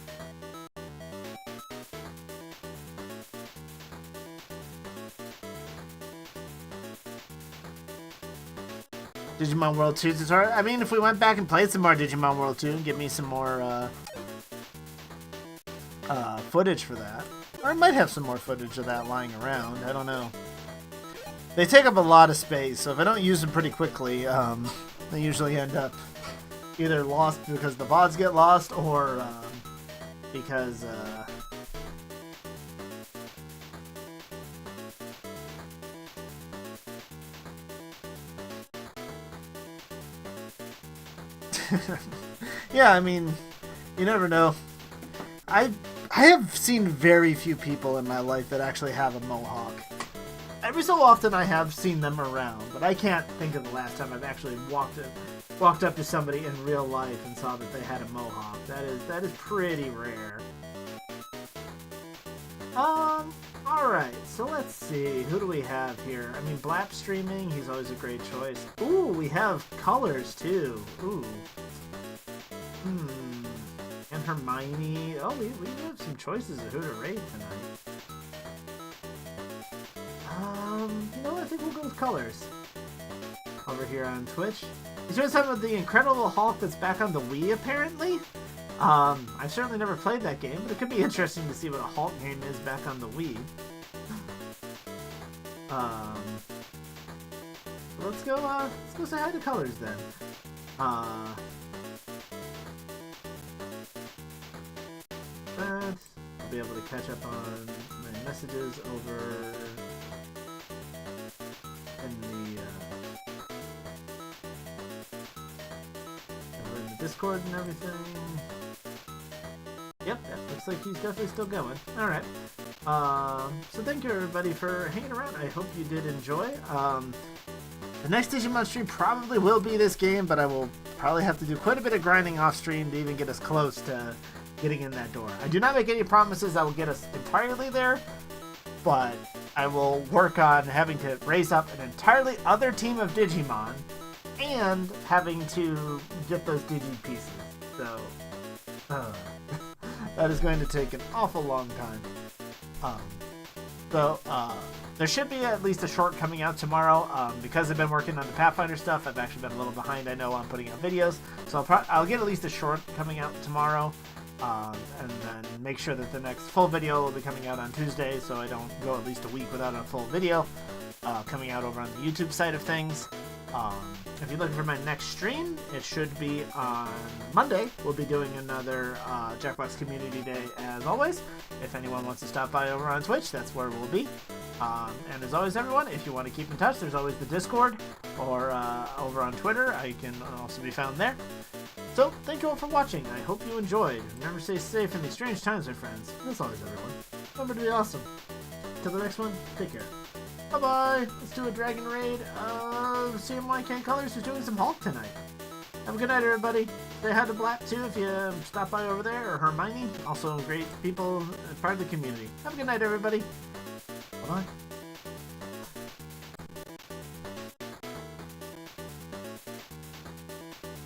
Digimon World 2 tutorial. I mean, if we went back and played some more Digimon World 2 and give me some more footage for that. Or I might have some more footage of that lying around. I don't know. They take up a lot of space, so if I don't use them pretty quickly, they usually end up either lost because the VODs get lost, or because yeah, I mean, you never know. I have seen very few people in my life that actually have a mohawk. Every so often I have seen them around, but I can't think of the last time I've actually walked up to somebody in real life and saw that they had a mohawk. That is pretty rare. Alright, so let's see. Who do we have here? I mean, Blap streaming, he's always a great choice. Ooh, we have colors too. Ooh. And Hermione. Oh, we have some choices of who to raid tonight. You know what? I think we'll go with colors. Over here on Twitch. He's doing something with the Incredible Hulk that's back on the Wii, apparently. I've certainly never played that game, but it could be interesting to see what a Hulk game is back on the Wii. Let's go say hi to colors then. I'll be able to catch up on my messages over in the Discord and everything. Yep, that looks like he's definitely still going. Alright. So thank you everybody for hanging around. I hope you did enjoy. The next Digimon stream probably will be this game, but I will probably have to do quite a bit of grinding off stream to even get us close to getting in that door. I do not make any promises that will get us entirely there, but I will work on having to raise up an entirely other team of Digimon and having to get those Digi pieces. So, that is going to take an awful long time. There should be at least a short coming out tomorrow. Because I've been working on the Pathfinder stuff, I've actually been a little behind, I know, on putting out videos. So I'll get at least a short coming out tomorrow. And then make sure that the next full video will be coming out on Tuesday, so I don't go at least a week without a full video coming out over on the YouTube side of things. If you're looking for my next stream, it should be on Monday. We'll be doing another Jackbox Community Day as always. If anyone wants to stop by over on Twitch, that's where we'll be. And as always, everyone, if you want to keep in touch, there's always the Discord, or over on Twitter. I can also be found there. So, thank you all for watching. I hope you enjoyed. Remember to stay safe in these strange times, my friends. As always, everyone. Remember to be awesome. Till the next one, take care. Bye-bye. Let's do a dragon raid. CMYK Colors is doing some Hulk tonight. Have a good night, everybody. Say hi to Black, too, if you stop by over there, or Hermione. Also great people, part of the community. Have a good night, everybody. Bye-bye.